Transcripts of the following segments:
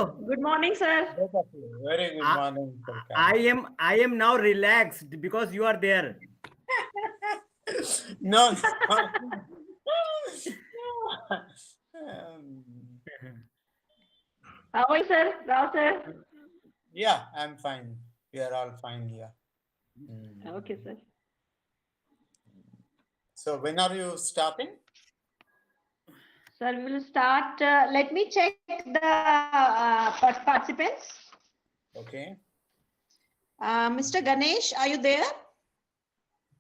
Hello. Good morning, sir. Very good morning. I am now relaxed because you are there. No. How are you, sir? Rao, sir? Yeah, I'm fine. We are all fine here. Okay, sir. So when are you starting? Sir, we will start. Let me check the participants. Okay. Mr. Ganesh, are you there?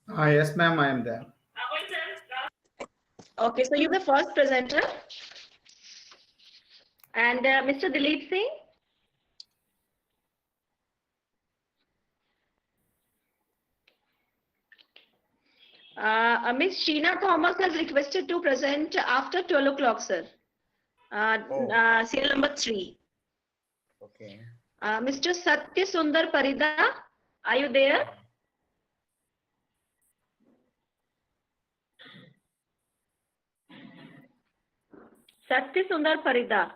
Yes, ma'am, I am there. Okay, so you're the first presenter. And Mr. Dilip Singh? Miss Sheena Thomas has requested to present after 12 o'clock, sir. Serial number 3. Okay. Mr. Satya Sundar Parida, are you there? Satya Sundar Parida.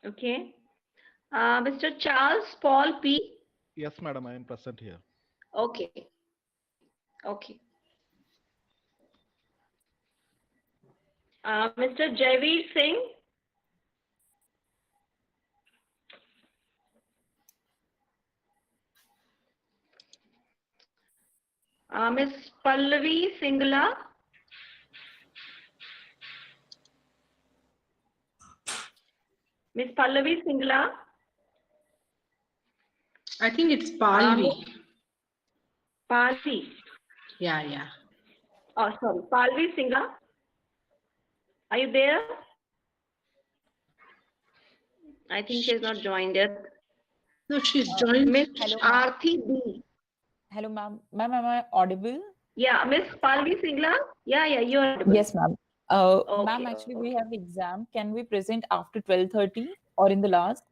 Okay. Mr. Charles Paul P. Yes, madam, I am present here. Okay. Okay. Mr. Javeer Singh. Miss Pallavi Singla. Miss Pallavi Singla. I think it's Palvi. Palvi. Yeah. Oh, sorry. Palvi Singla. Are you there? I think she has not joined yet. No, she's joined. Miss Hello, Arti B. Hello, ma'am. Ma'am, am I audible? Yeah, Miss Palvi Singla. Yeah, you're audible. Yes, ma'am. Okay, Ma'am, actually, we have exam. Can we present after 12:30 or in the last?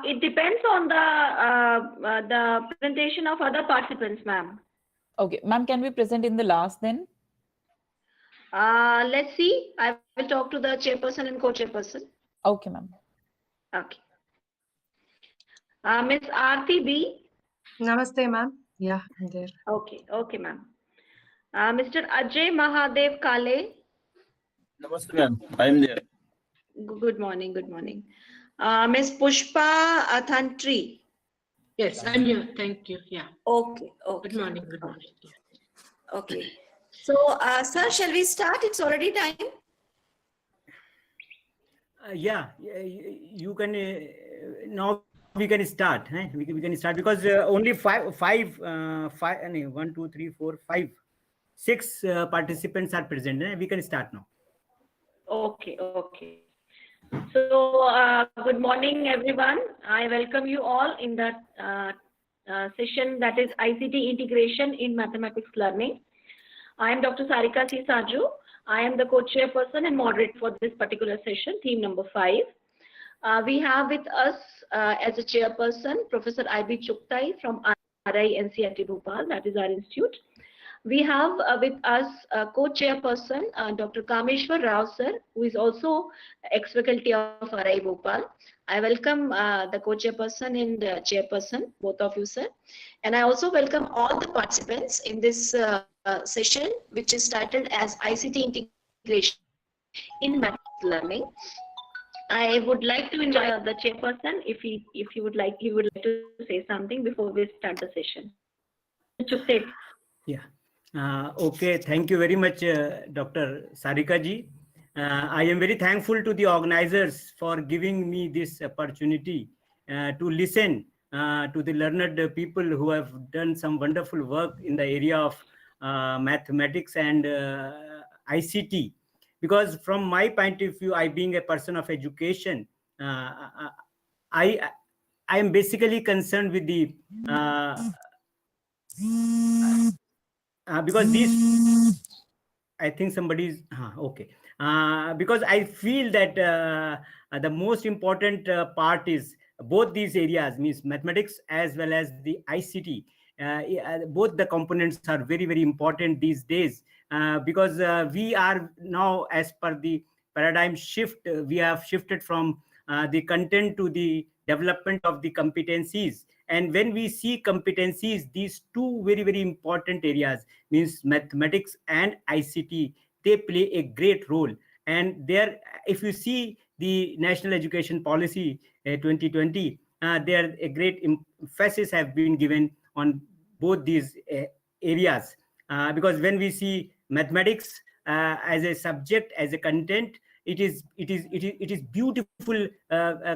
It depends on the presentation of other participants, ma'am. Okay, ma'am, can we present in the last then? Let's see. I will talk to the chairperson and co-chairperson. Okay, ma'am. Okay. Miss Arti B. Namaste, ma'am. Yeah, I'm there. Okay, ma'am. Mr. Ajay Mahadev Kale. Namaste, ma'am. I am there. Good morning. Miss Pushpa Tantri. Yes, I'm here. Thank you. Yeah. Okay. Good morning. Yeah. Okay. So, sir, shall we start? It's already time. Yeah, you can now we can start. We can start because only five, 1, 2, 3, 4, 5, 6 participants are present. We can start now. Okay. So, good morning, everyone. I welcome you all in the session that is ICT integration in mathematics learning. I am Dr. Sarika C. Saju. I am the co-chairperson and moderator for this particular session, theme number 5. We have with us as a chairperson, Professor I.B. Chuktai from RI NCERT Bhopal, that is our institute. We have with us co-chairperson, Dr. Kameshwar Rao sir, who is also ex-faculty of RI Bhopal. I welcome the co-chairperson and chairperson, both of you, sir. And I also welcome all the participants in this session, which is titled as ICT Integration in Mathematics Learning. I would like to invite the chairperson, if he would like to say something before we start the session. Yeah. Okay. Thank you very much, Dr. Sarika ji. I am very thankful to the organizers for giving me this opportunity to listen to the learned people who have done some wonderful work in the area of mathematics and ICT. Because from my point of view, I being a person of education, I am basically concerned with the because these, I think somebody's okay. Because I feel that the most important part is both these areas, means mathematics as well as the ICT. both the components are very important these days, because we are now, as per the paradigm shift, we have shifted from the content to the development of the competencies. And when we see competencies, these two very important areas, means mathematics and ICT, they play a great role. And there, if you see the National Education Policy 2020, there a great emphasis have been given on both these areas, because when we see mathematics as a subject, as a content, it is beautiful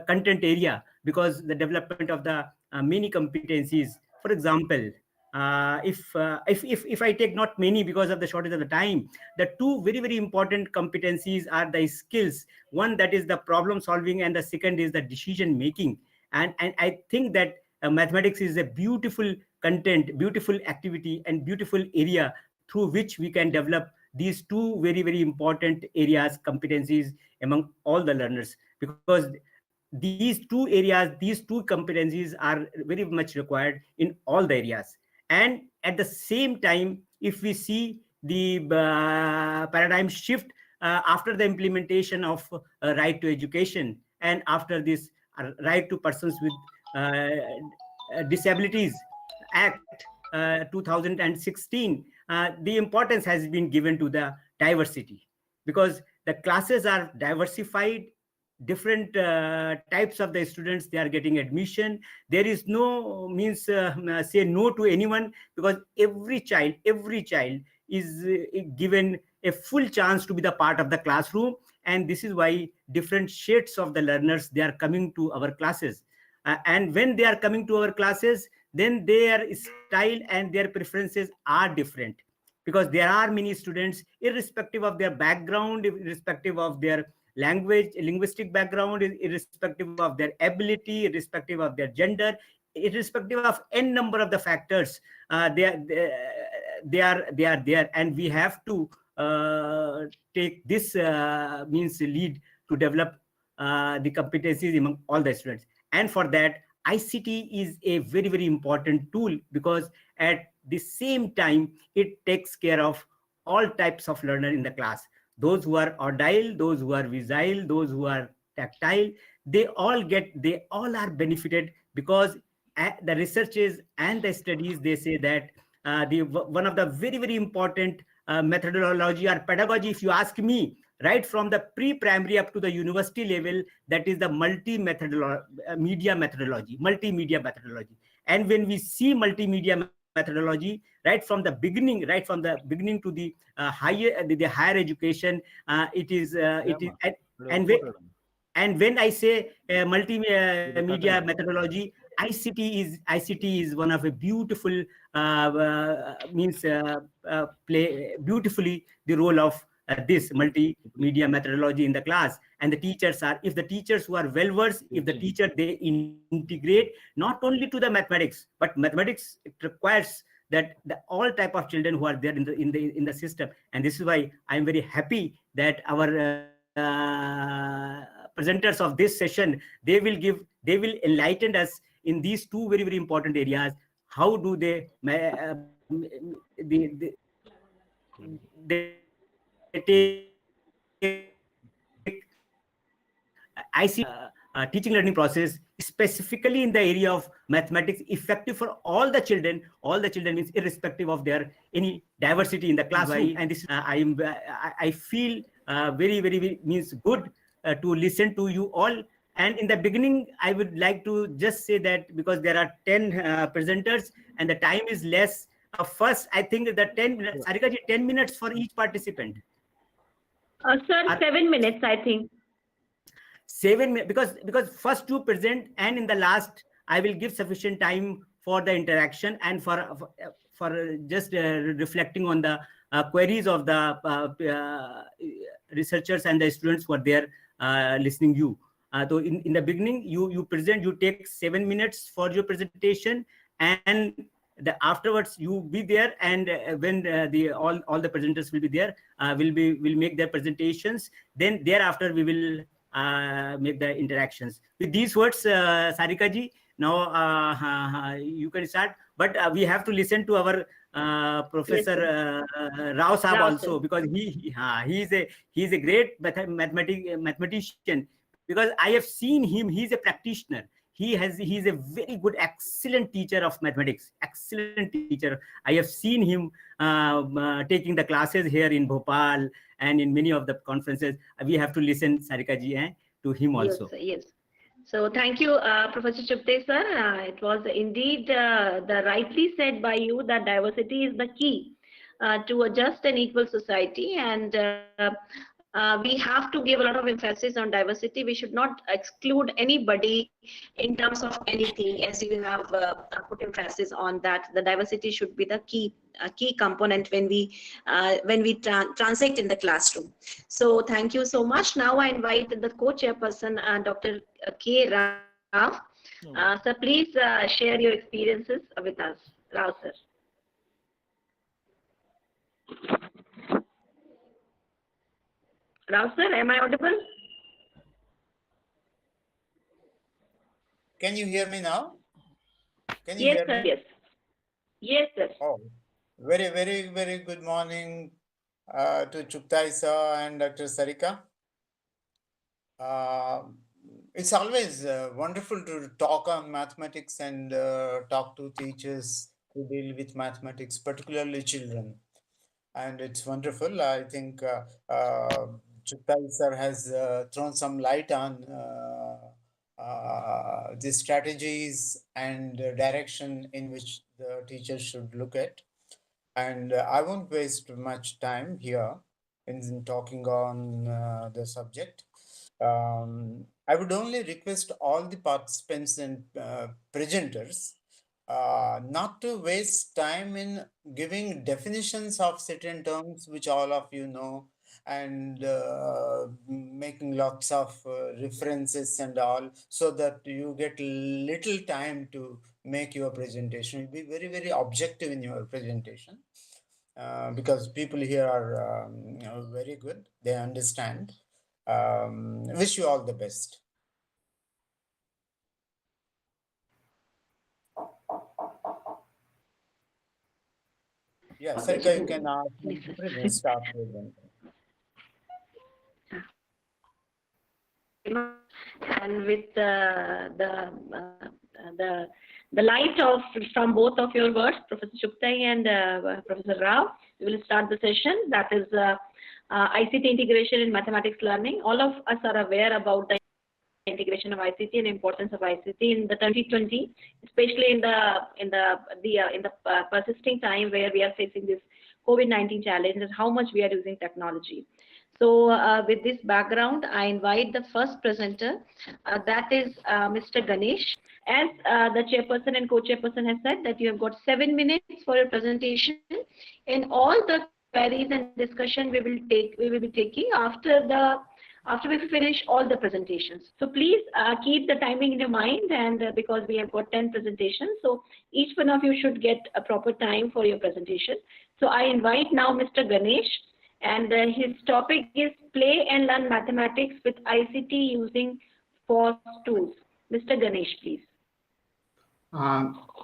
content area, because the development of the many competencies. For example, if I take not many because of the shortage of the time, the two very important competencies are the skills. One, that is the problem solving, and the second is the decision making. And I think that mathematics is a beautiful content, beautiful activity, and beautiful area through which we can develop these two very important areas, competencies among all the learners, because these two areas, these two competencies are very much required in all the areas. And at the same time, if we see the paradigm shift after the implementation of right to education, and after this right to persons with disabilities act 2016, the importance has been given to the diversity, because the classes are diversified, different types of the students, they are getting admission. There is no means say no to anyone, because every child is given a full chance to be the part of the classroom. And this is why different shades of the learners, they are coming to our classes. And when they are coming to our classes, then their style and their preferences are different, because there are many students, irrespective of their background, irrespective of their linguistic background, irrespective of their ability, irrespective of their gender, irrespective of n number of the factors, they are there. And we have to take this means lead to develop the competencies among all the students. And for that, ICT is a very important tool, because at the same time it takes care of all types of learner in the class. Those who are audile, those who are visual, those who are tactile, they all are benefited, because the researches and the studies, they say that one of the very important methodology or pedagogy, if you ask me, right from the pre-primary up to the university level, that is the multimedia methodology. And when we see multimedia methodology, right from the beginning to the higher education, it is and when I say multimedia methodology, ICT is one of a beautiful play beautifully the role of this multimedia methodology in the class. And the teachers are, if the teachers who are well versed, if the teacher, they integrate not only to the mathematics, but mathematics, it requires that all type of children who are there in the system. And this is why I am very happy that our presenters of this session, they will enlighten us in these two very important areas. How do they take ICT teaching learning process, specifically in the area of mathematics, effective for all the children. All the children means irrespective of their any diversity in the classroom. And this I feel very means good to listen to you all. And in the beginning, I would like to just say that, because there are 10 presenters and the time is less. First, I think that 10 minutes, Sarika ji, 10 minutes for each participant. Sir, 7 minutes, I think. 7 minutes, because first two present, and in the last, I will give sufficient time for the interaction and for just reflecting on the queries of the researchers and the students who are there listening you. So in the beginning, you present, you take 7 minutes for your presentation, and afterwards you be there, and when all the presenters will be there, will make their presentations. Then thereafter we will make the interactions. With these words, Sarika ji, Now you can start, but we have to listen to our Professor Rao Saab Rao, also, sir. because he is a great mathematician, because I have seen him. He is a practitioner. He is a very good, excellent teacher of mathematics. Excellent teacher. I have seen him taking the classes here in Bhopal and in many of the conferences. We have to listen, Sarika ji, to him Yes, also. sir, yes. So thank you, Professor Chupte, sir. It was indeed the rightly said by you that diversity is the key to a just and equal society, and we have to give a lot of emphasis on diversity. We should not exclude anybody in terms of anything, as you have put emphasis on that. The diversity should be the key component when we transact in the classroom. So thank you so much. Now I invite the co-chairperson, Dr. K. Rao. Sir, please share your experiences with us. Rao, sir. Rao, sir, am I audible? Can you hear me now? Can you Yes, hear sir. me? Yes. Yes, sir. Oh, very good morning to Chuptai sir and Dr. Sarika. It's always wonderful to talk on mathematics and talk to teachers who deal with mathematics, particularly children. And it's wonderful. I think Chuptai sir has thrown some light on the strategies and direction in which the teachers should look at. And I won't waste much time here in talking on the subject. I would only request all the participants and presenters not to waste time in giving definitions of certain terms which all of you know, and making lots of references and all, so that you get little time to make your presentation. You'll be very objective in your presentation, because people here are very good. They understand. Wish you all the best. Yeah, Sarika, you can ask me to start with them. And with the light of from both of your words, Professor Chuptai and Professor Rao, we will start the session. That is ICT integration in mathematics learning. All of us are aware about the integration of ICT and importance of ICT in the 2020, especially in the persisting time where we are facing this COVID-19 challenge, and how much we are using technology. So with this background, I invite the first presenter, that is Mr. Ganesh. As the chairperson and co-chairperson has said, that you have got 7 minutes for your presentation, and all the queries and discussion we will be taking after we finish all the presentations. So please keep the timing in your mind, and because we have got 10 presentations, so each one of you should get a proper time for your presentation. So I invite now Mr. Ganesh, and his topic is Play and Learn Mathematics with ICT Using FOSS Tools. Mr. Ganesh, please.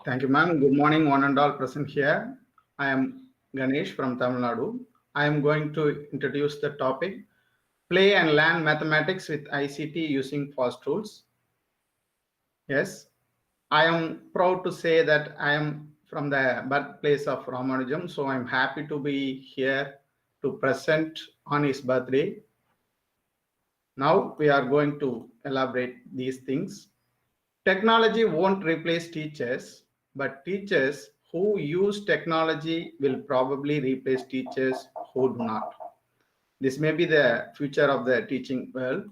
Thank you, ma'am. Good morning, one and all present here. I am Ganesh from Tamil Nadu. I am going to introduce the topic Play and Learn Mathematics with ICT Using FOSS Tools. Yes, I am proud to say that I am from the birthplace of Ramanujam, so I'm happy to be here to present on his birthday. Now we are going to elaborate these things. Technology won't replace teachers, but teachers who use technology will probably replace teachers who do not. This may be the future of the teaching world.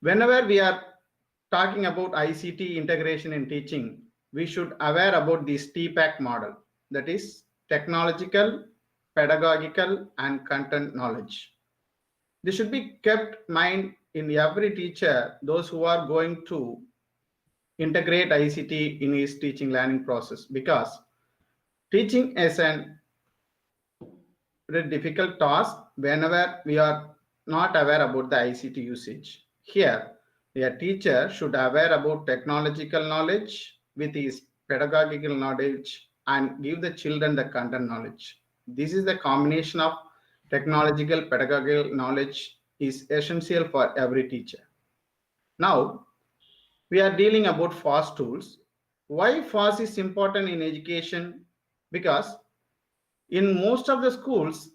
Whenever we are talking about ICT integration in teaching, we should aware about this TPAC model, that is technological, pedagogical, and content knowledge. This should be kept in mind in every teacher, those who are going to integrate ICT in his teaching learning process, because teaching is a very difficult task whenever we are not aware about the ICT usage. Here, A teacher should aware about technological knowledge with his pedagogical knowledge and give the children the content knowledge. This is the combination of technological pedagogical knowledge is essential for every teacher. Now, we are dealing about FAST tools. Why FAST is important in education? Because in most of the schools,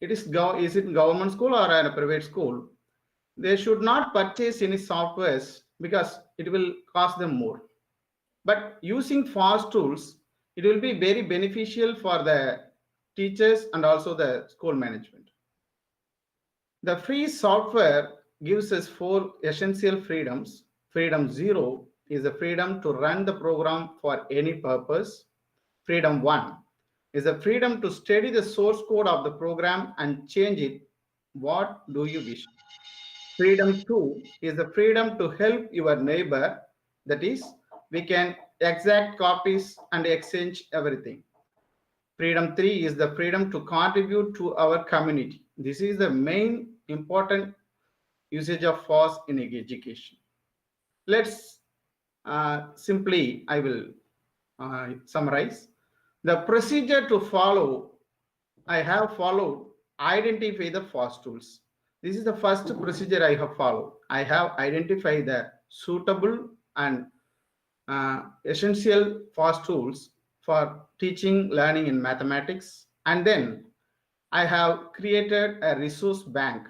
is it government school or a private school? They should not purchase any softwares because it will cost them more. But using FAST tools, it will be very beneficial for the teachers and also the school management. The free software gives us 4 essential freedoms. Freedom 0 is the freedom to run the program for any purpose. Freedom 1 is the freedom to study the source code of the program and change it. What do you wish? Freedom 2 is the freedom to help your neighbor. That is, we can exact copies and exchange everything. Freedom 3 is the freedom to contribute to our community. This is the main important usage of FAST in education. Let's simply, I will summarize. The procedure to follow, I have followed, identify the FAST tools. This is the first procedure I have followed. I have identified the suitable and essential FAST tools for teaching, learning in mathematics. And then I have created a resource bank.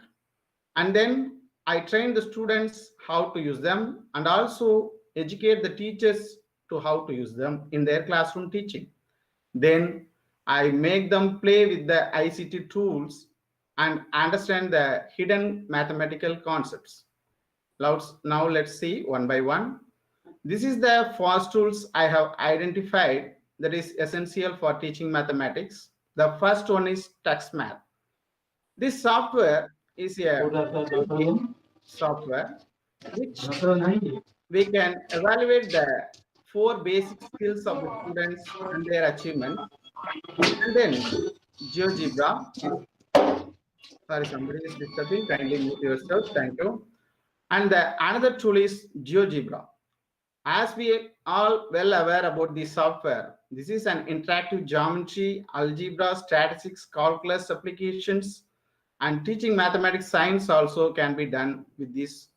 And then I train the students how to use them and also educate the teachers to how to use them in their classroom teaching. Then I make them play with the ICT tools and understand the hidden mathematical concepts. Now let's see one by one. This is the FAST tools I have identified that is essential for teaching mathematics. The first one is TextMath. This software is a software which we can evaluate the 4 basic skills of the students and their achievements. And then GeoGebra. Sorry, somebody is disturbing. Kindly mute yourself. Thank you. And another tool is GeoGebra. As we all well aware about this software, this is an interactive geometry, algebra, statistics, calculus applications, and teaching mathematics science also can be done with this.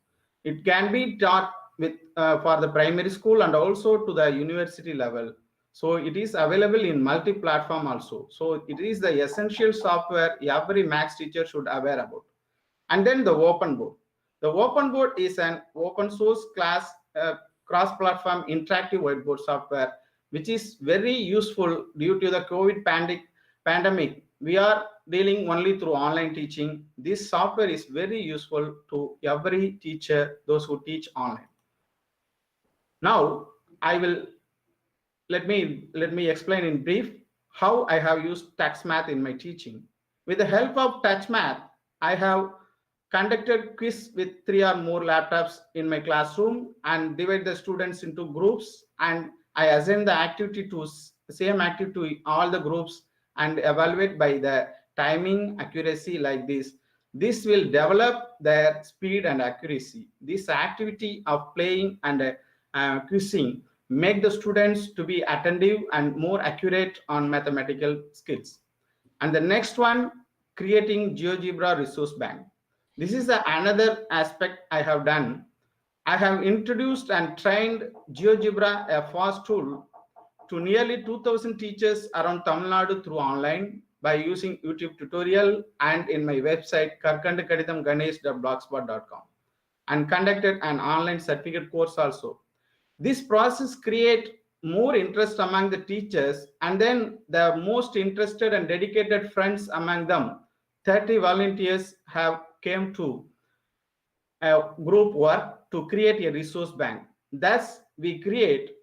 It can be taught with for the primary school and also to the university level. So it is available in multi-platform also. So it is the essential software every maths teacher should aware about. And then the open board. The open board is an open source class cross-platform interactive whiteboard software, which is very useful due to the COVID pandemic. We are dealing only through online teaching. This software is very useful to every teacher, those who teach online. Now, let me explain in brief how I have used TextMath in my teaching. With the help of TextMath, I have conducted quiz with 3 or more laptops in my classroom and divide the students into groups, and I assign the activity to same activity to all the groups and evaluate by the timing accuracy like this. This will develop their speed and accuracy. This activity of playing and quizzing make the students to be attentive and more accurate on mathematical skills. And the next one, creating GeoGebra resource bank. This is another aspect I have done. I have introduced and trained GeoGebra, a FAST tool, to nearly 2,000 teachers around Tamil Nadu through online by using YouTube tutorial and in my website karkandakadithamganesh.blogspot.com, and conducted an online certificate course also. This process creates more interest among the teachers, and then the most interested and dedicated friends among them, 30 volunteers have came to a group work to create a resource bank. Thus, we create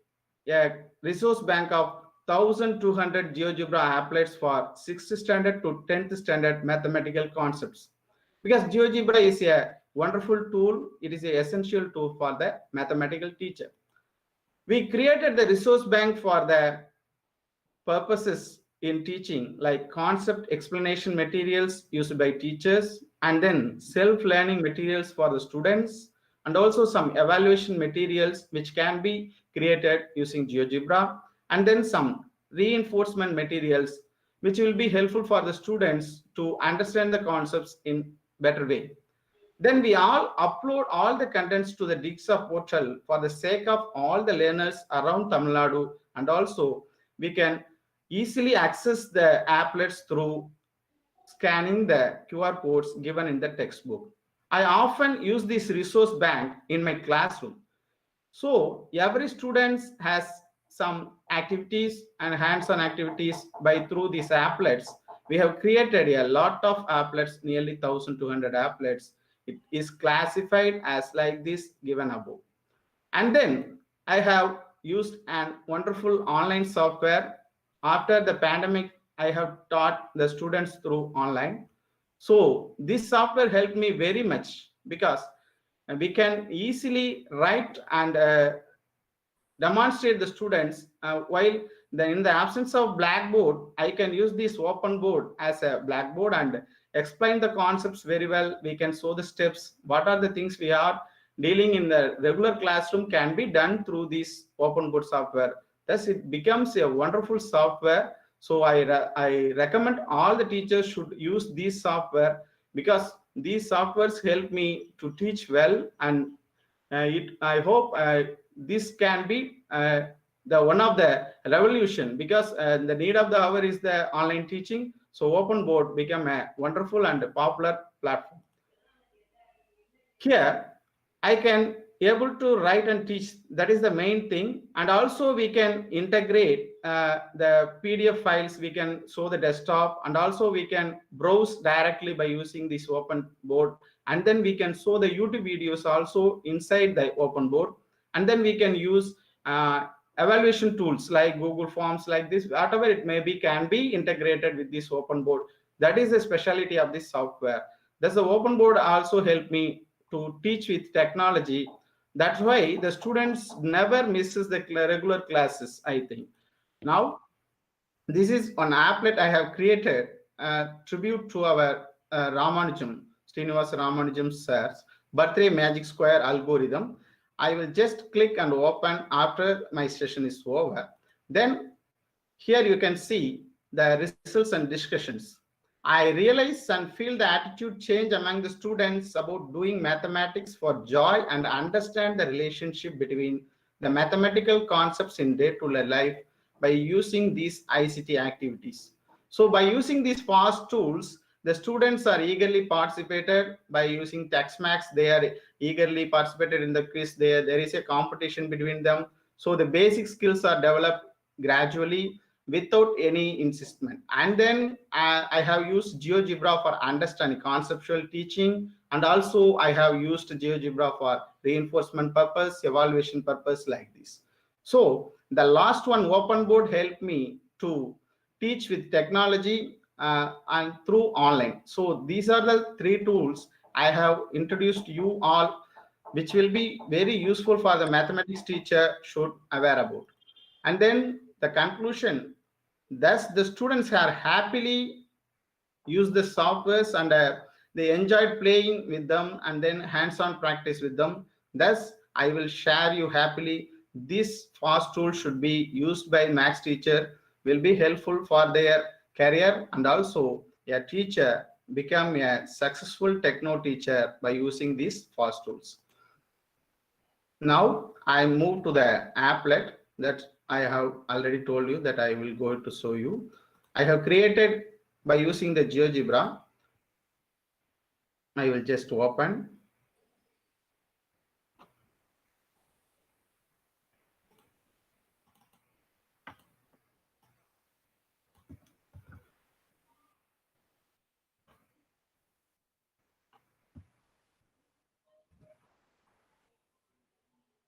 a resource bank of 1,200 GeoGebra applets for 6th standard to 10th standard mathematical concepts. Because GeoGebra is a wonderful tool, it is an essential tool for the mathematical teacher. We created the resource bank for the purposes in teaching, like concept explanation materials used by teachers, and then self-learning materials for the students, and also some evaluation materials which can be created using GeoGebra, and then some reinforcement materials which will be helpful for the students to understand the concepts in better way. Then we all upload all the contents to the Diksha portal for the sake of all the learners around Tamil Nadu, and also we can easily access the applets through scanning the QR codes given in the textbook. I often use this resource bank in my classroom. So every student has some activities and hands-on activities by through these applets. We have created a lot of applets, nearly 1,200 applets. It is classified as like this given above. And then I have used an wonderful online software. After the pandemic, I have taught the students through online. So this software helped me very much because we can easily write and demonstrate the students while in the absence of blackboard, I can use this open board as a blackboard and explain the concepts very well. We can show the steps, what are the things we are dealing in the regular classroom can be done through this open board software. Thus it becomes a wonderful software. So I recommend all the teachers should use this software because these softwares help me to teach well, and I hope this can be the one of the revolution, because the need of the hour is the online teaching. So open board become a wonderful and popular platform. Here I can able to write and teach, that is the main thing. And also we can integrate the PDF files, we can show the desktop, and also we can browse directly by using this open board, and then we can show the YouTube videos also inside the open board. And then we can use evaluation tools like Google Forms, like this, whatever it may be, can be integrated with this open board. That is the specialty of this software. Thus the open board also helped me to teach with technology. That's why the students never misses the regular classes, I think. Now, this is an applet I have created, tribute to our Ramanujam, Srinivas Ramanujam sir's birthday magic square algorithm. I will just click and open after my session is over. Then here you can see the results and discussions. I realize and feel the attitude change among the students about doing mathematics for joy and understand the relationship between the mathematical concepts in day-to-day life by using these ICT activities. So by using these fast tools, the students are eagerly participated by using TextMax. They are eagerly participated in the quiz. There is a competition between them. So the basic skills are developed gradually without any insistment. And then I have used GeoGebra for understanding conceptual teaching, and also I have used GeoGebra for reinforcement purpose, evaluation purpose, like this. So the last one, open board, helped me to teach with technology and through online. So these are the three tools I have introduced you all, which will be very useful for the mathematics teacher should aware about. And then the conclusion, thus the students are happily use the softwares, and they enjoyed playing with them and then hands-on practice with them. Thus I will share you happily, this fast tool should be used by maths teacher, will be helpful for their career, and also a teacher become a successful techno teacher by using these fast tools. Now I move to the applet that I have already told you that I will go to show you. I have created by using the GeoGebra. I will just open.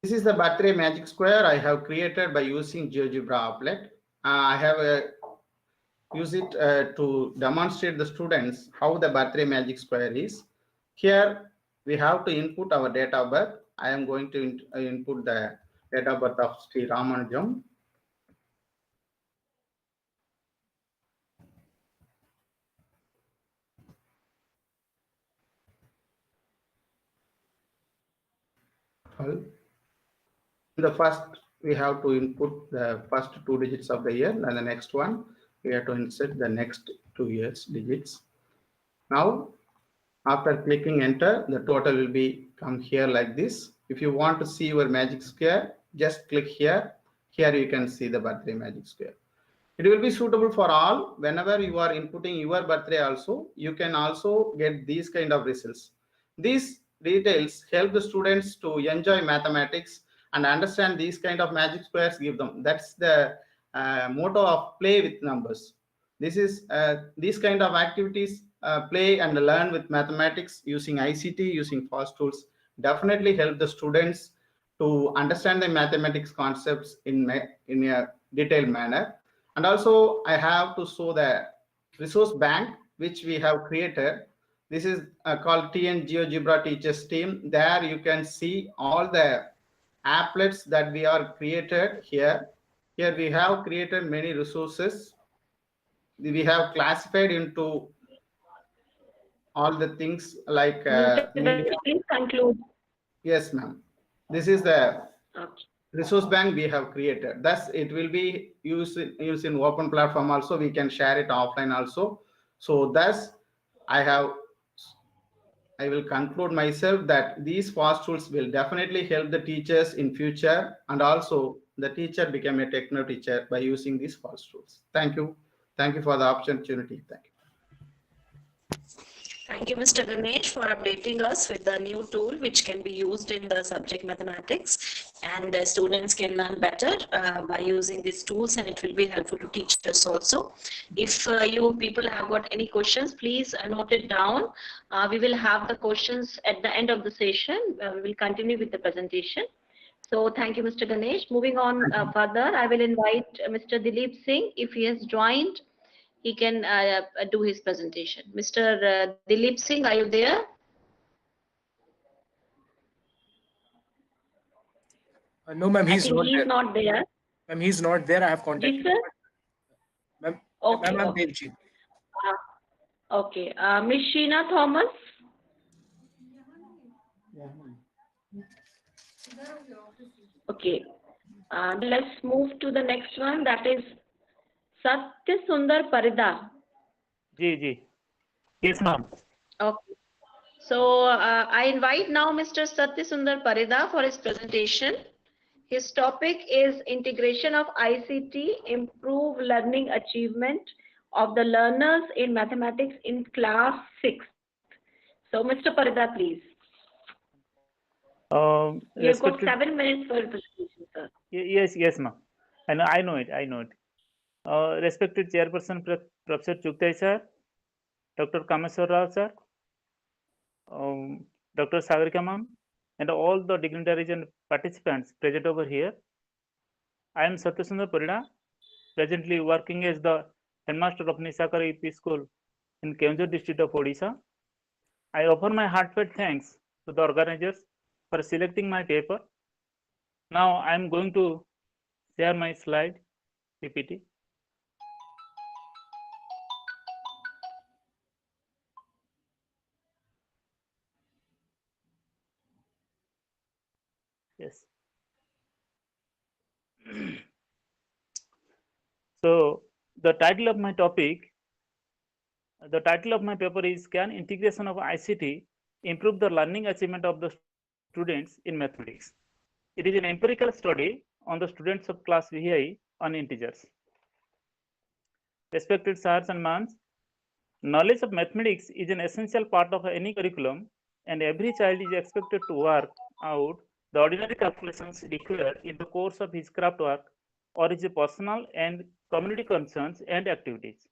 This is the birthday magic square I have created by using GeoGebra applet. I have use it to demonstrate the students how the birthday magic square is. Here we have to input our date of birth. I am going to input the date of birth of Sri Ramanujam. 12. In the first, we have to input the first 2 digits of the year, and the next one, we have to insert the next 2 years digits. Now, after clicking enter, the total will be come here like this. If you want to see your magic square, just click here. Here you can see the birthday magic square. It will be suitable for all. Whenever you are inputting your birthday also, you can also get these kind of results. These details help the students to enjoy mathematics and understand these kind of magic squares give them. That's the motto of play with numbers. This is these kind of activities, play and learn with mathematics using ICT, using fast tools, definitely help the students to understand the mathematics concepts in a detailed manner. And also I have to show the resource bank which we have created. This is called TN GeoGebra Teachers Team. There you can see all the applets that we are created here. Here we have created many resources. We have classified into all the things like please conclude. Yes, ma'am. This is the Okay. resource bank we have created. Thus, it will be used in open platform also. We can share it offline also. So thus, I will conclude myself that these fast tools will definitely help the teachers in future, and also the teacher become a techno teacher by using these fast tools. Thank you. Thank you for the opportunity. Thank you. Thank you, Mr. Ganesh, for updating us with the new tool which can be used in the subject mathematics, and the students can learn better by using these tools, and it will be helpful to teachers also. If you people have got any questions, please note it down. We will have the questions at the end of the session. We will continue with the presentation. So thank you, Mr. Ganesh. Moving on further, I will invite Mr. Dilip Singh. If he has joined, he can do his presentation. Mr. Dilip Singh, are you there? No, ma'am, he's not there. Ma'am, he's not there. I have contacted him. Ma'am, Okay. ma'am, Okay. Devji. Okay. Miss Sheena Thomas. Okay. Let's move to the next one. That is Satya Sundar Parida. Ji. Yes, ma'am. Okay. So I invite now Mr. Satya Sundar Parida for his presentation. His topic is integration of ICT, improve learning achievement of the learners in mathematics in class 6th. So Mr. Parida, please. You've got 7 minutes for your presentation, sir. Yes, ma'am. I know it. Respected Chairperson Professor Chuktai sir, Dr. Kameswar Rao sir, Dr. Sagarika ma'am, and all the dignitaries and participants present over here. I am Satya Sundar Parida, presently working as the headmaster of Nisakara EP School in Keonjhar district of Odisha. I offer my heartfelt thanks to the organizers for selecting my paper. Now I am going to share my slide PPT. Yes. So the title of my paper is Can Integration of ICT Improve the Learning Achievement of the Students in Mathematics? It is an empirical study on the students of class VI on integers. Respected sirs and ma'ams, knowledge of mathematics is an essential part of any curriculum, and every child is expected to work out the ordinary calculations required in the course of his craft work or his personal and community concerns and activities.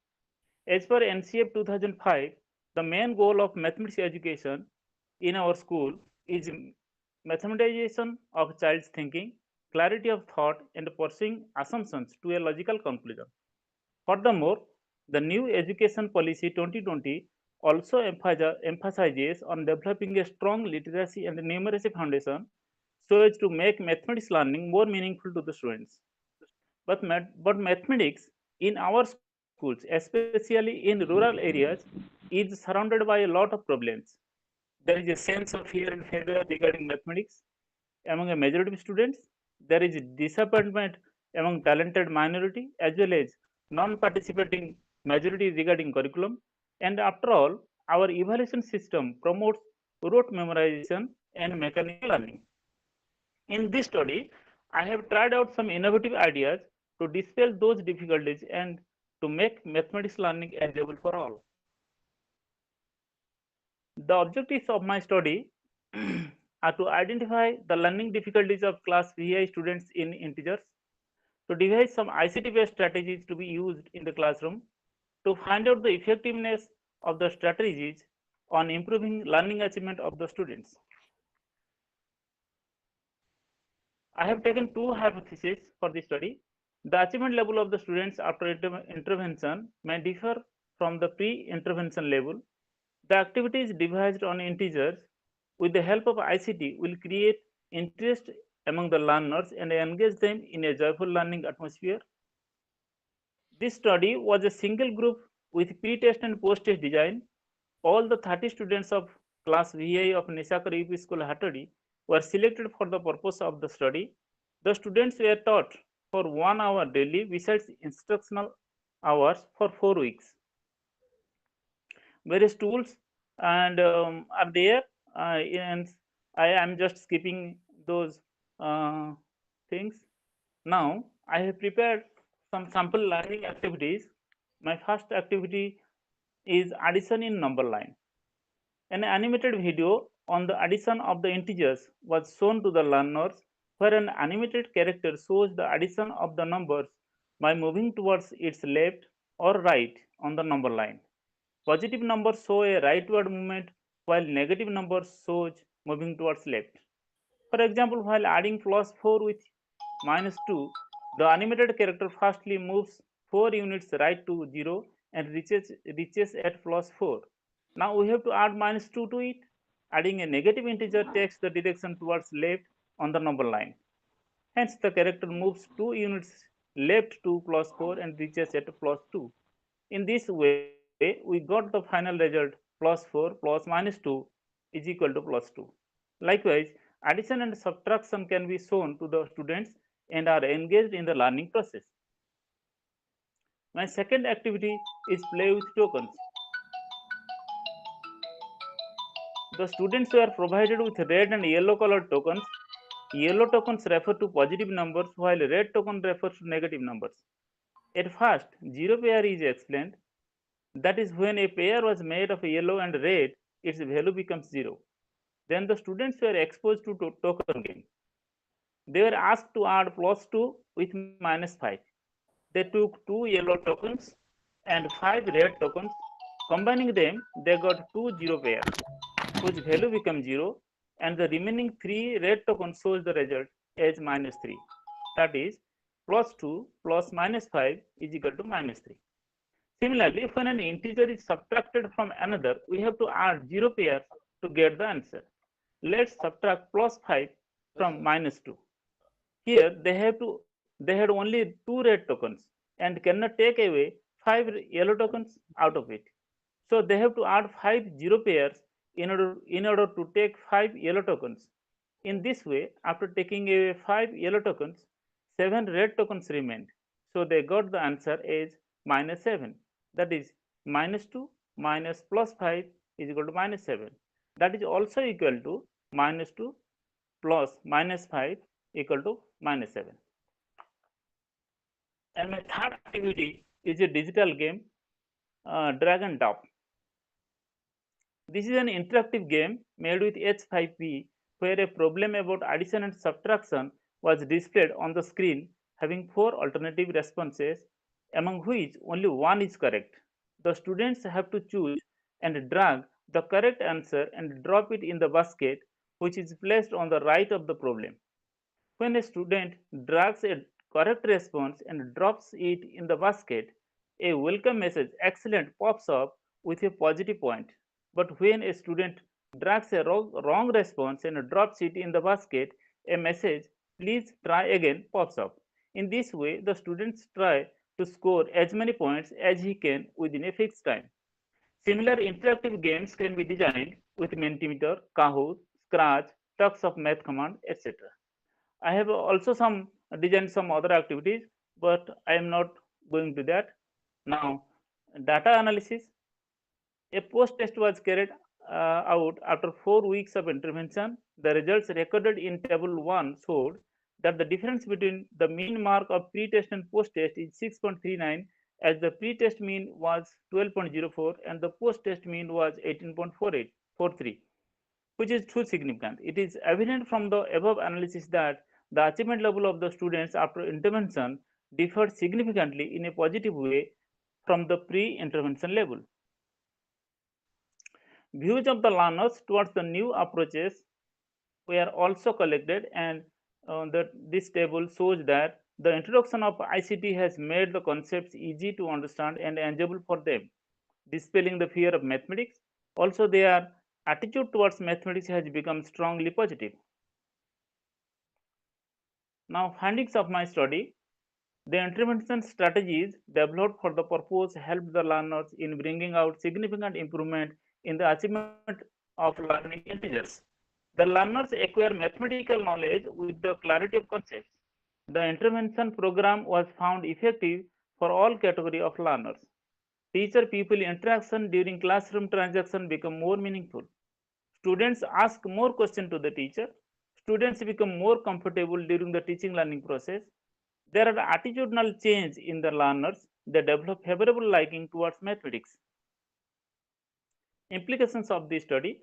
As per NCF 2005, the main goal of mathematics education in our school is mathematization of child's thinking, clarity of thought, and pursuing assumptions to a logical conclusion. Furthermore, the new Education Policy 2020 also emphasizes on developing a strong literacy and numeracy foundation so as to make mathematics learning more meaningful to the students. But mathematics in our schools, especially in rural areas, is surrounded by a lot of problems. There is a sense of fear and failure regarding mathematics. among a majority of students. There is disappointment among talented minority as well as non-participating majority regarding curriculum. And after all, our evaluation system promotes rote memorization and mechanical learning. In this study, I have tried out some innovative ideas to dispel those difficulties and to make mathematics learning enjoyable for all. The objectives of my study are to identify the learning difficulties of class VI students in integers, to devise some ICT-based strategies to be used in the classroom, to find out the effectiveness of the strategies on improving learning achievement of the students. I have taken two hypotheses for this study. The achievement level of the students after intervention may differ from the pre-intervention level. The activities devised on integers with the help of ICT will create interest among the learners and engage them in a joyful learning atmosphere. This study was a single group with pre-test and post-test design. All the 30 students of class VI of Nisakar UP School Hatari were selected for the purpose of the study. The students were taught for 1 hour daily besides instructional hours for 4 weeks. Various tools and are there, and I am just skipping those things. Now I have prepared some sample learning activities. My first activity is addition in number line. An animated video on the addition of the integers was shown to the learners, where an animated character shows the addition of the numbers by moving towards its left or right on the number line. Positive numbers show a rightward movement, while negative numbers shows moving towards left. For example, while adding plus 4 with minus 2, the animated character firstly moves 4 units right to 0 and reaches at plus 4. Now we have to add minus 2 to it. Adding a negative integer takes the direction towards left on the number line. Hence, the character moves 2 units left to plus 4 and reaches at plus 2. In this way, we got the final result plus 4 plus minus 2 is equal to plus 2. Likewise, addition and subtraction can be shown to the students and are engaged in the learning process. My second activity is play with tokens. The students were provided with red and yellow colored tokens. Yellow tokens refer to positive numbers while red token refers to negative numbers. At first, zero pair is explained. That is, when a pair was made of yellow and red, its value becomes 0. Then the students were exposed to token game. They were asked to add plus 2 with minus 5. They took 2 yellow tokens and 5 red tokens. Combining them, they got 2 zero pairs, whose value becomes 0, and the remaining 3 red tokens shows the result as minus 3. That is, plus 2 plus minus 5 is equal to minus 3. Similarly, when an integer is subtracted from another, we have to add 0 pairs to get the answer. Let's subtract plus 5 from minus 2. Here they had only 2 red tokens and cannot take away 5 yellow tokens out of it. So they have to add 5 zero pairs in order to take 5 yellow tokens. In this way, after taking away 5 yellow tokens, 7 red tokens remained. So they got the answer as minus 7. That is, minus 2 minus plus 5 is equal to minus 7. That is also equal to minus 2 plus minus 5 equal to minus 7. And my third activity is a digital game, Drag and Drop. This is an interactive game made with H5P, where a problem about addition and subtraction was displayed on the screen, having 4 alternative responses, among which only one is correct. The students have to choose and drag the correct answer and drop it in the basket, which is placed on the right of the problem. When a student drags a correct response and drops it in the basket, a welcome message "Excellent" pops up with a positive point. But when a student drags a wrong response and drops it in the basket, a message "Please try again" pops up. In this way, the students try to score as many points as he can within a fixed time. Similar interactive games can be designed with Mentimeter, Kahoot, Scratch, stacks of math command, etc. I have also designed some other activities, but I am not going to that. Now, data analysis. A post-test was carried out after 4 weeks of intervention. The results recorded in table 1 showed that the difference between the mean mark of pre-test and post-test is 6.39, as the pre-test mean was 12.04 and the post-test mean was 18.43, which is too significant. It is evident from the above analysis that the achievement level of the students after intervention differed significantly in a positive way from the pre-intervention level. Views of the learners towards the new approaches were also collected, and this table shows that the introduction of ICT has made the concepts easy to understand and enjoyable for them, dispelling the fear of mathematics. Also, their attitude towards mathematics has become strongly positive. Now, findings of my study. The intervention strategies developed for the purpose helped the learners in bringing out significant improvement in the achievement of learning integers. The learners acquire mathematical knowledge with the clarity of concepts. The intervention program was found effective for all category of learners. Teacher-pupil interaction during classroom transaction become more meaningful. Students ask more questions to the teacher. Students become more comfortable during the teaching learning process. There are attitudinal change in the learners. They develop favorable liking towards mathematics. Implications of this study.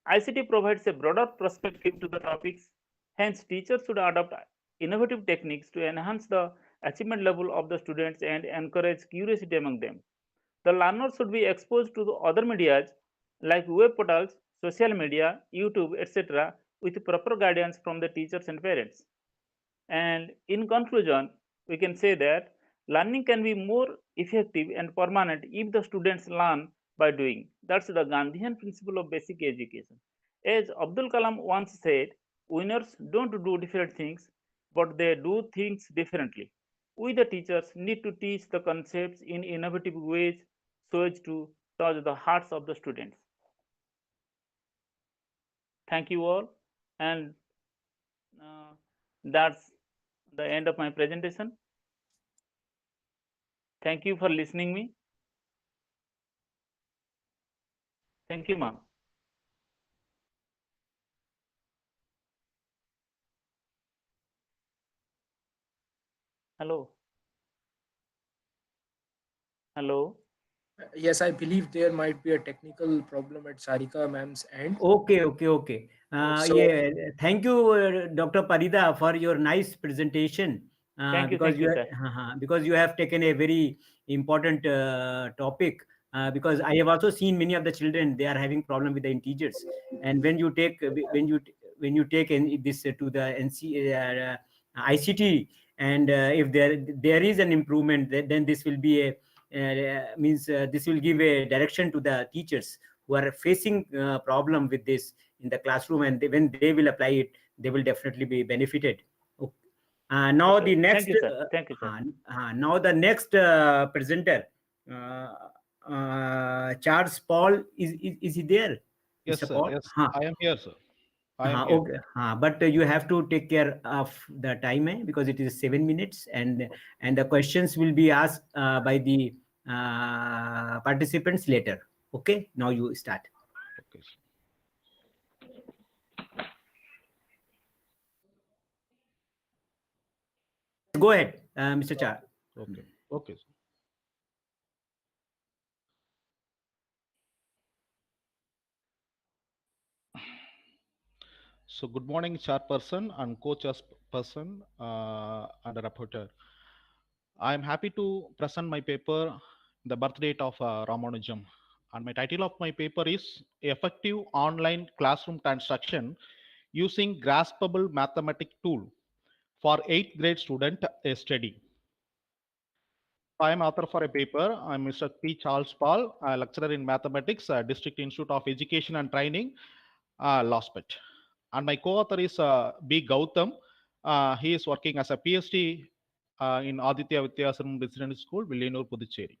ICT provides a broader perspective to the topics. Hence, teachers should adopt innovative techniques to enhance the achievement level of the students and encourage curiosity among them. The learners should be exposed to the other medias like web portals, social media, YouTube, etc. with proper guidance from the teachers and parents. And in conclusion, we can say that learning can be more effective and permanent if the students learn by doing. That's the Gandhian principle of basic education. As Abdul Kalam once said, winners don't do different things, but they do things differently. We, the teachers, need to teach the concepts in innovative ways so as to touch the hearts of the students. Thank you all, and that's the end of my presentation. Thank you for listening me. Thank you, ma'am. Hello. Hello. Yes, I believe there might be a technical problem at Sarika ma'am's end. Okay. So- Yeah, thank you, Dr. Parida, for your nice presentation. Thank you, because you have taken a very important topic. Because I have also seen many of the children, they are having problem with the integers, and when you take this to the ICT, and if there is an improvement, then this will be this will give a direction to the teachers who are facing problem with this in the classroom, and when they will apply it, they will definitely be benefited. Okay. Now the next. Thank you, sir. Thank you, sir. Now the next presenter, Charles Paul, is he there? Yes, Mr. sir. Paul? Yes, I am here, sir. I am Okay. here. But you have to take care of the time, because it is 7 minutes, and the questions will be asked by the participants later. Okay, now you start. Okay, sir. Go ahead, Mr. Char. Okay. Okay, sir. So good morning, chairperson and co-chairperson and rapporteur. I am happy to present my paper, The Birth Date of Ramanujam. And my title of my paper is Effective Online Classroom Construction Using Graspable Mathematic Tool for 8th grade student study. I am author for a paper. I'm Mr. P. Charles Paul, a lecturer in mathematics, District Institute of Education and Training, LOSPET. And my co-author is B. Gautam. He is working as a PhD in Aditya Vidyasaram Residential School, Villanur, Puducherry.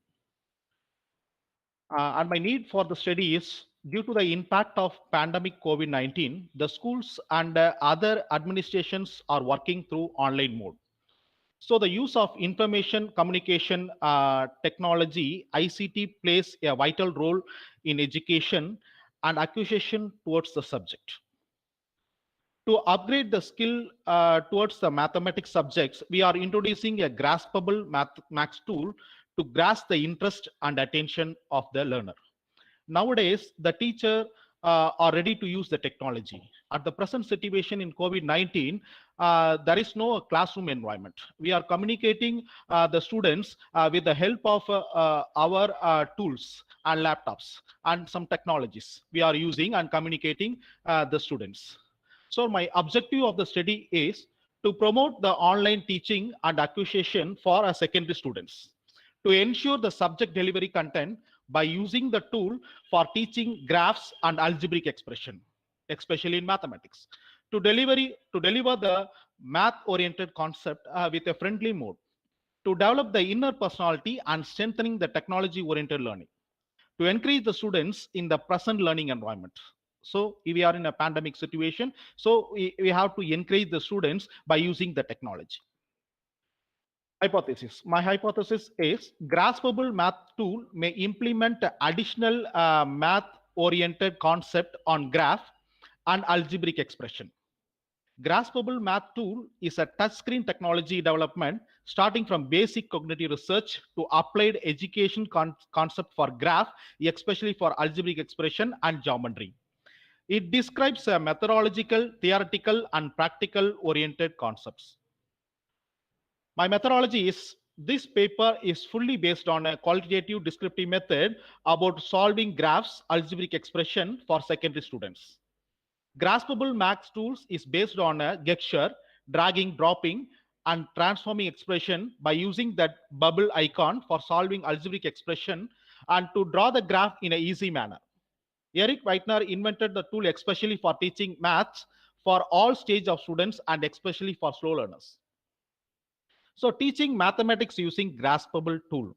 And my need for the study is due to the impact of pandemic COVID-19, the schools and other administrations are working through online mode. So the use of information communication technology, ICT, plays a vital role in education and acquisition towards the subject. To upgrade the skill towards the mathematics subjects, we are introducing a graspable maths tool to grasp the interest and attention of the learner. Nowadays, the teacher are ready to use the technology. At the present situation in COVID-19, there is no classroom environment. We are communicating the students with the help of our tools and laptops and some technologies we are using and communicating the students. So my objective of the study is to promote the online teaching and acquisition for our secondary students, to ensure the subject delivery content by using the tool for teaching graphs and algebraic expression, especially in mathematics, to deliver the math-oriented concept with a friendly mode, to develop the inner personality and strengthening the technology-oriented learning, to encourage the students in the present learning environment. So we are in a pandemic situation, so we have to encourage the students by using the technology. Hypothesis. My hypothesis is graspable math tool may implement additional math-oriented concept on graph and algebraic expression. Graspable math tool is a touchscreen technology development starting from basic cognitive research to applied education concept for graph, especially for algebraic expression and geometry. It describes a methodological, theoretical, and practical oriented concepts. My methodology is, this paper is fully based on a qualitative descriptive method about solving graphs, algebraic expression for secondary students. Graspable math tools is based on a gesture, dragging, dropping, and transforming expression by using that bubble icon for solving algebraic expression and to draw the graph in an easy manner. Eric Weitner invented the tool especially for teaching maths for all stages of students and especially for slow learners. So teaching mathematics using graspable tool.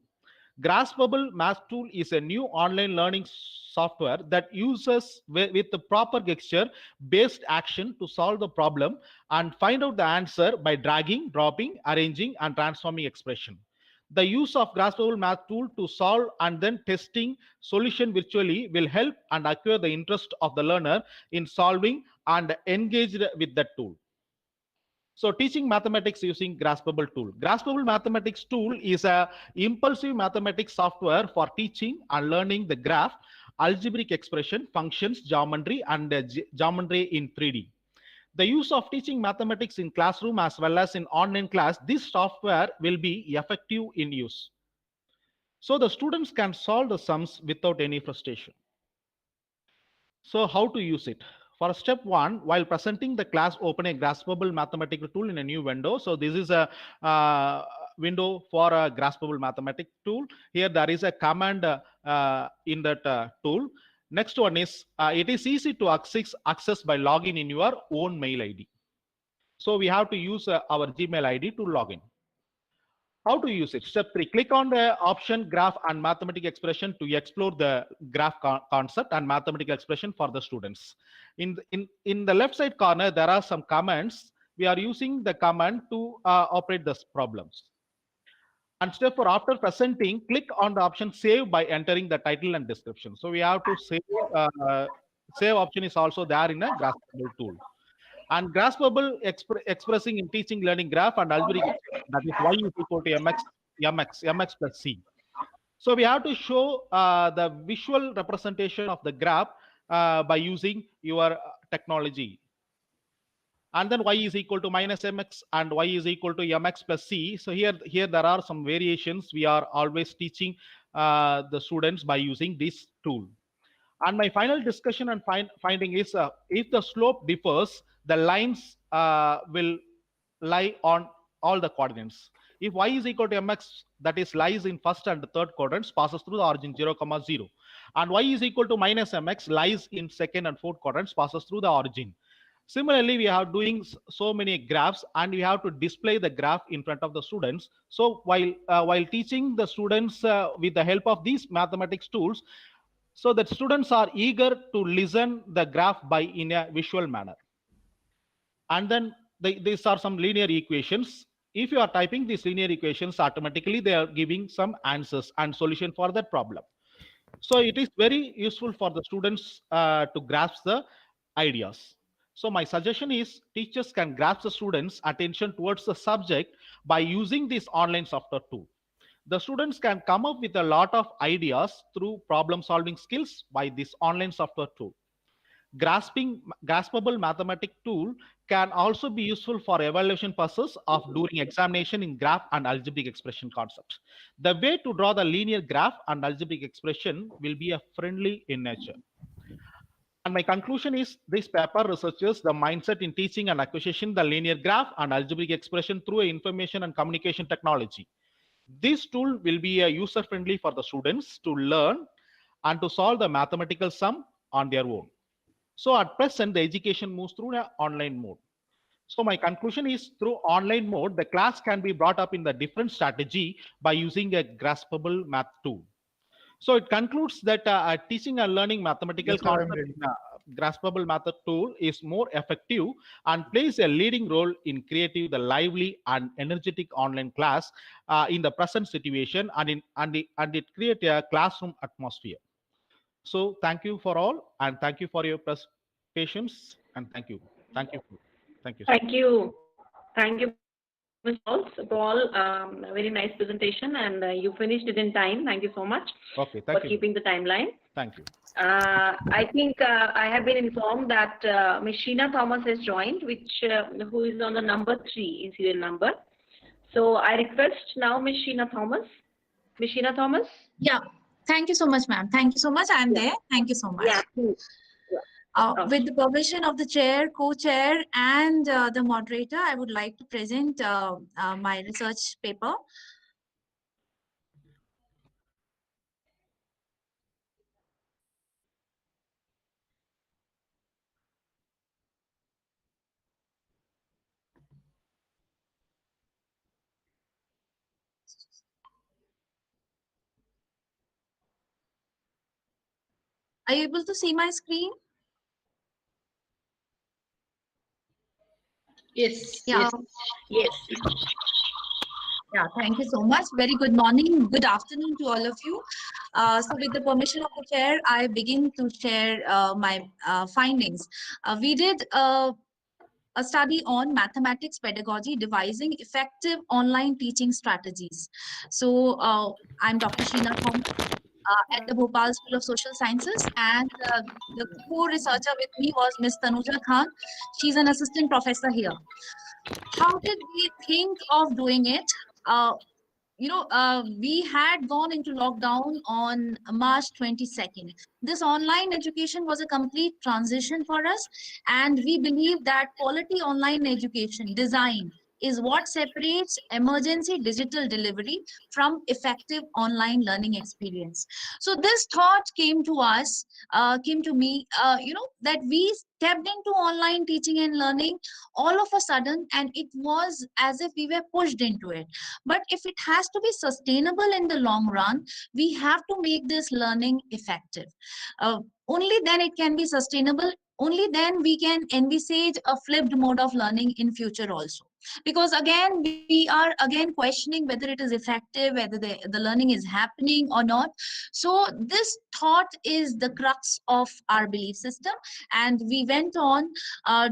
Graspable math tool is a new online learning software that uses with the proper gesture based action to solve the problem and find out the answer by dragging, dropping, arranging, and transforming expression. The use of graspable math tool to solve and then testing solution virtually will help and acquire the interest of the learner in solving and engaged with that tool. So teaching mathematics using graspable tool. Graspable mathematics tool is a impulsive mathematics software for teaching and learning the graph, algebraic expression, functions, geometry, and geometry in 3D. The use of teaching mathematics in classroom as well as in online class, this software will be effective in use. So the students can solve the sums without any frustration. So how to use it? For step one, while presenting the class, open a graspable mathematical tool in a new window. So this is a window for a graspable mathematical tool. Here there is a command in that tool. Next one is, it is easy to access by login in your own mail ID. So we have to use our Gmail ID to log in. How to use it? Step 3, click on the option graph and mathematical expression to explore the graph concept and mathematical expression for the students. In the left side corner, there are some commands. We are using the command to operate the problems. And step 4, after presenting, click on the option save by entering the title and description. So we have to save. Save option is also there in a graspable tool. And graspable expressing in teaching learning graph and algebraic, that is y is equal to mx plus c. So we have to show the visual representation of the graph by using your technology. And then y is equal to minus mx and y is equal to mx plus c. So here there are some variations. We are always teaching the students by using this tool. And my final discussion and finding is, if the slope differs, the lines will lie on all the coordinates. If y is equal to mx, that is lies in first and third quadrants, passes through the origin 0, 0. And y is equal to minus mx, lies in second and fourth quadrants, passes through the origin. Similarly, we are doing so many graphs and we have to display the graph in front of the students. So while teaching the students with the help of these mathematics tools, so that students are eager to listen the graph by in a visual manner. And then these are some linear equations. If you are typing these linear equations, automatically they are giving some answers and solution for that problem. So it is very useful for the students to grasp the ideas. So my suggestion is teachers can grasp the students' attention towards the subject by using this online software tool. The students can come up with a lot of ideas through problem solving skills by this online software tool. Graspable mathematic tool can also be useful for evaluation purposes of doing examination in graph and algebraic expression concepts. The way to draw the linear graph and algebraic expression will be a friendly in nature. And my conclusion is this paper researches the mindset in teaching and acquisition the linear graph and algebraic expression through information and communication technology. This tool will be user friendly for the students to learn and to solve the mathematical sum on their own. So at present, the education moves through an online mode. So my conclusion is through online mode, the class can be brought up in the different strategy by using a graspable math tool. So it concludes that teaching and learning mathematical concepts in a graspable method tool is more effective and plays a leading role in creating the lively and energetic online class in the present situation, and it creates a classroom atmosphere. So thank you for all, and thank you for your patience, and thank you. Thank you. Thank you. Thank you. Thank you, Mr. Paul. A very nice presentation, and you finished it in time. Thank you so much for keeping the timeline. Thank you. I think I have been informed that Ms. Shena Thomas has joined, who is on the number 3 in serial number. So I request now Ms. Shena Thomas. Ms. Shena Thomas? Yeah. Thank you so much, ma'am. Thank you so much. I'm there. Thank you so much. Yeah. With the permission of the chair, co-chair, and the moderator, I would like to present my research paper. Are you able to see my screen? Yes. Yeah. Yes. Yeah, thank you so much. Very good morning, good afternoon to all of you. So with the permission of the chair, I begin to share my findings. We did a study on mathematics pedagogy, devising effective online teaching strategies. So I'm Dr. Shena Thomas at the Bhopal School of Social Sciences, and the co-researcher with me was Ms. Tanuja Khan. She's an assistant professor here. How did we think of doing it? We had gone into lockdown on March 22nd. This online education was a complete transition for us, and we believe that quality online education design is what separates emergency digital delivery from effective online learning experience. So this thought came to us, came to me, that we stepped into online teaching and learning all of a sudden, and it was as if we were pushed into it. But if it has to be sustainable in the long run, we have to make this learning effective. Only then it can be sustainable. Only then we can envisage a flipped mode of learning in future also. Because again, we are again questioning whether it is effective, whether the learning is happening or not. So this thought is the crux of our belief system. And we went on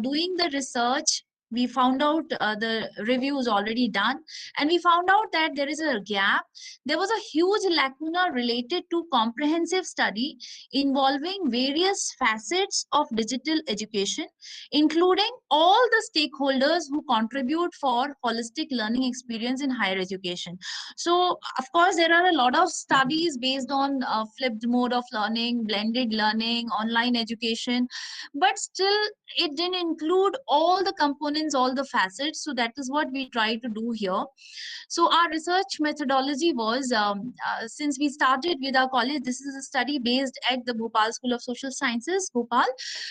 doing the research. We found out the review is already done, and we found out that there is a gap. There was a huge lacuna related to comprehensive study involving various facets of digital education, including all the stakeholders who contribute for holistic learning experience in higher education. So, of course, there are a lot of studies based on flipped mode of learning, blended learning, online education, but still it didn't include all the components documents all the facets. So that is what we try to do here. So our research methodology was, since we started with our college, this is a study based at the Bhopal School of Social Sciences, Bhopal.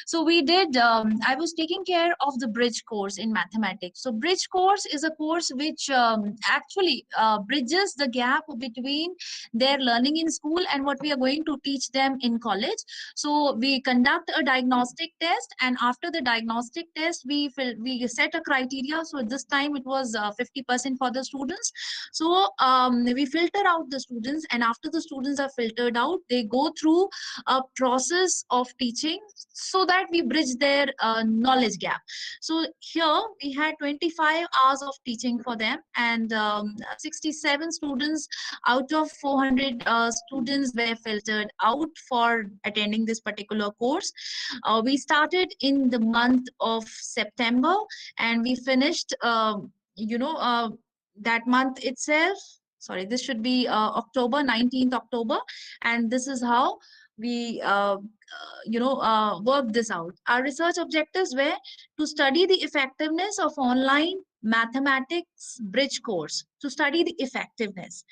So we did, I was taking care of the bridge course in mathematics. So bridge course is a course which actually bridges the gap between their learning in school and what we are going to teach them in college. So we conduct a diagnostic test, and after the diagnostic test, we set a criteria. So this time it was 50% for the students. So we filter out the students, and after the students are filtered out, they go through a process of teaching so that we bridge their knowledge gap. So here we had 25 hours of teaching for them, and 67 students out of 400 students were filtered out for attending this particular course. We started in the month of September, and we finished that month itself. Sorry, this should be October, 19th October, and this is how we worked this out. Our research objectives were to study the effectiveness of online mathematics bridge course, to study the effectiveness,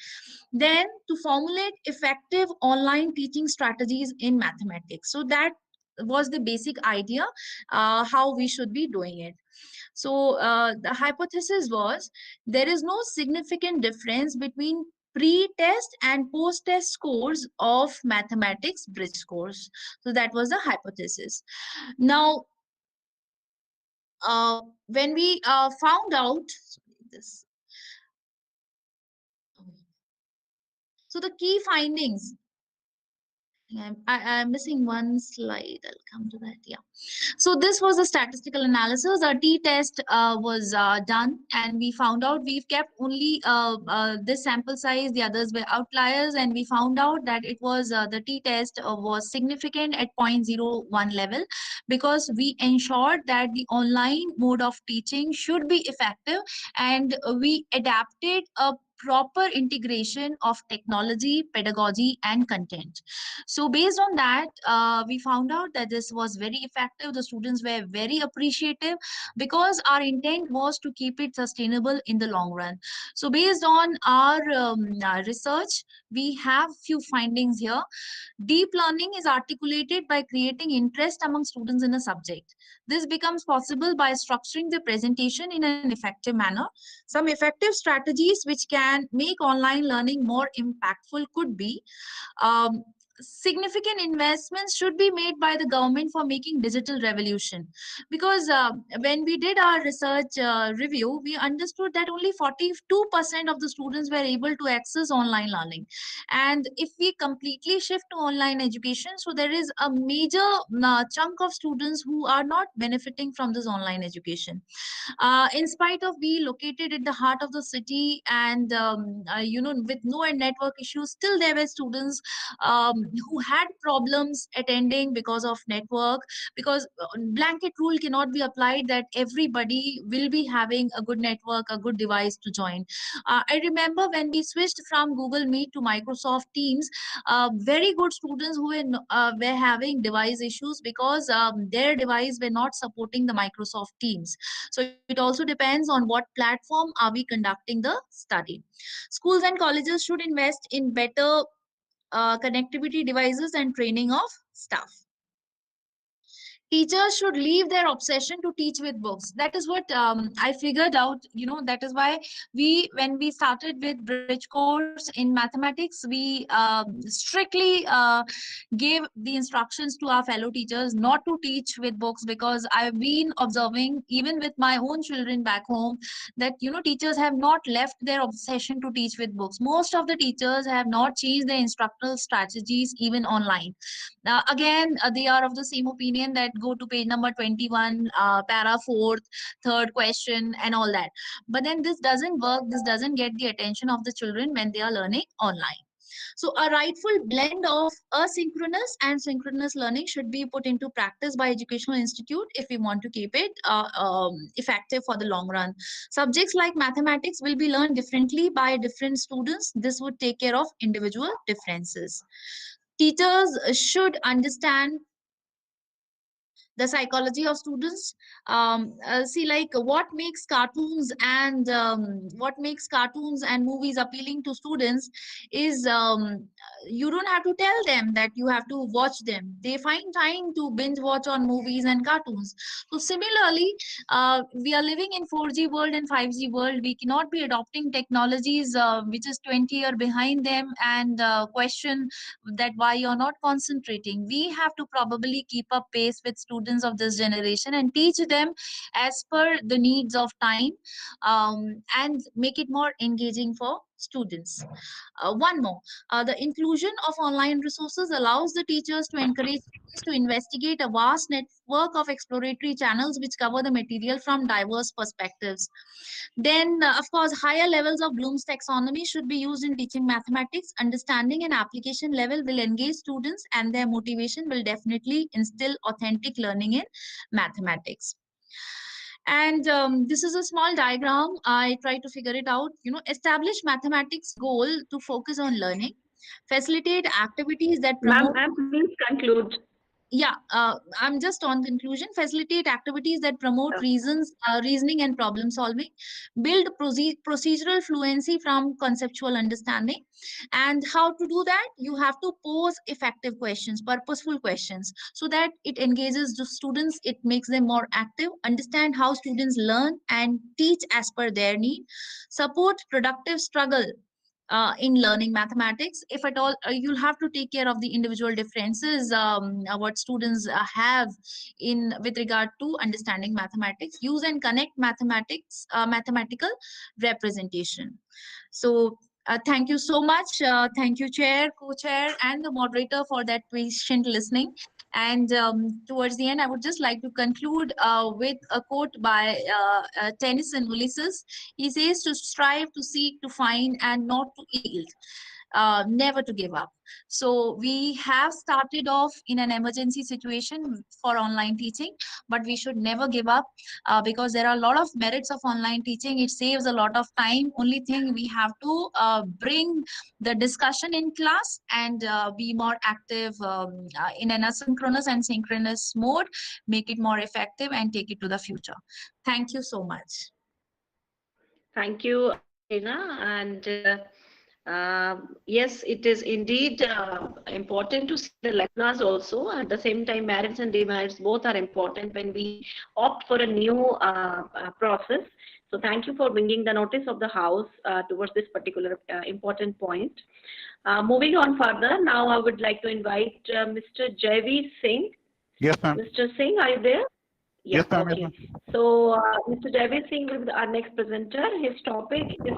then to formulate effective online teaching strategies in mathematics. So that was the basic idea how we should be doing it. So the hypothesis was there is no significant difference between pre-test and post-test scores of mathematics bridge scores. So that was the hypothesis. Now, when we found out this, so the key findings, I'm missing one slide. I'll come to that. Yeah. So this was a statistical analysis. Our t-test was done, and we found out we've kept only this sample size. The others were outliers, and we found out that it was the t-test was significant at 0.01 level, because we ensured that the online mode of teaching should be effective, and we adapted a proper integration of technology, pedagogy, and content. So based on that, we found out that this was very effective. The students were very appreciative, because our intent was to keep it sustainable in the long run. So based on our research, we have few findings here. Deep learning is articulated by creating interest among students in a subject. This becomes possible by structuring the presentation in an effective manner. Some effective strategies which can make online learning more impactful could be significant investments should be made by the government for making digital revolution, because when we did our research review, we understood that only 42% of the students were able to access online learning, and if we completely shift to online education, so there is a major chunk of students who are not benefiting from this online education. In spite of being located at the heart of the city, and with no network issues, still there were students who had problems attending because of network, because blanket rule cannot be applied that everybody will be having a good network, a good device to join. I remember when we switched from Google Meet to Microsoft Teams, very good students who were having device issues, because their device were not supporting the Microsoft Teams. So it also depends on what platform are we conducting the study. Schools and colleges should invest in better connectivity devices and training of staff. Teachers should leave their obsession to teach with books. That is what I figured out. That is why when we started with bridge course in mathematics, we strictly gave the instructions to our fellow teachers not to teach with books, because I've been observing, even with my own children back home, that teachers have not left their obsession to teach with books. Most of the teachers have not changed their instructional strategies even online. Again, they are of the same opinion that go to page number 21, para 4th, third question, and all that. But then this doesn't work. This doesn't get the attention of the children when they are learning online. So a rightful blend of asynchronous and synchronous learning should be put into practice by educational institute if we want to keep it effective for the long run. Subjects like mathematics will be learned differently by different students. This would take care of individual differences. Teachers should understand the psychology of students. See, like what makes cartoons and movies appealing to students is you don't have to tell them that you have to watch them. They find time to binge watch on movies and cartoons. So similarly, we are living in 4G world and 5G world. We cannot be adopting technologies which is 20 years behind them and question that why you're not concentrating. We have to probably keep up pace with students of this generation and teach them as per the needs of time, and make it more engaging for students. One more, the inclusion of online resources allows the teachers to encourage students to investigate a vast network of exploratory channels which cover the material from diverse perspectives. Then, of course, higher levels of Bloom's taxonomy should be used in teaching mathematics. Understanding and application level will engage students, and their motivation will definitely instill authentic learning in mathematics. And this is a small diagram. I try to figure it out. Establish mathematics goal to focus on learning, facilitate activities that promote. Ma'am, please conclude. Yeah, I'm just on conclusion. Facilitate activities that promote reasoning and problem solving, build procedural fluency from conceptual understanding. And how to do that? You have to pose effective questions, purposeful questions, so that it engages the students, it makes them more active, understand how students learn and teach as per their need, support productive struggle in learning mathematics. If at all, you'll have to take care of the individual differences what students have in with regard to understanding mathematics. Use and connect mathematics, mathematical representation. So thank you so much. Thank you, chair, co-chair, and the moderator for that patient listening. And towards the end, I would just like to conclude with a quote by Tennyson Ulysses. He says, to strive, to seek, to find, and not to yield. Never to give up. So we have started off in an emergency situation for online teaching, but we should never give up because there are a lot of merits of online teaching. It saves a lot of time. Only thing we have to bring the discussion in class and be more active in an asynchronous and synchronous mode, make it more effective and take it to the future. Thank you so much. Thank you, Shena. And yes, it is indeed important to see the lectures also. At the same time, merits and demerits both are important when we opt for a new process. So thank you for bringing the notice of the House towards this particular important point. Moving on further, now I would like to invite Mr. Jaiveer Singh. Yes, ma'am. Mr. Singh, are you there? Yeah, Yes, ma'am. okay. Yes, ma'am. So Mr. Jaiveer Singh will be our next presenter. His topic is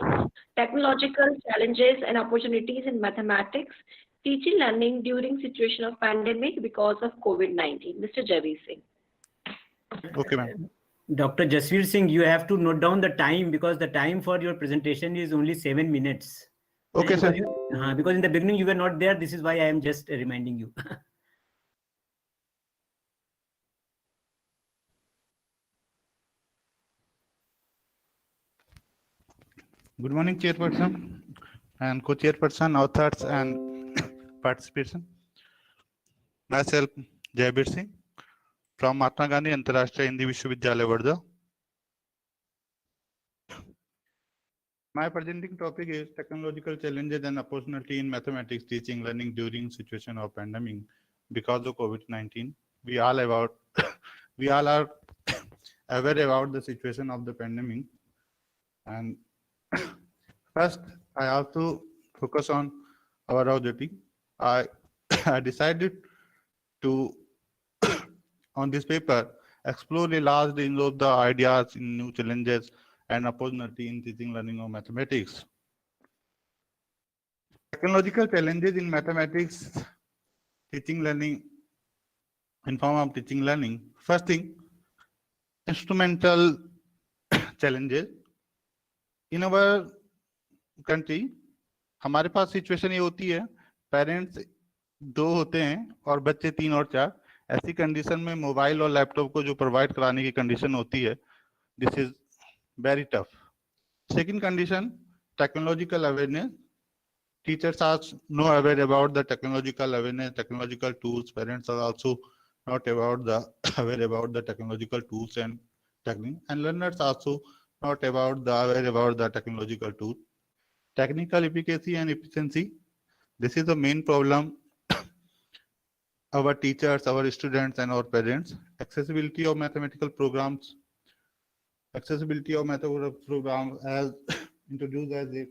technological challenges and opportunities in mathematics, teaching learning during situation of pandemic because of COVID-19. Mr. Jaiveer Singh. Okay, ma'am. Dr. Jasveer Singh, you have to note down the time because the time for your presentation is only 7 minutes. Okay, sir. Because in the beginning you were not there. This is why I am just reminding you. Good morning, Chairperson and Co-Chairperson, authors and participation. Myself, Jaiveer Singh from Mahatma Gandhi Antarashtriya Hindi Vishwavidyalaya, Varda. My presenting topic is technological challenges and opportunity in mathematics teaching learning during situation of pandemic because of COVID-19. We all are aware about the situation of the pandemic, and first I have to focus on our objective. I decided to on this paper explore a large range of the ideas in new challenges and opportunity in teaching learning of mathematics. Technological challenges in mathematics teaching learning in form of teaching learning. First thing, instrumental challenges. In our country, हमारे पास situation ये होती है, parents 2 होते हैं और बच्चे 3 और 4. ऐसी कंडीशन में मोबाइल और लैपटॉप को जो प्रोवाइड कराने की कंडीशन होती है, this is very tough. Second condition, technological awareness. Teachers are not aware about the technological awareness, technological tools. Parents are also not about the aware about the technological tools and technique, and learners also not about the aware about the technological tool. Technical efficacy and efficiency. This is the main problem. Our teachers, our students, and our parents. Accessibility of mathematical programs. Accessibility of mathematical programs as introduced as a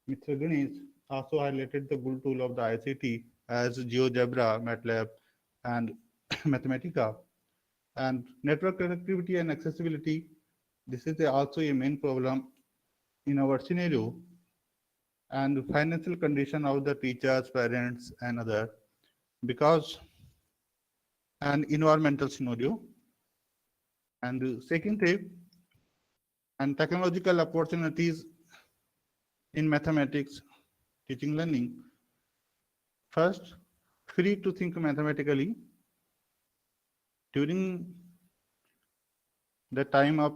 Mr. Ganesh also highlighted the good tool of the ICT as GeoGebra, MATLAB, and Mathematica. And network connectivity and accessibility. This is also a main problem in our scenario. And financial condition of the teachers, parents, and other, because an environmental scenario. And the second thing, and technological opportunities in mathematics teaching learning. First, free to think mathematically. During the time of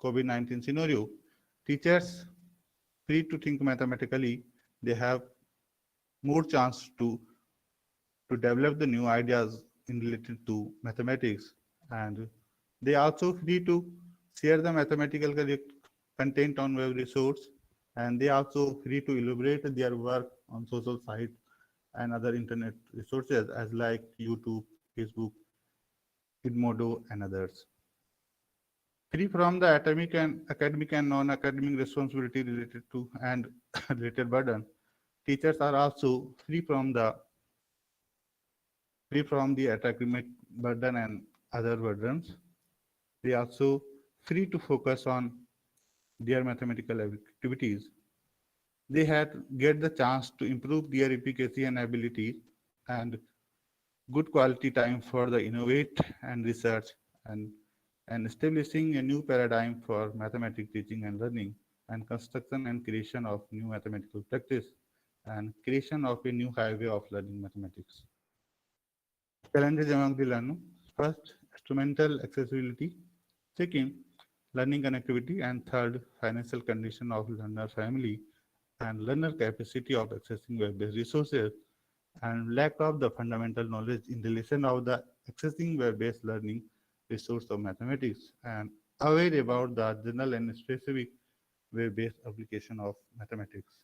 COVID-19 scenario, teachers free to think mathematically. They have more chance to develop the new ideas in related to mathematics, and they also free to share the mathematical content on web resource, and they also free to elaborate their work on social site and other internet resources as like YouTube, Facebook, Edmodo, and others. Free from the academic and non-academic responsibility related to and related burden. Teachers are also free from the academic burden and other burdens. They are also free to focus on their mathematical activities. They get the chance to improve their efficacy and ability and good quality time for the innovate and research and establishing a new paradigm for mathematics teaching and learning and construction and creation of new mathematical practice and creation of a new highway of learning mathematics. Challenges among the learner. First, instrumental accessibility. Second, learning connectivity. And third, financial condition of learner family and learner capacity of accessing web-based resources and lack of the fundamental knowledge in relation of the accessing web-based learning resource of mathematics and aware about the general and specific web-based application of mathematics.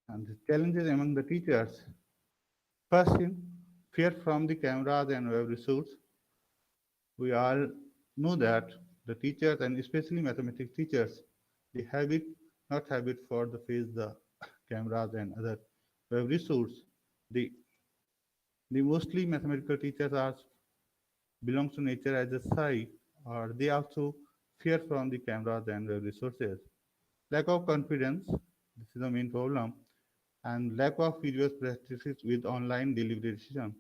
And the challenges among the teachers. First, fear from the cameras and web resource. We all know that the teachers and especially mathematics teachers, they not have it for the face the cameras and other web resource. The mostly mathematical teachers belongs to nature as a shy, or they also fear from the cameras and web resources. Lack of confidence, this is the main problem, and lack of previous practices with online deliberation.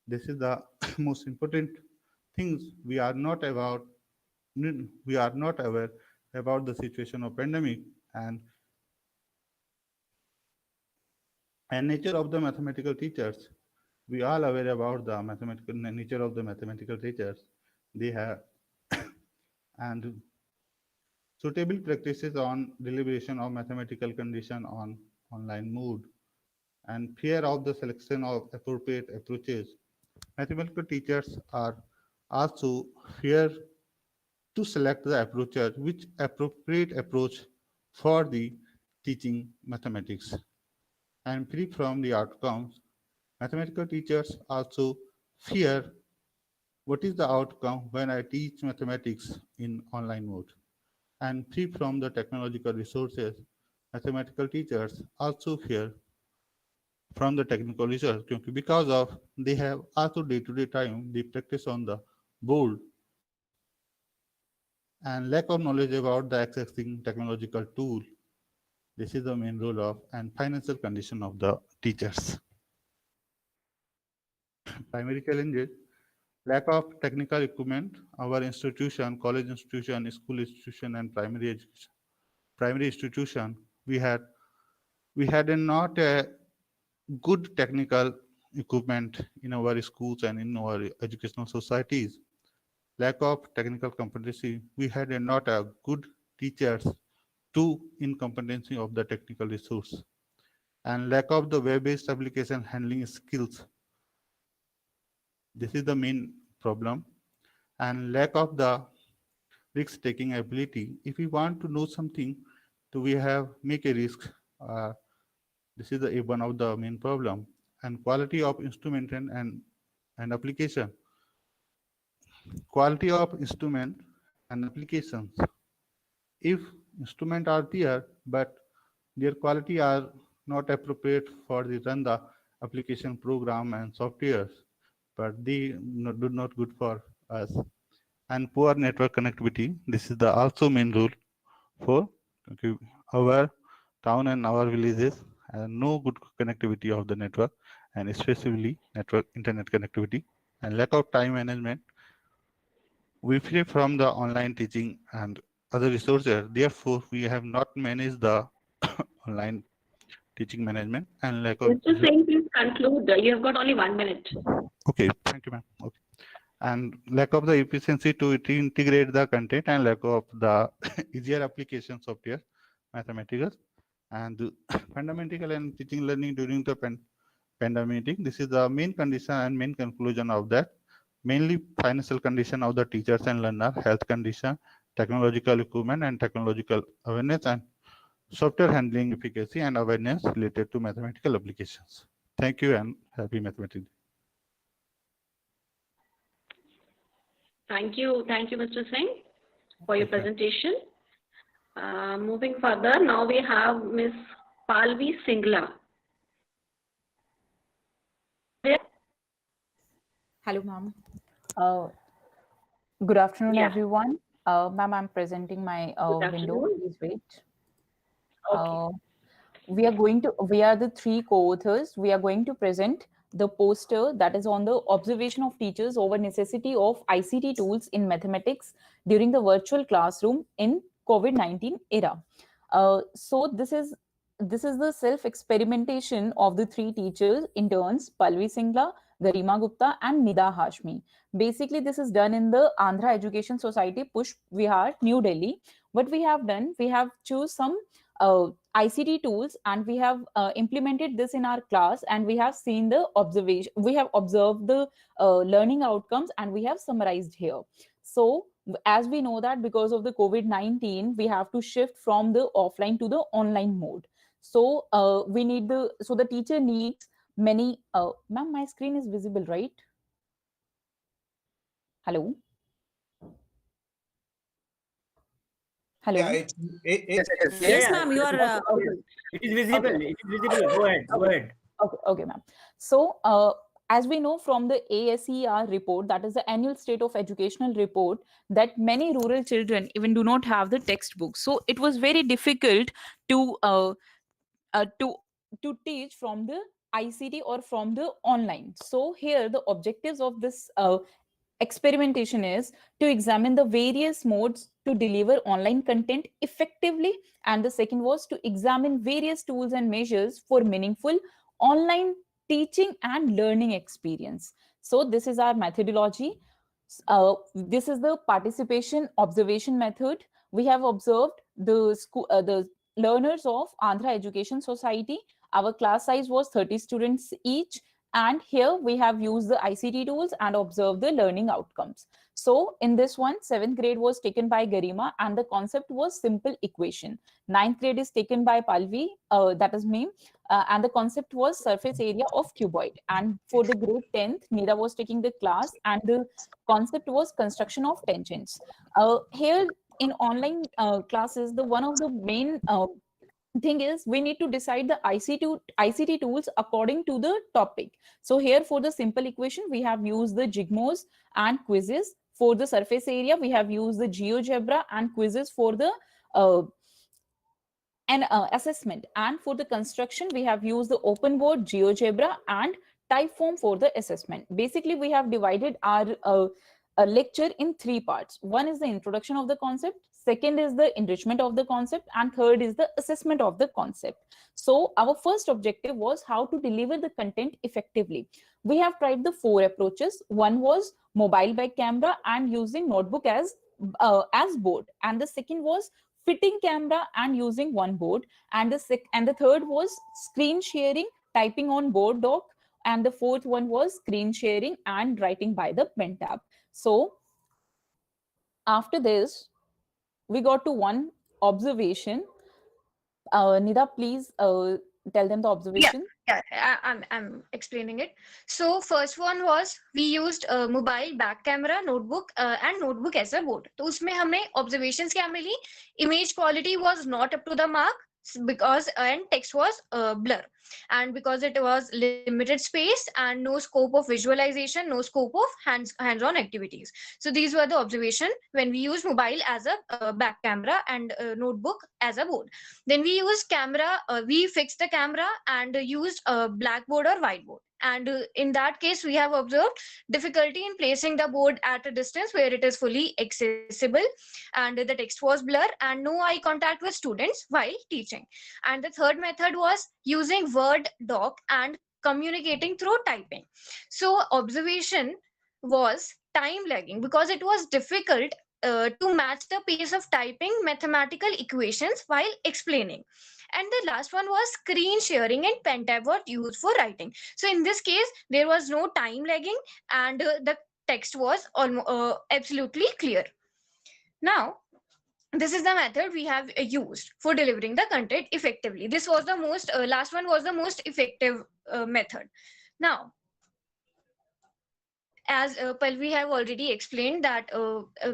This is the most important things. We are not aware about the situation of pandemic and nature of the mathematical teachers. We are aware about the mathematical nature of the mathematical teachers. They have and suitable practices on deliberation of mathematical condition on online mode and fear of the selection of appropriate approaches. Mathematical teachers are also fear to select the approaches which appropriate approach for the teaching mathematics and free from the outcomes. Mathematical teachers also fear what is the outcome when I teach mathematics in online mode and free from the technological resources. Mathematical teachers also fear from the technical research because of they have also day-to-day time they practice on the board and lack of knowledge about the accessing technological tool. This is the main role of and financial condition of the teachers. Primary challenges: lack of technical equipment. Our institution, college institution, school institution, and primary education, primary institution, we had not a good technical equipment in our schools and in our educational societies. Lack of technical competency. We had not a good teachers to incompetency of the technical resource. and lack of the web-based application handling skills. This is the main problem, and lack of the risk-taking ability. If we want to know something, do we have make a risk? This is the one of the main problem, and quality of instrument and application. Quality of instrument and applications. If instruments are there, but their quality are not appropriate for the run the application program and softwares, but they do not good for us. And poor network connectivity. This is the also main rule for our town and our villages, and no good connectivity of the network, and especially network internet connectivity, and lack of time management. We free from the online teaching and other resources. Therefore, we have not managed the online teaching management and lack of. Mr. Singh, please conclude. You have got only 1 minute. Okay, thank you, ma'am. Okay. And lack of the efficiency to integrate the content, and lack of the easier application software, mathematics, and fundamental and teaching learning during the pandemic. This is the main condition and main conclusion of that. Mainly financial condition of the teachers and learner, health condition, technological equipment and technological awareness, and software handling efficacy and awareness related to mathematical applications. Thank you and happy mathematics. Thank you, Mr. Singh, for your presentation. Moving further, now we have Ms. Palvi Singla. Hello, ma'am. Good afternoon, everyone. Ma'am, I'm presenting my window. Please wait. Okay. We are the three co-authors. We are going to present the poster that is on the observation of teachers over necessity of ICT tools in mathematics during the virtual classroom in COVID-19 era. So this is the self-experimentation of the three teachers, interns, Palvi Singla, Garima Gupta, and Nida Hashmi. Basically, this is done in the Andhra Education Society, Pushpa Vihar, New Delhi. What we have done, we have choose some ICT tools, and we have implemented this in our class, and we have seen the observation. We have observed the learning outcomes, and we have summarized here. So as we know that because of the COVID-19, we have to shift from the offline to the online mode. So the teacher needs many. Ma'am, my screen is visible, right? Hello. Hello. Yeah, Yes, ma'am. You are. It is visible. Okay. It is visible. Go ahead. Go ahead. Okay, ma'am. So as we know from the ASER report, that is the annual state of educational report, that many rural children even do not have the textbooks. So it was very difficult to teach from the ICT or from the online. So here the objectives of this experimentation is to examine the various modes to deliver online content effectively, and the second was to examine various tools and measures for meaningful online teaching and learning experience. So this is our methodology. This is the participation observation method. We have observed the learners of Andhra Education Society. Our class size was 30 students each, and here we have used the ICT tools and observed the learning outcomes. So in this one, 7th grade was taken by Garima, and the concept was simple equation. 9th grade is taken by Palvi, that is me, and the concept was surface area of cuboid. And for the grade 10th, Nida was taking the class, and the concept was construction of tangents. Here in online classes, the one of the main thing is we need to decide the ICT tools according to the topic. So here for the simple equation, we have used the Jigmos and quizzes. For the surface area, we have used the GeoGebra and quizzes for the assessment. And for the construction, we have used the open board, GeoGebra, and Typeform for the assessment. Basically, we have divided our lecture in three parts. One is the introduction of the concept, second is the enrichment of the concept, and third is the assessment of the concept. So our first objective was how to deliver the content effectively. We have tried the 4 approaches. One was mobile by camera and using notebook as board, and the second was fitting camera and using one board, and the third was screen sharing, typing on board doc, and the fourth one was screen sharing and writing by the pen tab. So after this, we got to one observation. Nida, please tell them the observation. I'm explaining it. So first one was we used mobile, back camera, notebook and notebook as a board. तो उसमें हमें observations क्या मिली? Image quality was not up to the mark because and text was blur, and because it was limited space and no scope of visualization, no scope of hands-on activities. So these were the observation when we use mobile as a back camera and notebook as a board. Then we use camera, we fixed the camera and used a blackboard or whiteboard. And in that case, we have observed difficulty in placing the board at a distance where it is fully accessible, and the text was blur and no eye contact with students while teaching. And the third method was using Word doc and communicating through typing. So observation was time lagging because it was difficult to match the pace of typing mathematical equations while explaining. And the last one was screen sharing and pen tab were used for writing. So in this case, there was no time lagging and the text was absolutely clear. Now, this is the method we have used for delivering the content effectively. This was the most, last one was the most effective method. Now, as Palvi have already explained that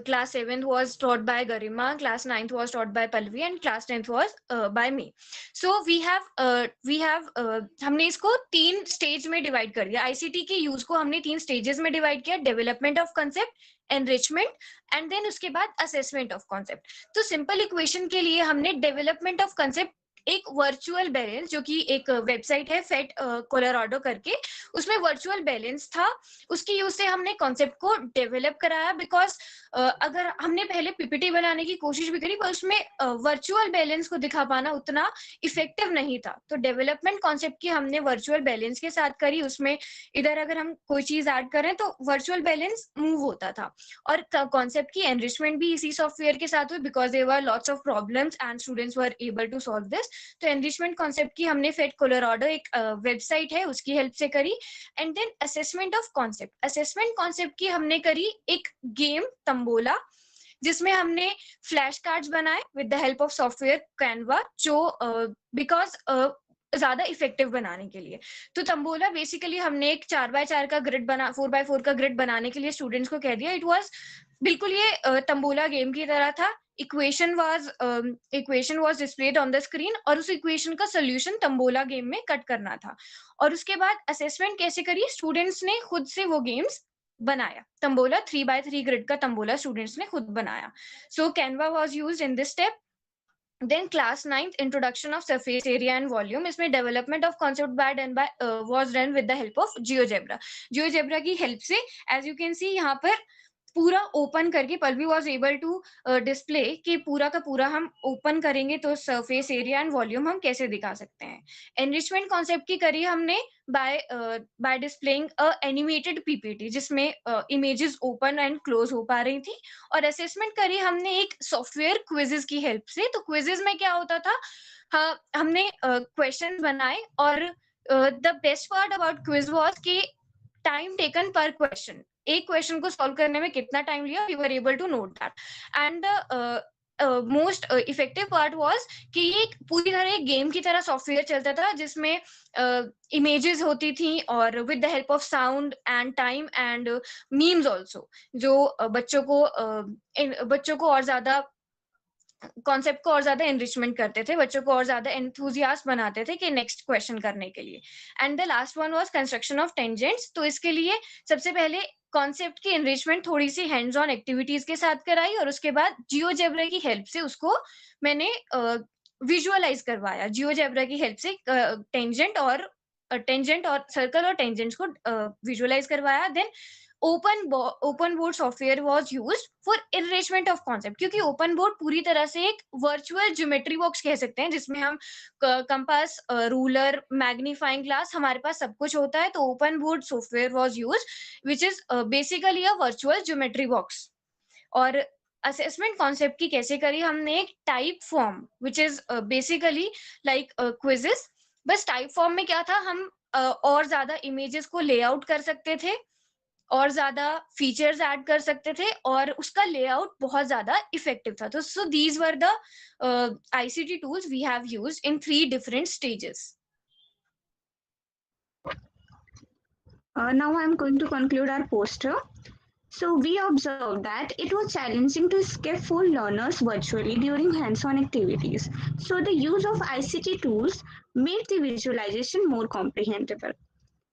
class 7th was taught by Garima, class 9th was taught by Palvi and class 10th was by me. So we have हमने इसको 3 stage में divide कर दिया. ICT के use को हमने 3 stages में divide किया. Development of concept, enrichment and then उसके बाद असेसमेंट ऑफ कॉन्सेप्ट. तो सिंपल इक्वेशन के लिए हमने डेवलपमेंट ऑफ कंसेप्ट एक वर्चुअल बैलेंस, जो कि एक वेबसाइट है फेट कोलोराडो करके, उसमें वर्चुअल बैलेंस था, उसकी यूज से हमने कॉन्सेप्ट को डेवलप कराया. बिकॉज अगर हमने पहले पीपीटी बनाने की कोशिश भी करी पर उसमें वर्चुअल बैलेंस को दिखा पाना उतना इफेक्टिव नहीं था. तो डेवलपमेंट कॉन्सेप्ट की हमने वर्चुअल बैलेंस के साथ करी. उसमें इधर अगर हम कोई चीज ऐड करें तो वर्चुअल बैलेंस मूव होता था. और कॉन्सेप्ट की एनरिचमेंट भी इसी सॉफ्टवेयर के साथ हुई because there were lots of problems and students were able to solve this. तो एनरिचमेंट कॉन्सेप्ट की हमने फेट कोलोराडो एक वेबसाइट है उसकी हेल्प से करी. And then assessment of concept, assessment concept की हमने करी एक गेम तंबोला, जिसमें हमने फ्लैश कार्ड्स बनाए with the help of software Canva, जो बिकॉज ज्यादा इफेक्टिव बनाने के लिए. तो तंबोला बेसिकली हमने एक 4x4 का ग्रिड बना 4x4 का ग्रिड बनाने के लिए स्टूडेंट्स को कह दिया. इट वाज बिल्कुल ये तंबोला गेम की तरह था. Equation was displayed on the screen और उस इक्वेशन का सोल्यूशन तंबोला गेम में कट करना था. और उसके बाद असेसमेंट कैसे करी, स्टूडेंट्स ने खुद से वो गेम्स बनाया. तंबोला 3x3 ग्रिड का तंबोला स्टूडेंट्स ने खुद बनाया. So Canva was used in this step. Then class 9th, introduction of surface area and volume. इसमें development of concept was done with the help of GeoGebra. GeoGebra की help से as you can see यहाँ पर पूरा open करके Palvi was able to display कि पूरा का पूरा हम ओपन करेंगे तो सरफेस एरिया एंड वॉल्यूम हम कैसे दिखा सकते हैं. एनरिचमेंट कॉन्सेप्ट की करी हमने बाय डिस्प्लेइंग अ एनिमेटेड पीपीटी जिसमें इमेजेस ओपन एंड क्लोज हो पा रही थी. और असेसमेंट करी हमने एक सॉफ्टवेयर क्विजेस की हेल्प से. तो क्विजेस में क्या होता था, हमने क्वेश्चन बनाए और the best part about quiz was कि टाइम टेकन पर क्वेश्चन, एक क्वेश्चन को सॉल्व करने में कितना टाइम लिया, we were able to note that. And most effective part was कि ये पूरी तरह एक गेम की तरह सॉफ्टवेयर चलता था जिसमें इमेजेस होती थी और with the help of sound and time and memes also, जो बच्चों को और ज्यादा कॉन्सेप्ट को और ज्यादा एनरिचमेंट करते थे, बच्चों को और ज्यादा एंथुजियास्ट बनाते थे कि नेक्स्ट क्वेश्चन करने के लिए. And the last one was construction of tangents. तो इसके लिए सबसे पहले कॉन्सेप्ट की एनरिचमेंट थोड़ी सी हैंड्स ऑन एक्टिविटीज के साथ कराई और उसके बाद जियोजेब्रा की हेल्प से उसको मैंने विजुअलाइज करवाया. जियोजेब्रा की हेल्प से टेंजेंट और सर्कल और टेंजेंट्स को विजुअलाइज करवाया. Then open board software was used for enrichment of concept, क्योंकि ओपन बोर्ड पूरी तरह से एक वर्चुअल ज्योमेट्री बॉक्स कह सकते हैं जिसमें हम कंपास, रूलर, मैग्नीफाइंग ग्लास, हमारे पास सब कुछ होता है. तो open board software was used which is basically a virtual geometry box. और असेसमेंट कॉन्सेप्ट की कैसे करी हमने एक type form which is basically like quizzes बस टाइप फॉर्म में क्या था हम और ज्यादा इमेजेस को लेआउट कर सकते थे और ज्यादा फीचर्स ऐड कर सकते थे और उसका लेआउट बहुत ज्यादा इफेक्टिव था तो so these were the ICT tools we have used in 3 different stages. Now I'm going to conclude our poster. So we observed that it was challenging to scaffold learners virtually during hands-on activities. So the use of ICT tools made the visualization more comprehensible.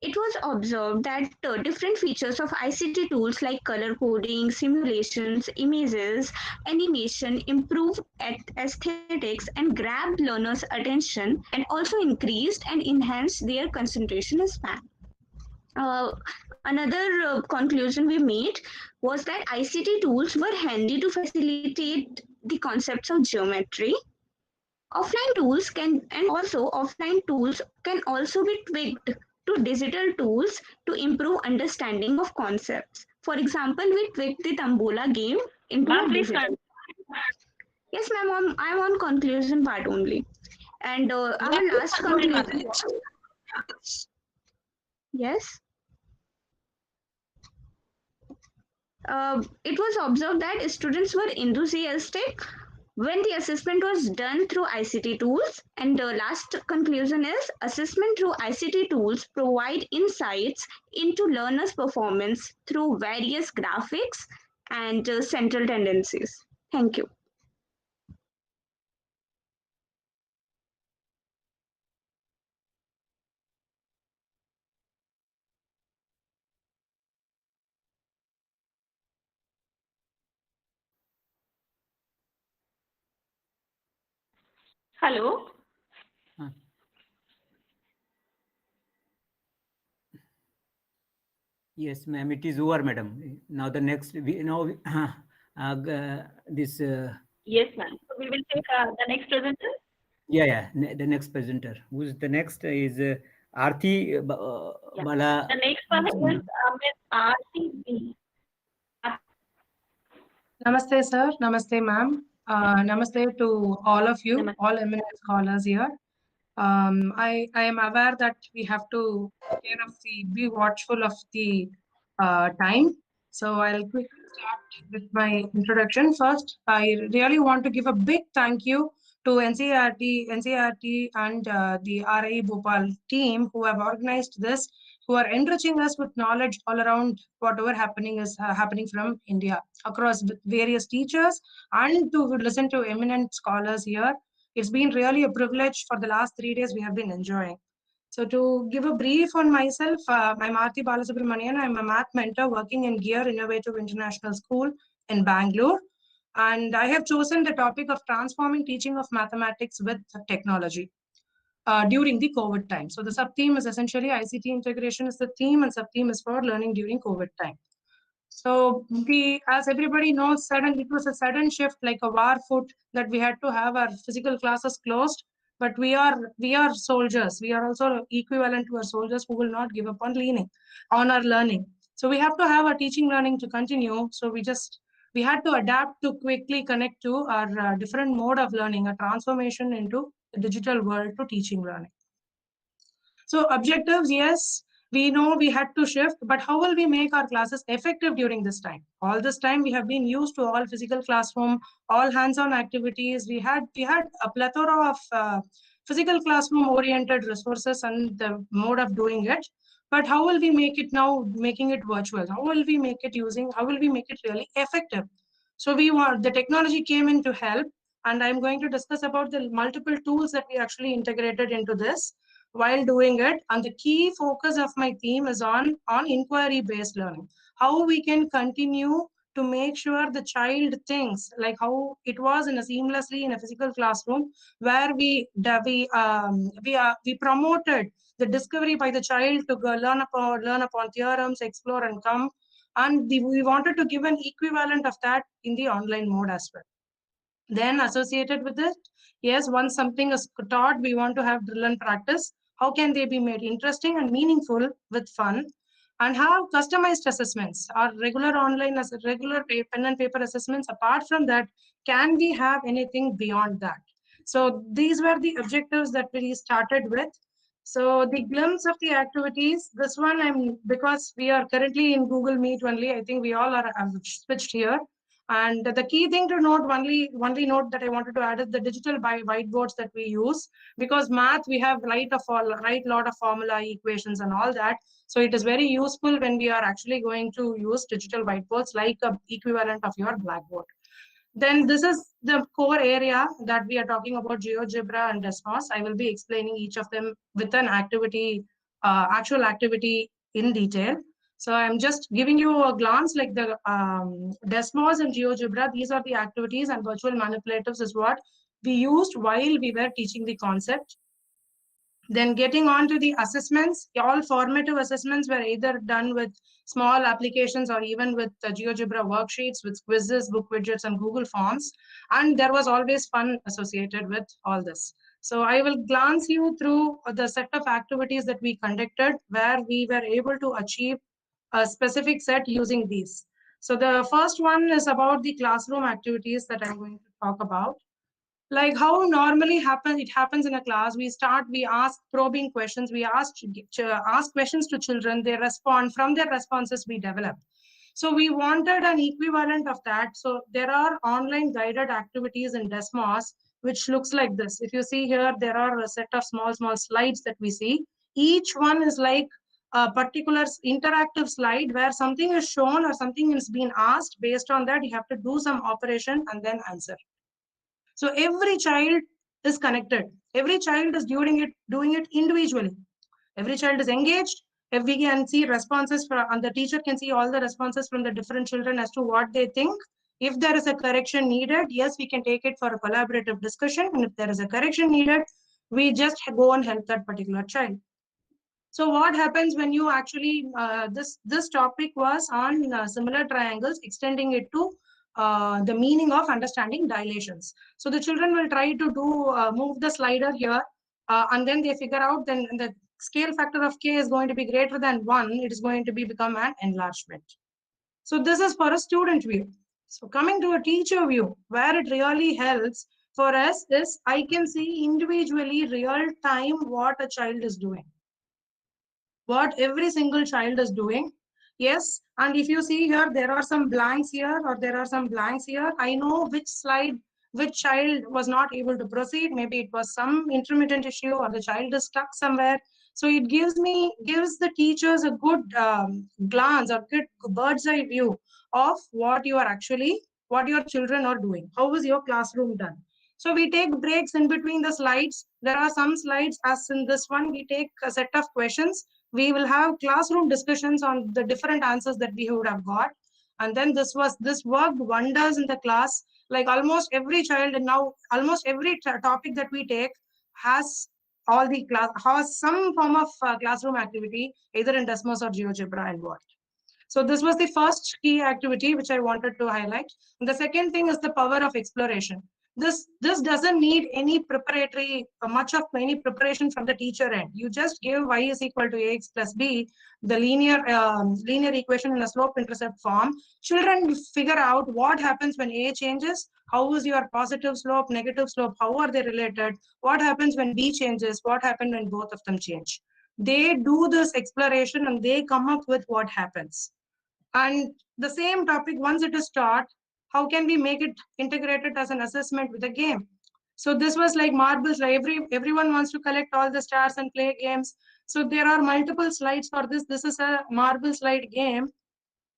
It was observed that different features of ICT tools like color coding, simulations, images, animation improved at aesthetics and grabbed learners' attention and also increased and enhanced their concentration span. Another conclusion we made was that ICT tools were handy to facilitate the concepts of geometry. Offline tools can also be tweaked to digital tools to improve understanding of concepts. For example, we tweaked the Tambola game into a digital. Yes, ma'am, I'm on conclusion part only. And our last conclusion. Yes. It was observed that students were enthusiastic when the assessment was done through ICT tools. And the last conclusion is assessment through ICT tools provide insights into learners' performance through various graphics and central tendencies. Thank you. Hello. Yes, ma'am, it is over, madam. Now the next, this. Yes, ma'am. So we will take the next presenter. Yeah, the next presenter. Who's the next is Arti Bala. The next one is Arti B. Namaste, sir. Namaste, ma'am. Namaste to all of you, all eminent scholars here. I am aware that we have to be watchful of the time. So I'll quickly start with my introduction. First, I really want to give a big thank you to NCERT and the RI Bhopal team who have organized this, who are enriching us with knowledge all around whatever happening is happening from India across various teachers and to listen to eminent scholars here. It's been really a privilege for the last 3 days we have been enjoying. So to give a brief on myself, I'm Arti Balasubramanian. I'm a math mentor working in GEAR Innovative International School in Bangalore. And I have chosen the topic of transforming teaching of mathematics with technology during the COVID time. So the sub-theme is essentially ICT integration is the theme and sub-theme is for learning during COVID time. So as everybody knows, it was a sudden shift, like a war foot, that we had to have our physical classes closed. But we are soldiers. We are also equivalent to our soldiers who will not give up on our learning. So we have to have our teaching learning to continue. So we had to adapt to quickly connect to our different mode of learning, a transformation into the digital world to teaching learning. So objectives, yes. We know we had to shift, but how will we make our classes effective during this time? All this time we have been used to all physical classroom, all hands-on activities. We had a plethora of physical classroom oriented resources and the mode of doing it. But how will we make it now, making it virtual? How will we make it really effective? So the technology came in to help, and I'm going to discuss about the multiple tools that we actually integrated into this while doing it. And the key focus of my theme is on inquiry-based learning. How we can continue to make sure the child thinks like how it was seamlessly in a physical classroom, where we promoted the discovery by the child to go learn upon theorems, explore and come. And we wanted to give an equivalent of that in the online mode as well. Then associated with it, yes, once something is taught, we want to have drill and practice. How can they be made interesting and meaningful with fun? and have customized assessments or regular online as regular pen and paper assessments. Apart from that, can we have anything beyond that? So these were the objectives that we started with. So the glimpse of the activities, this one because we are currently in Google Meet only, I think we all are have switched here. And the key thing to note, only note that I wanted to add is the digital whiteboards that we use, because math, we have write lot of formula equations and all that. So it is very useful when we are actually going to use digital whiteboards like a equivalent of your blackboard. Then this is the core area that we are talking about, GeoGebra and Desmos. I will be explaining each of them with an activity, actual activity in detail. So I'm just giving you a glance, like the Desmos and GeoGebra, these are the activities, and virtual manipulatives is what we used while we were teaching the concept. Then getting on to the assessments, all formative assessments were either done with small applications or even with GeoGebra worksheets, with quizzes, book widgets, and Google Forms. And there was always fun associated with all this. So I will glance you through the set of activities that we conducted where we were able to achieve a specific set using these. So the first one is about the classroom activities that I'm going to talk about. Like how normally it happens in a class, we ask probing questions, we ask questions to children, they respond, from their responses we develop. So we wanted an equivalent of that. So there are online guided activities in Desmos which looks like this. If you see here, there are a set of small slides that we see. Each one is like a particular interactive slide where something is shown or something is being asked. Based on that, you have to do some operation and then answer. So every child is connected. Every child is doing it individually. Every child is engaged. If we can see responses and the teacher can see all the responses from the different children as to what they think. If there is a correction needed, yes, we can take it for a collaborative discussion. And if there is a correction needed, we just go and help that particular child. So what happens when you actually, this topic was on similar triangles, extending it to the meaning of understanding dilations. So the children will try to move the slider here, and then they figure out then the scale factor of k is going to be greater than 1, it is going to become an enlargement. So this is for a student view. So coming to a teacher view, where it really helps for us is I can see individually real time what a child is doing, what every single child is doing. Yes, and if you see here, there are some blanks here or there are some blanks here. I know which slide, which child was not able to proceed. Maybe it was some intermittent issue or the child is stuck somewhere. So it gives the teachers a good glance or good bird's eye view of what your children are doing. How is your classroom done? So we take breaks in between the slides. There are some slides, as in this one, we take a set of questions. We will have classroom discussions on the different answers that we would have got. And then this worked wonders in the class. Like almost every child, and now almost every topic that we take has some form of classroom activity, either in Desmos or GeoGebra and what. So this was the first key activity which I wanted to highlight. And the second thing is the power of exploration. This doesn't need any preparatory, much of any preparation from the teacher end. You just give y is equal to ax plus b, the linear equation in a slope-intercept form. Children figure out what happens when a changes, how is your positive slope, negative slope, how are they related, what happens when b changes, what happens when both of them change. They do this exploration and they come up with what happens. And the same topic, once it is taught, how can we make it integrated as an assessment with a game? So this was like marbles. Like everyone wants to collect all the stars and play games. So there are multiple slides for this. This is a marble slide game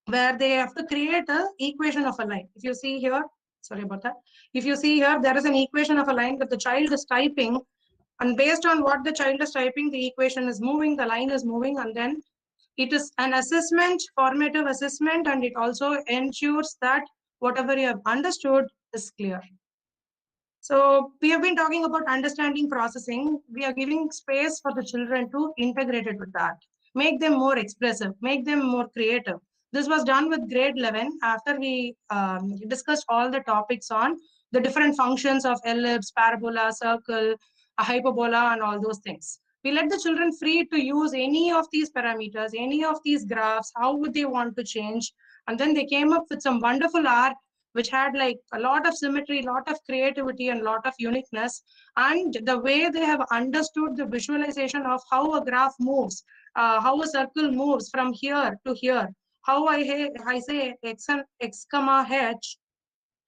where they have to create an equation of a line. If you see here, sorry about that. If you see here, there is an equation of a line that the child is typing. And based on what the child is typing, the equation is moving, the line is moving, and then it is an assessment, formative assessment, and it also ensures that whatever you have understood is clear. So we have been talking about understanding processing. We are giving space for the children to integrate it with that, make them more expressive, make them more creative. This was done with grade 11 after we discussed all the topics on the different functions of ellipse, parabola, circle, a hyperbola, and all those things. We let the children free to use any of these parameters, any of these graphs, how would they want to change. And then they came up with some wonderful art, which had like a lot of symmetry, lot of creativity, and lot of uniqueness. And the way they have understood the visualization of how a graph moves, how a circle moves from here to here, how I say x comma h,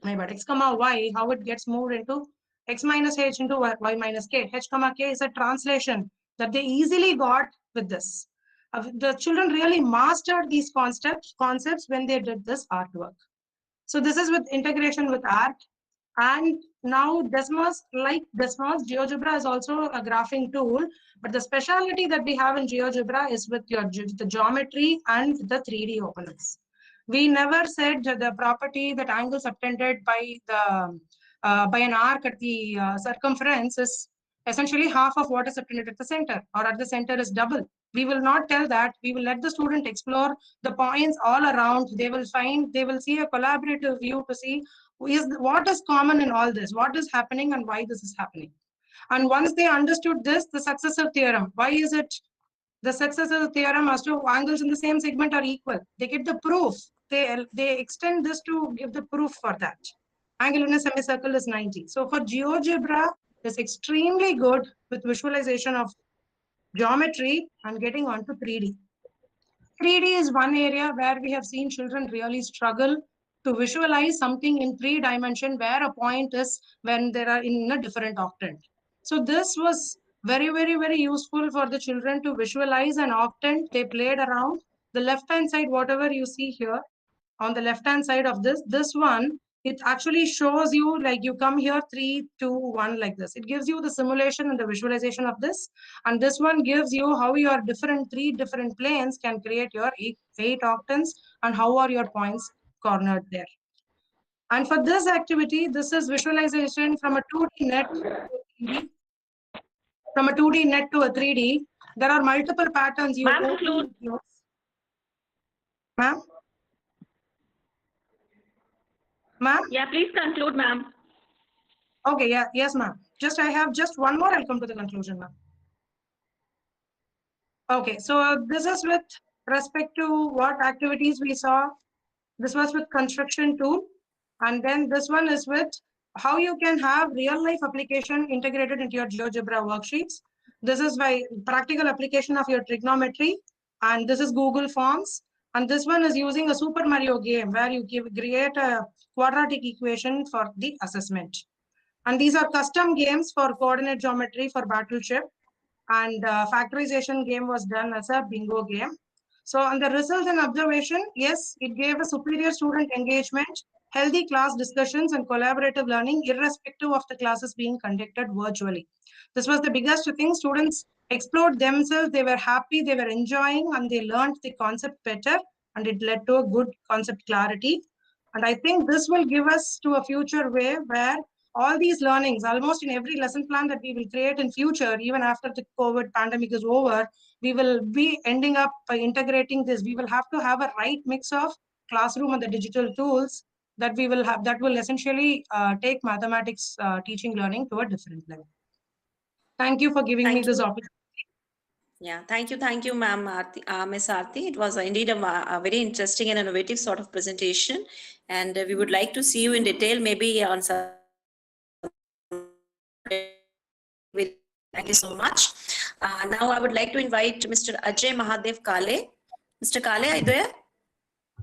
but x comma y, how it gets moved into x minus h into y minus k. H comma k is a translation that they easily got with this. The children really mastered these concepts when they did this artwork. So this is with integration with art. And now Desmos, like Desmos, GeoGebra is also a graphing tool, but the specialty that we have in GeoGebra is with the geometry and the 3D openers. We never said the property that angle subtended by an arc at the circumference is essentially half of what is subtended at the center, or at the center is double. We will not tell that. We will let the student explore the points all around. They will see a collaborative view to see what is common in all this, what is happening and why this is happening. And once they understood this, the successor theorem, why is it the successor theorem as to angles in the same segment are equal? They get the proof. They extend this to give the proof for that. Angle in a semicircle is 90. So for GeoGebra, it's extremely good with visualization of geometry and getting onto 3D. 3D is one area where we have seen children really struggle to visualize something in 3 dimension where a point is when they are in a different octant. So this was very, very, very useful for the children to visualize an octant. They played around. The left-hand side, whatever you see here, on the left-hand side of this one, it actually shows you like you come here 3, 2, 1 like this. It gives you the simulation and the visualization of this. And this one gives you how your 3 different planes can create your 8 octants and how are your points cornered there. And for this activity, this is visualization from a 2D net to a 3D. From a 2D net to a 3D, there are multiple patterns you Ma'am, Ma'am? Ma'am? Yeah, please conclude, ma'am. Okay, yeah, yes, ma'am. I have just one more. I'll come to the conclusion, ma'am. Okay, so this is with respect to what activities we saw. This was with construction tool. And then this one is with how you can have real life application integrated into your GeoGebra worksheets. This is by practical application of your trigonometry. And this is Google Forms. And this one is using a Super Mario game where you create a quadratic equation for the assessment. And these are custom games for coordinate geometry for Battleship. And factorization game was done as a bingo game. So on the results and observation, yes, it gave a superior student engagement, healthy class discussions, and collaborative learning, irrespective of the classes being conducted virtually. This was the biggest thing. Students explored themselves. They were happy, they were enjoying, and they learned the concept better, and it led to a good concept clarity. And I think this will give us to a future way where all these learnings, almost in every lesson plan that we will create in future, even after the COVID pandemic is over, we will be ending up by integrating this. We will have to have a right mix of classroom and the digital tools that we will have, that will essentially take mathematics teaching learning to a different level. Thank you for giving me this opportunity. Yeah, thank you, ma'am, Miss Arti. It was indeed a very interesting and innovative sort of presentation, and we would like to see you in detail, maybe on some. Thank you so much. Now I would like to invite Mr. Ajay Mahadev Kale. Mr. Kale, are you there?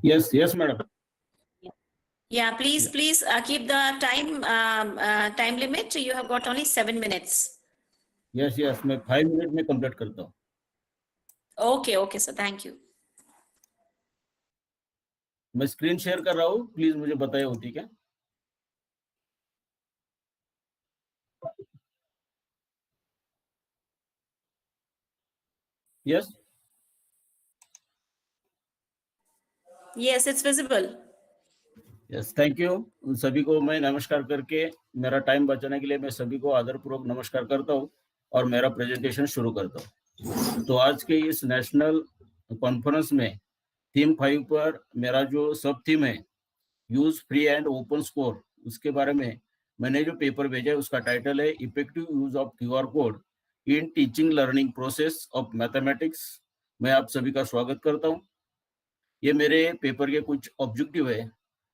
Yes, madam. Yeah, please keep the time limit. You have got only 7 minutes. Yes, मैं 5 minute में complete करता हूँ. Okay, sir. Thank you. मैं screen share कर रहा हूँ, please मुझे बताइए होती क्या. Yes. Yes, it's visible. Yes, thank you. सभी को मैं नमस्कार करके मेरा टाइम बचाने के लिए मैं सभी को आदरपूर्वक नमस्कार करता हूँ और मेरा प्रेजेंटेशन शुरू करता हूँ. तो आज के इस नेशनल कॉन्फ्रेंस में थीम 5 पर मेरा जो सब थीम है use free and open score, उसके बारे में मैंने जो पेपर भेजा है उसका टाइटल है effective use of QR code in teaching learning process of mathematics. मैं आप सभी का स्वागत करता हूं। ये मेरे पेपर के कुछ ऑब्जेक्टिव है।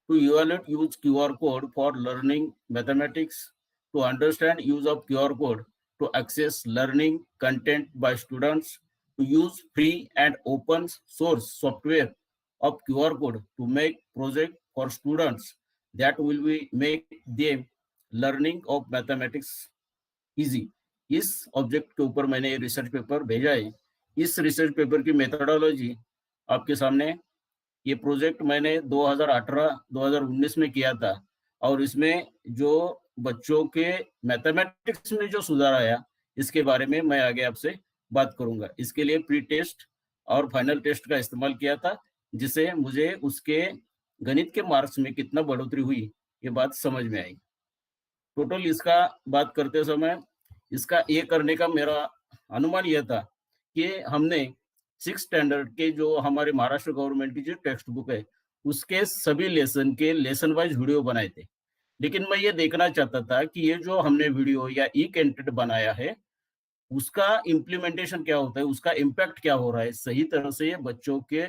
To evaluate use QR code for learning mathematics, to understand use of QR code to access learning content by students, to use free and open source software of QR code to make project for students that will be make them learning of mathematics easy। इस object के ऊपर मैंने research paper भेजा है। इस research paper की methodology आपके सामने। ये प्रोजेक्ट मैंने 2018-2019 में किया था और इसमें जो बच्चों के मैथमेटिक्स में जो सुधार आया इसके बारे में मैं आगे आपसे बात करूंगा। इसके लिए प्री टेस्ट और फाइनल टेस्ट का इस्तेमाल किया था, जिससे मुझे उसके गणित के मार्क्स में कितना बढ़ोतरी हुई ये बात समझ में आई। टोटल इसका बात करते समय इसका ये करने का मेरा अनुमान यह था कि हमने 6th स्टैंडर्ड के जो हमारे महाराष्ट्र गवर्नमेंट की जो टेक्स्ट बुक है उसके सभी लेसन के लेसन वाइज वीडियो बनाए थे। लेकिन मैं ये देखना चाहता था कि ये जो हमने वीडियो या ई कंटेंट बनाया है उसका इम्प्लीमेंटेशन क्या होता है, उसका इम्पैक्ट क्या हो रहा है, सही तरह से ये बच्चों के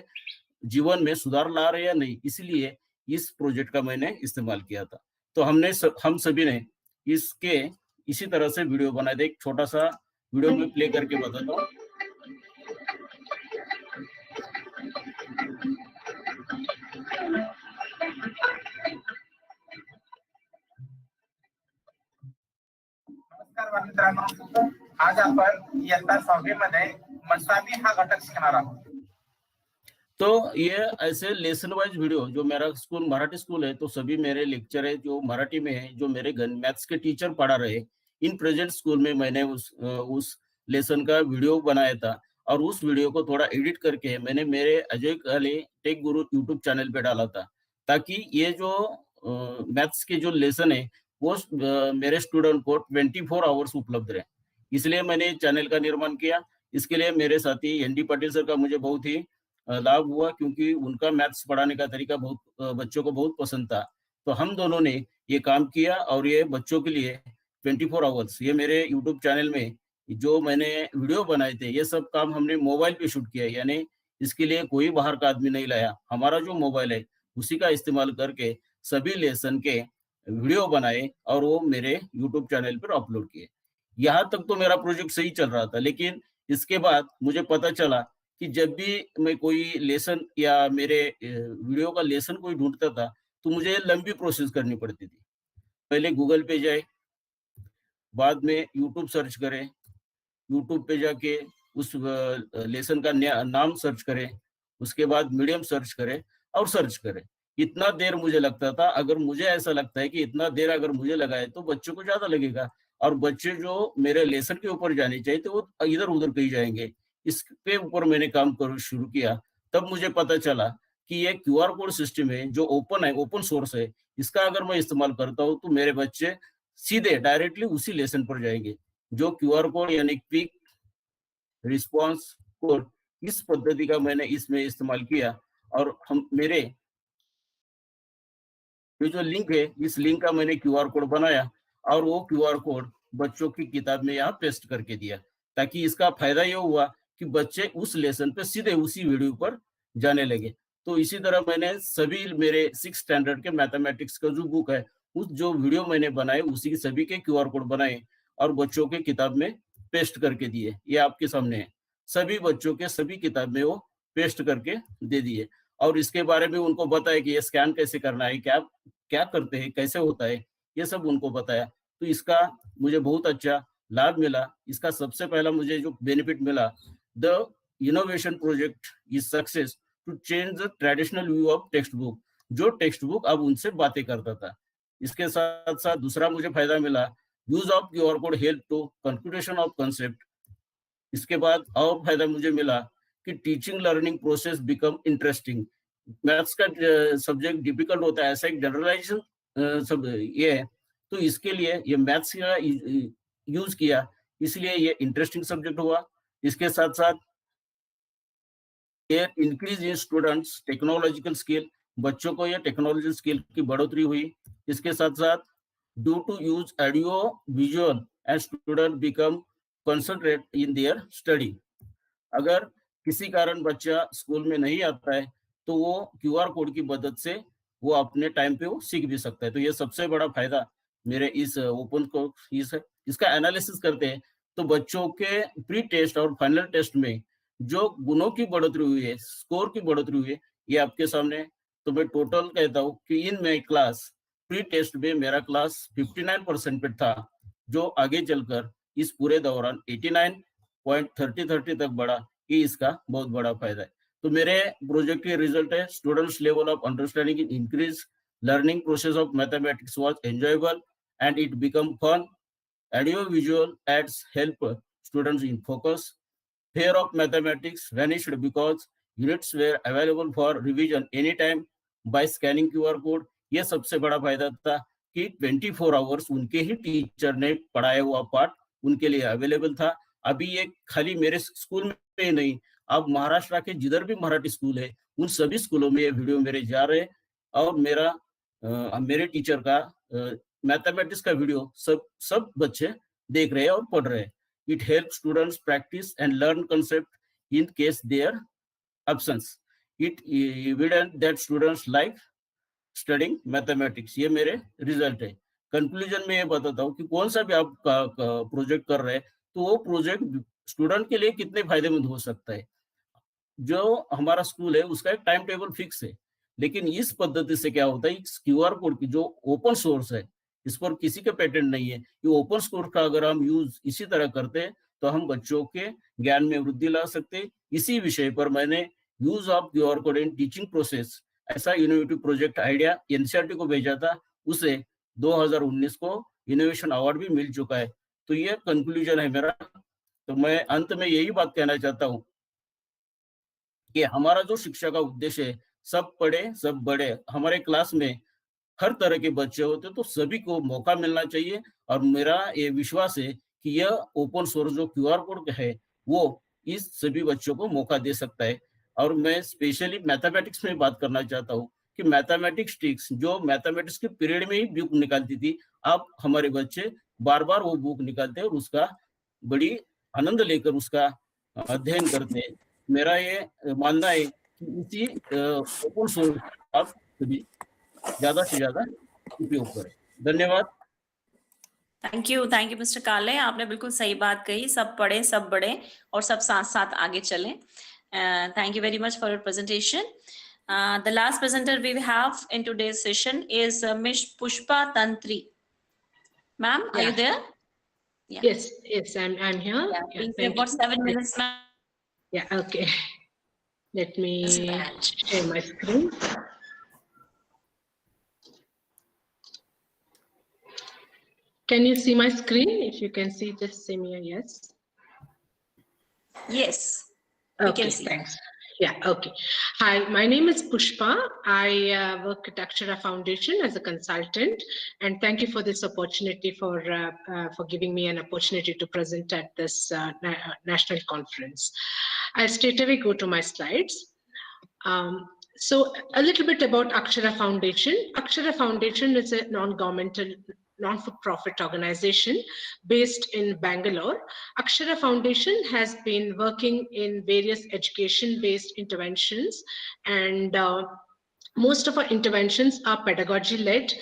जीवन में सुधार ला रहे या नहीं। इसलिए इस प्रोजेक्ट का मैंने इस्तेमाल किया था। तो हम सभी ने इसके इसी तरह से वीडियो बनाए थे। एक छोटा सा वीडियो में प्ले करके बताता हूँ। नमस्कार मित्रांनो, आज आपण इयत्ता 6वी मध्ये मसावी हा घटक शिकणार आहोत। तो ये ऐसे लेसन वाइज वीडियो, जो मेरा स्कूल मराठी स्कूल है तो सभी मेरे लेक्चर है जो मराठी में है, जो मेरे मैथ्स के टीचर पढ़ा रहे। इन प्रेजेंट स्कूल में मैंने उस लेसन का वीडियो बनाया था और उस वीडियो को थोड़ा एडिट करके मैंने मेरे अजय काले टेक गुरु यूट्यूब चैनल पे डाला था, ताकि ये जो मैथ्स के जो लेसन है वो मेरे स्टूडेंट को 24 आवर्स उपलब्ध रहे। इसलिए मैंने चैनल का निर्माण किया। इसके लिए मेरे साथी ND पाटिल सर का मुझे बहुत ही लाभ हुआ, क्योंकि उनका मैथ्स पढ़ाने का तरीका बहुत बच्चों को बहुत पसंद था। तो हम दोनों ने ये काम किया और ये बच्चों के लिए 24 आवर्स ये मेरे यूट्यूब चैनल में जो मैंने वीडियो बनाए थे ये सब काम हमने मोबाइल पे शूट किया। यानी इसके लिए कोई बाहर का आदमी नहीं लाया, हमारा जो मोबाइल है उसी का इस्तेमाल करके सभी लेसन के वीडियो बनाए और वो मेरे यूट्यूब चैनल पर अपलोड किए। यहाँ तक तो मेरा प्रोजेक्ट सही चल रहा था, लेकिन इसके बाद मुझे पता चला कि जब भी मैं कोई लेसन या मेरे वीडियो का लेसन कोई ढूंढता था तो मुझे लंबी प्रोसेस करनी पड़ती थी। पहले गूगल पे जाए, बाद में यूट्यूब सर्च करें, यूट्यूब पे जाके उस लेसन का नाम सर्च करें, उसके बाद मीडियम सर्च करें और सर्च करें। इतना देर मुझे लगता था। अगर मुझे ऐसा लगता है कि इतना देर अगर मुझे लगा है तो बच्चों को ज्यादा लगेगा, और बच्चे जो मेरे लेसन के ऊपर जाने चाहिए तो वो इधर उधर कहीं जाएंगे। इसके ऊपर मैंने काम शुरू किया। तब मुझे पता चला कि ये QR कोड सिस्टम है जो ओपन है, ओपन सोर्स है। इसका अगर मैं इस्तेमाल करता हूँ तो मेरे बच्चे सीधे डायरेक्टली उसी लेसन पर जाएंगे। जो QR कोड यानी क्विक रिस्पॉन्स कोड, इस पद्धति का मैंने इसमें इस्तेमाल किया और मेरे ये जो लिंक है इस लिंक का मैंने QR कोड बनाया और वो QR कोड बच्चों की किताब में यहाँ पेस्ट करके दिया, ताकि इसका फायदा ये हुआ कि बच्चे उस लेसन पे सीधे उसी वीडियो पर जाने लगे। तो इसी तरह मैंने सभी मेरे 6th स्टैंडर्ड के मैथमेटिक्स का जो बुक है उस जो वीडियो मैंने बनाए उसी सभी के QR कोड बनाए और बच्चों के किताब में पेस्ट करके दिए। ये आपके सामने है, सभी बच्चों के सभी किताब में वो पेस्ट करके दे दिए और इसके बारे में उनको बताया कि ये स्कैन कैसे करना है, क्या क्या करते हैं, कैसे होता है, ये सब उनको बताया। तो इसका मुझे बहुत अच्छा लाभ मिला। इसका सबसे पहला मुझे जो बेनिफिट मिला, the innovation project is success to change the traditional view of textbook. जो टेक्स्ट बुक अब उनसे बातें करता था। इसके साथ साथ दूसरा मुझे फायदा मिला, use of QR code help to computation of concept. इसके बाद और फायदा मुझे मिला कि teaching learning process become interesting. Maths का सब्जेक्ट डिफिकल्ट होता है, ऐसा एक जनरलाइजेशन सब ये है, तो इसके लिए ये मैथ्स का यूज किया, इसलिए ये इंटरेस्टिंग सब्जेक्ट हुआ। इसके साथ साथ increase in students technological skill, बच्चों को ये टेक्नोलॉजी स्किल की बढ़ोतरी हुई। इसके साथ साथ due to use audio visual and student become concentrate in their study. अगर किसी कारण बच्चा स्कूल में नहीं आता है तो वो QR कोड की मदद से वो अपने टाइम पे वो सीख भी सकता है। तो ये सबसे बड़ा फायदा मेरे इस ओपन कोर्स है। इसका एनालिसिस करते हैं तो बच्चों के प्री टेस्ट और फाइनल टेस्ट में जो गुणों की बढ़ोतरी हुई है, स्कोर की बढ़ोतरी हुई है, ये आपके सामने। तो मैं टोटल कहता हूँ कि इन माई क्लास प्री टेस्ट में मेरा क्लास 59% पे था, जो आगे चलकर इस पूरे दौरान 89.30 तक बढ़ा। ये इसका बहुत बड़ा फायदा है। तो मेरे प्रोजेक्ट के रिजल्ट है students level of understanding increase, learning process of mathematics was enjoyable and it become fun, audio visual aids help students in focus, fear of mathematics vanished because units were available for revision anytime by scanning QR code। ये सबसे बड़ा फायदा था कि 24 hours उनके ही teacher ने पढ़ाया हुआ पाठ उनके लिए अवेलेबल था। अभी ये खाली मेरे स्कूल में नहीं, अब महाराष्ट्र के जिधर भी मराठी स्कूल है उन सभी स्कूलों में ये वीडियो मेरे जा रहे हैं और मेरे टीचर का मैथमेटिक्स का वीडियो सब बच्चे देख रहे हैं और पढ़ रहे हैं। It helps students practice and learn concept in case their absence. It evident that students like studying mathematics। ये मेरे रिजल्ट है। कंक्लूजन में ये बताता हूँ कि कौन सा भी आप प्रोजेक्ट कर रहे हैं तो वो प्रोजेक्ट स्टूडेंट के लिए कितने फायदेमंद हो सकता है। जो हमारा स्कूल है उसका एक टाइम टेबल फिक्स है, लेकिन इस पद्धति से क्या होता है, QR कोड की जो ओपन सोर्स है, इस पर किसी का पेटेंट नहीं है, ये ओपन सोर्स का अगर हम यूज इसी तरह करते हैं तो हम बच्चों के ज्ञान में वृद्धि ला सकते हैं। इसी विषय पर मैंने use of QR code in teaching process ऐसा इनोवेटिव प्रोजेक्ट आइडिया NCERT को भेजा था, उसे 2019 को इनोवेशन अवार्ड भी मिल चुका है। तो ये कंक्लूजन है मेरा। तो मैं अंत में यही बात कहना चाहता हूँ कि हमारा जो शिक्षा का उद्देश्य है, सब पढ़े सब बढ़े। हमारे क्लास में हर तरह के बच्चे होते तो सभी को मौका मिलना चाहिए और मेरा ये विश्वास है कि यह ओपन सोर्स जो QR कोड है वो इस सभी बच्चों को मौका दे सकता है। और मैं स्पेशली मैथमेटिक्स में बात करना चाहता हूँ कि मैथमेटिक्स टिक्स जो मैथमेटिक्स के पीरियड में ही बुक निकालती थी, अब हमारे बच्चे बार बार वो बुक निकालते हैं और उसका बड़ी आनंद लेकर उसका अध्ययन करते हैं। मेरा ये मानना है कि इसी ओपन सोर्स आप सभी ज्यादा से ज्यादा उपयोग करें। धन्यवाद। थैंक यू मिस्टर काले, आपने बिल्कुल सही बात कही, सब पढ़े सब बढ़े और सब साथ साथ आगे चलें। Thank you very much for your presentation. The last presenter we have in today's session is miss Pushpa Tantri. Ma'am, are you there? Yes, I'm here. Please have about 7 minutes, ma'am. Yeah, okay. Let me share my screen. Can you see my screen? If you can see, just say me a yes. Yes. Okay, thanks. Yeah, okay. Hi, my name is Pushpa. I work at Akshara Foundation as a consultant, and thank you for this opportunity for giving me an opportunity to present at this national conference. I'll straight away go to my slides. So a little bit about Akshara Foundation. Akshara Foundation is a non-governmental, non-for-profit organization based in Bangalore. Akshara Foundation has been working in various education-based interventions, and most of our interventions are pedagogy-led,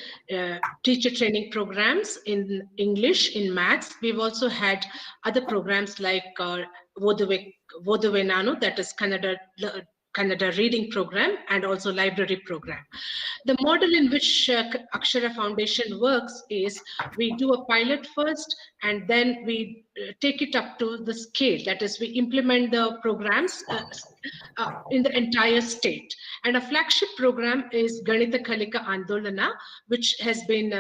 teacher training programs in English, in maths. We've also had other programs like Voduve Nano, that is Kannada reading program, and also library program. The model in which Akshara Foundation works is we do a pilot first and then we take it up to the scale. That is, we implement the programs in the entire state. And a flagship program is Ganita Khalika Andolana, which has been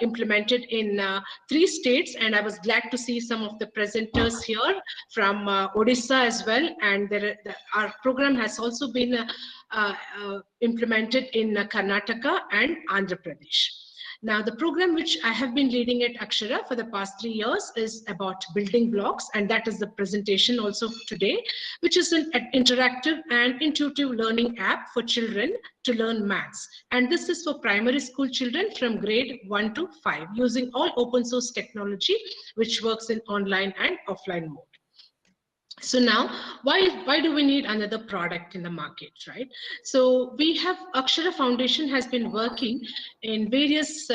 implemented in 3 states. And I was glad to see some of the presenters here from Odisha as well. And our program has also been implemented in Karnataka and Andhra Pradesh. Now, the program which I have been leading at Akshara for the past 3 years is about building blocks, and that is the presentation also today, which is an interactive and intuitive learning app for children to learn maths. And this is for primary school children from grade 1 to 5, using all open source technology, which works in online and offline mode. So now, why do we need another product in the market, right? So we have, Akshara Foundation has been working in various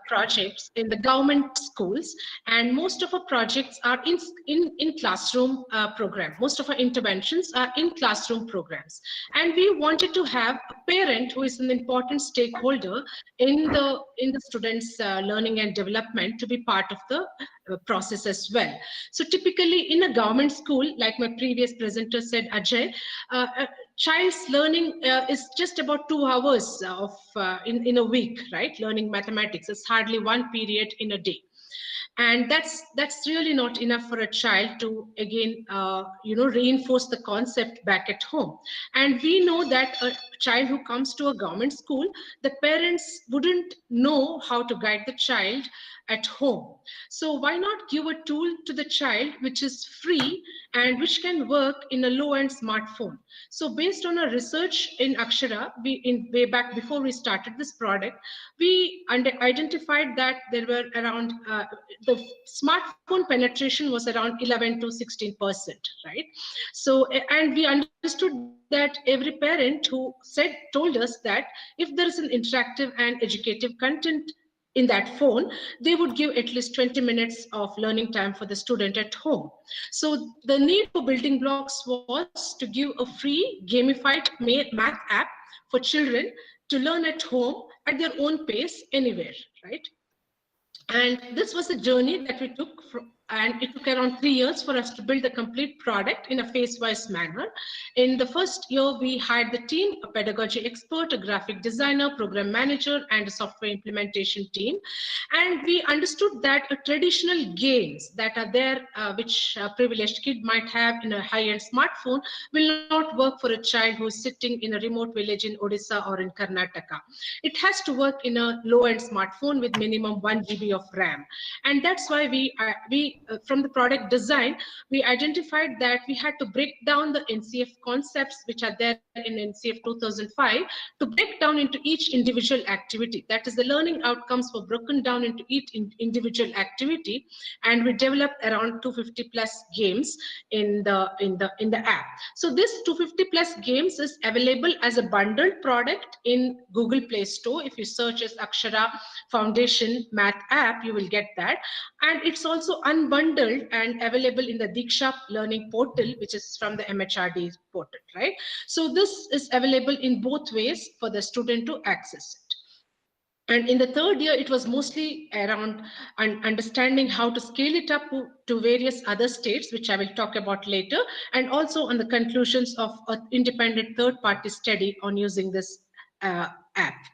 projects in the government schools, and most of our projects are in classroom program. Most of our interventions are in classroom programs. And we wanted to have a parent who is an important stakeholder in the students' learning and development to be part of the process as well. So typically in a government school, like my previous presenter said, Ajay, a child's learning is just about 2 hours of in a week, right? Learning mathematics. It's hardly 1 period in a day. And that's really not enough for a child to again reinforce the concept back at home. And we know that a child who comes to a government school, the parents wouldn't know how to guide the child at home. So why not give a tool to the child which is free and which can work in a low-end smartphone? So based on our research in Akshara, way back before we started this product, we identified that there were around the smartphone penetration was around 11 to 16%, right? So, and we understood that every parent who told us that if there is an interactive and educative content in that phone, they would give at least 20 minutes of learning time for the student at home. So the need for building blocks was to give a free gamified math app for children to learn at home at their own pace anywhere, right? And this was a journey that we took and it took around 3 years for us to build the complete product in a phase-wise manner. In the first year, we hired the team, a pedagogy expert, a graphic designer, program manager, and a software implementation team. And we understood that traditional games that are there, which a privileged kid might have in a high-end smartphone, will not work for a child who is sitting in a remote village in Odisha or in Karnataka. It has to work in a low-end smartphone with minimum 1 GB of RAM. And that's why from the product design, we identified that we had to break down the NCF concepts which are there in NCF 2005 to break down into each individual activity. That is, the learning outcomes were broken down into each individual activity, and we developed around 250 plus games in the app. So this 250 plus games is available as a bundled product in Google Play Store. If you search as Akshara Foundation Math App, you will get that. And it's also unbundled and available in the Diksha Learning Portal, which is from the MHRD portal, right? So this is available in both ways for the student to access it. And in the third year, it was mostly around understanding how to scale it up to various other states, which I will talk about later, and also on the conclusions of an independent third-party study on using this app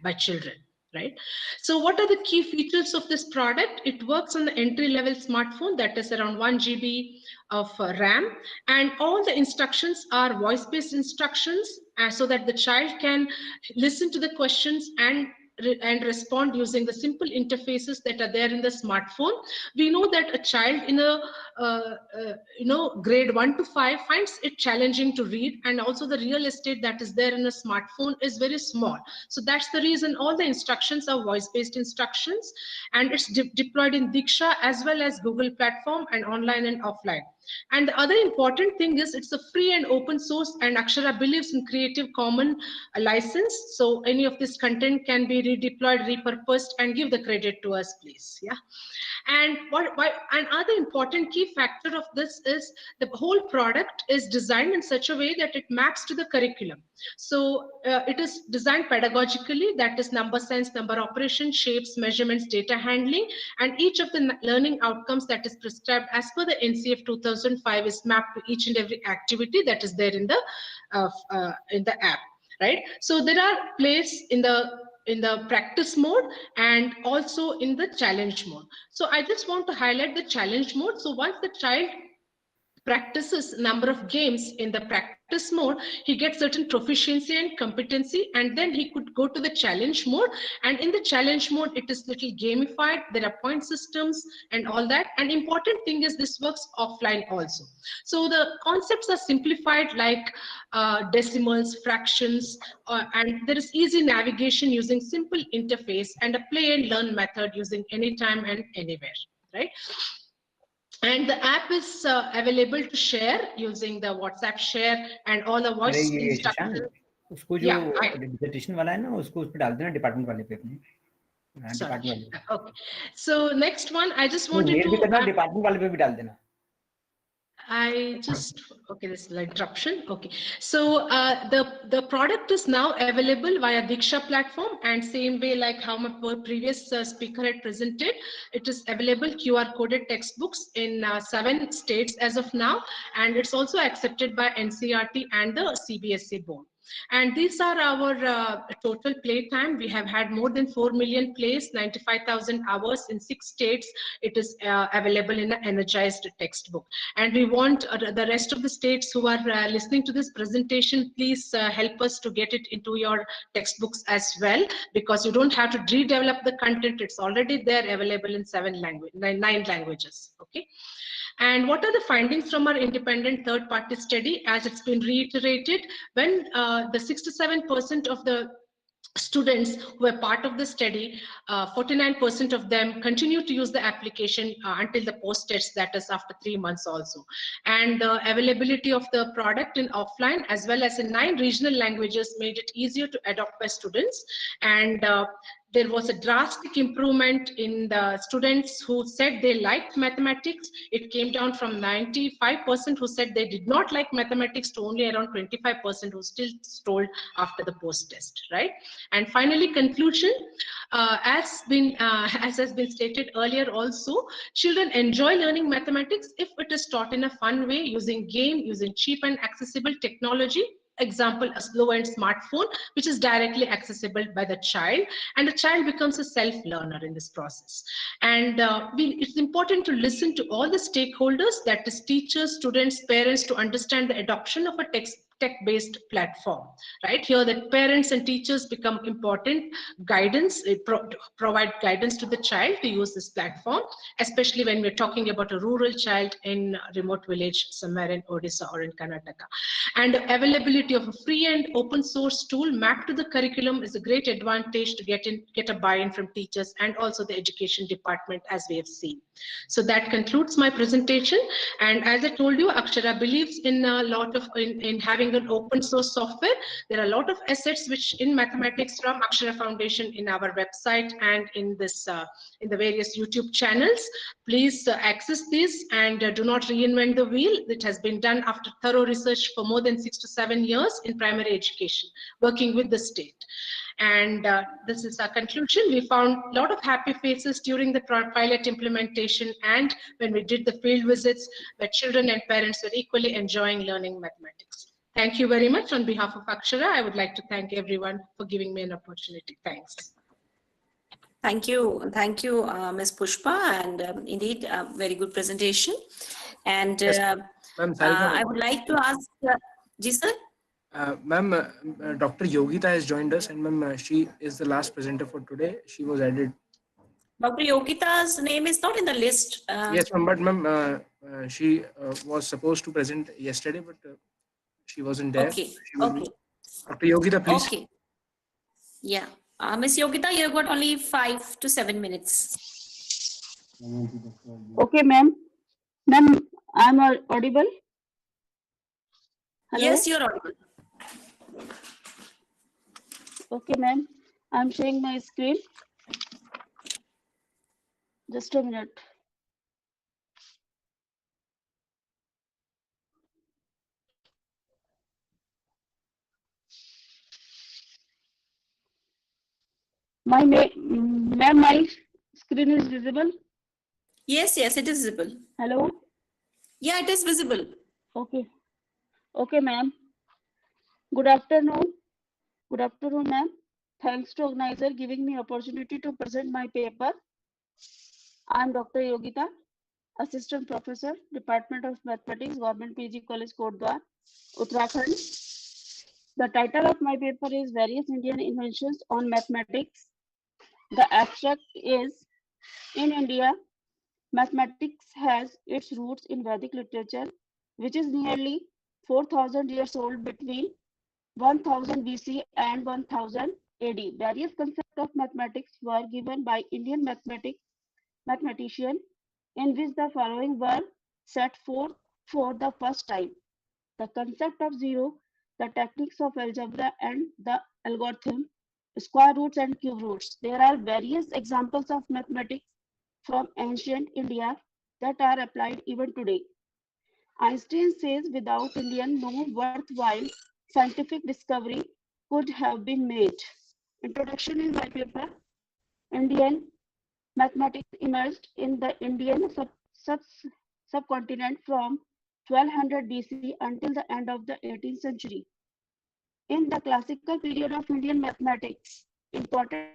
by children. Right. So what are the key features of this product? It works on the entry-level smartphone that is around 1 GB of RAM, and all the instructions are voice-based instructions so that the child can listen to the questions and respond using the simple interfaces that are there in the smartphone. We know that a child in a grade 1 to 5 finds it challenging to read, and also the real estate that is there in a smartphone is very small. So that's the reason all the instructions are voice-based instructions, and it's deployed in Diksha as well as Google platform and online and offline. And the other important thing is it's a free and open source, and Akshara believes in Creative Commons license. So any of this content can be redeployed, repurposed, and give the credit to us, please. Yeah. And another important key factor of this is the whole product is designed in such a way that it maps to the curriculum. So it is designed pedagogically, that is number sense, number operation, shapes, measurements, data handling, and each of the learning outcomes that is prescribed as per the NCF 2005 is mapped to each and every activity that is there in the app, right? So there are plays in the practice mode and also in the challenge mode. So I just want to highlight the challenge mode. So once the child practices number of games in the practice practice mode, he gets certain proficiency and competency, and then he could go to the challenge mode. And in the challenge mode, it is little gamified. There are point systems and all that. And important thing is this works offline also. So the concepts are simplified, like decimals, fractions, and there is easy navigation using simple interface and a play and learn method using anytime and anywhere, right? And the app is available to share using the WhatsApp share and all the voice instructions. उसको जो dissertation वाला है ना, उसको उस पे डाल देना डिपार्टमेंट वाले पे अपने। Sorry. Okay. So next one, I just wanted to. Department वाले पे भी डाल देना। Okay, this is an interruption. Okay, so the product is now available via Diksha platform, and same way like how my previous speaker had presented, it is available QR coded textbooks in 7 states as of now, and it's also accepted by NCERT and the CBSE board. And these are our total play time. We have had more than 4 million plays, 95,000 hours in 6 states. It is available in an energized textbook. And we want the rest of the states who are listening to this presentation, please help us to get it into your textbooks as well, because you don't have to redevelop the content. It's already there, available in 9 languages. Okay. And what are the findings from our independent third-party study? As it's been reiterated, when the 67% of the students who were part of the study, 49% of them continue to use the application until the post-test, that is after 3 months also. And the availability of the product in offline as well as in 9 regional languages made it easier to adopt by students. And there was a drastic improvement in the students who said they liked mathematics. It came down from 95% who said they did not like mathematics to only around 25% who still told after the post-test, right? And finally, conclusion, as has been stated earlier also, children enjoy learning mathematics if it is taught in a fun way, using game, using cheap and accessible technology. Example, a low-end smartphone, which is directly accessible by the child, and the child becomes a self-learner in this process. And it's important to listen to all the stakeholders, that is teachers, students, parents, to understand the adoption of a tech-based platform, right? Here the parents and teachers become important guidance, provide guidance to the child to use this platform, especially when we're talking about a rural child in a remote village somewhere in Odisha or in Karnataka. And the availability of a free and open source tool mapped to the curriculum is a great advantage to get a buy-in from teachers and also the education department, as we have seen. So that concludes my presentation. And as I told you, Akshara believes in a lot of in having an open source software. There are a lot of assets which in mathematics from Akshara Foundation in our website and in this in the various YouTube channels. Please access these and do not reinvent the wheel. It has been done after thorough research for more than 6 to 7 years in primary education, working with the state. And this is our conclusion. We found a lot of happy faces during the pilot implementation and when we did the field visits, where children and parents were equally enjoying learning mathematics. Thank you very much. On behalf of Akshara, I would like to thank everyone for giving me an opportunity. Thanks. Thank you, Ms. Pushpa, and indeed a very good presentation. And Yes, I would like to ask, ji sir? Ma'am, Dr. Yogita has joined us, and ma'am, she is the last presenter for today. She was added. Dr. Yogita's name is not in the list. Yes, ma'am, but ma'am, she was supposed to present yesterday, but she wasn't there. Okay, okay. Dr. Yogita, please. Okay. Yeah. Ms. Yogita, you've got only 5 to 7 minutes. Okay, ma'am. Ma'am, I'm audible? Hello? Yes, you're audible. Okay, ma'am. I'm sharing my screen. Just a minute. Ma'am, my screen is visible? Yes, it is visible. Hello? Yeah, it is visible. Okay. Okay, ma'am. Good afternoon. Good afternoon, ma'am. Thanks to organizer giving me opportunity to present my paper. I'm Dr. Yogita. Assistant Professor, Department of Mathematics, Government PG College, Kotdwar, Uttarakhand. The title of my paper is Various Indian Inventions on Mathematics. The abstract is, in India, mathematics has its roots in Vedic literature, which is nearly 4,000 years old between 1000 BC and 1000 AD. Various concepts of mathematics were given by Indian mathematicians, in which the following were set forth for the first time: the concept of zero, the techniques of algebra and the algorithm, square roots and cube roots. There are various examples of mathematics from ancient India that are applied even today. Einstein says without Indian, no worthwhile scientific discovery could have been made. Introduction in my paper: Indian mathematics emerged in the Indian subcontinent from 1200 BC until the end of the 18th century. In the classical period of Indian mathematics, important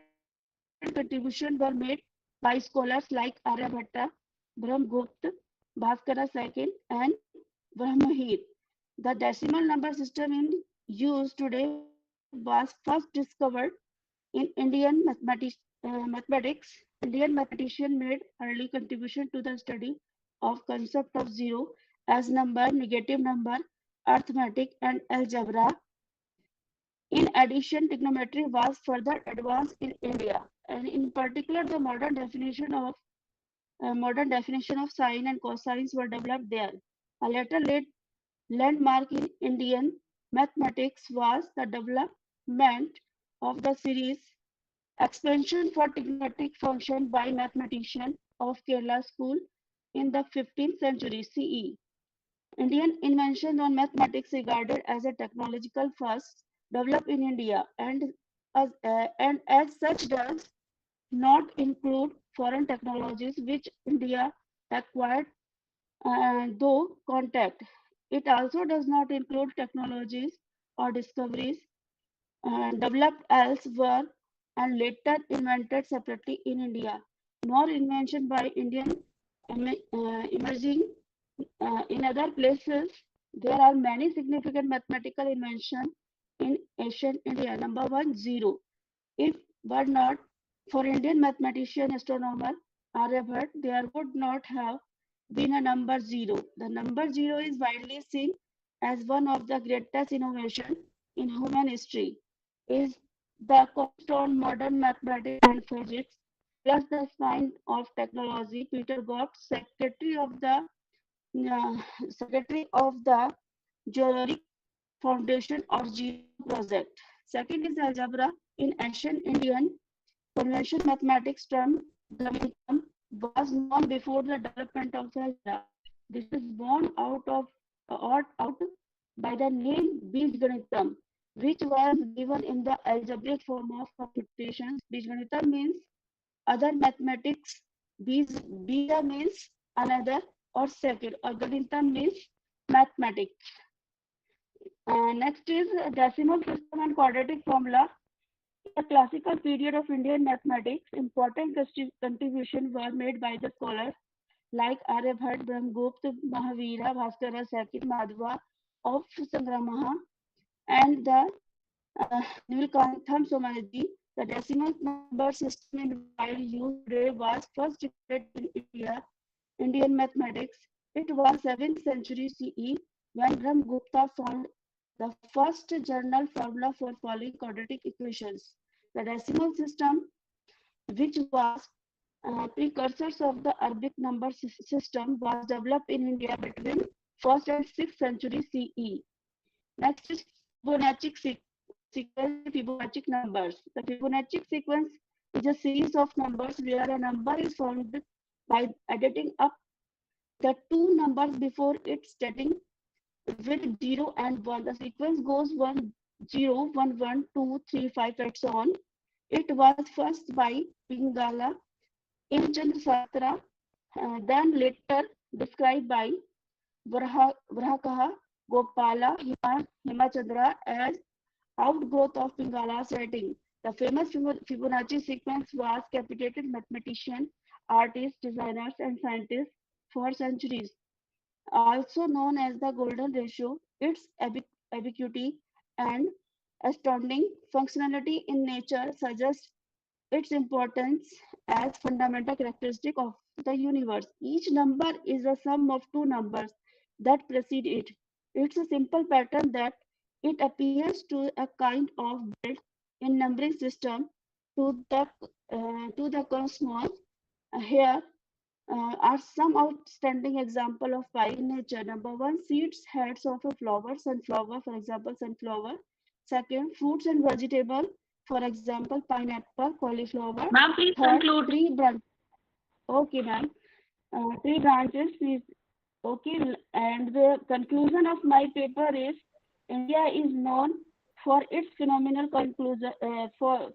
contributions were made by scholars like Aryabhatta, Brahmagupta, Bhaskara II, and Brahmahir. The decimal number system in use today was first discovered in mathematics. Indian mathematician made early contribution to the study of concept of zero as number, negative number, arithmetic, and algebra. In addition, trigonometry was further advanced in India, and in particular, the modern definition of sine and cosines were developed there. A later landmark in Indian mathematics was the development of the series expansion for trigonometric function by mathematician of Kerala school in the 15th century CE. Indian inventions on mathematics regarded as a technological first developed in India and as such does not include foreign technologies which India acquired though contact. It also does not include technologies or discoveries developed elsewhere and later invented separately in India, nor invention by Indian emerging in other places. There are many significant mathematical inventions in ancient India. Number one, zero. If were not for Indian mathematician astronomer Aryabhatta, there would not have been a number zero. The number zero is widely seen as one of the greatest innovations in human history. Is the cornerstone modern mathematics and physics, plus the spine of technology. Peter Gott, secretary of the Geologic Foundation or Zero Project. Second is algebra. In ancient Indian conventional mathematics term, Gamitam was known before the development of algebra. This is born out by the name Bijganitam, which was given in the algebraic form of computations. Bijganitam means other mathematics. Bija means another or second, or Ganitam means mathematics. Next is decimal system and quadratic formula. In the classical period of Indian mathematics, important contributions were made by the scholars like Aryabhatta, Brahmagupta, Mahavira, Bhaskara II, Madhva of Sangramaha, and the Nilkantham Somaji. The decimal number system in wide use today was first recorded in Indian mathematics. It was 7th century CE when Brahmagupta found the first journal formula for following quadratic equations. The decimal system, which was precursors of the Arabic number system, was developed in India between 1st and 6th century CE. Next is Fibonacci sequence, Fibonacci numbers. The Fibonacci sequence is a series of numbers where a number is found by adding up the two numbers before it starting with 0 and 1. The sequence goes 1, 0, 1, 1, 2, 3, 5, and so on. It was first by Pingala in Satra, then later described by Vrahakaha, Gopala, Himachandra as outgrowth of Pingala's writing. The famous Fibonacci sequence was captivated mathematicians, artists, designers, and scientists for centuries. Also known as the golden ratio, its ubiquity and astounding functionality in nature suggests its importance as fundamental characteristic of the universe. Each number is a sum of two numbers that precede it. It's a simple pattern that it appears to a kind of built in numbering system to the cosmos. Here are some outstanding example of pi in nature. Number one, seeds, heads of a flower, sunflower, for example, sunflower. Second, fruits and vegetable, for example, pineapple, cauliflower. Ma'am, please Third, conclude. three branches. Okay, ma'am. Three branches, please. Okay, and the conclusion of my paper is India is known for its phenomenal conclusion for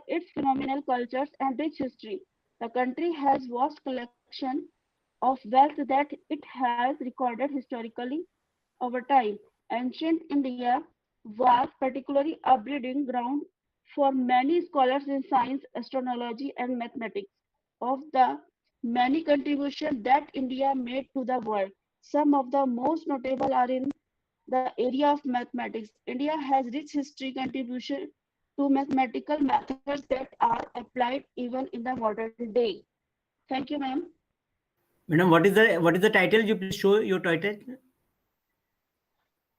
its phenomenal cultures and rich history. The country has vast collection of wealth that it has recorded historically over time. Ancient India was particularly a breeding ground for many scholars in science, astronomy, and mathematics. Of the many contributions that India made to the world, some of the most notable are in the area of mathematics. India has rich history contribution to mathematical methods that are applied even in the modern day. Thank you, ma'am. Madam, what is the title? You please show your title.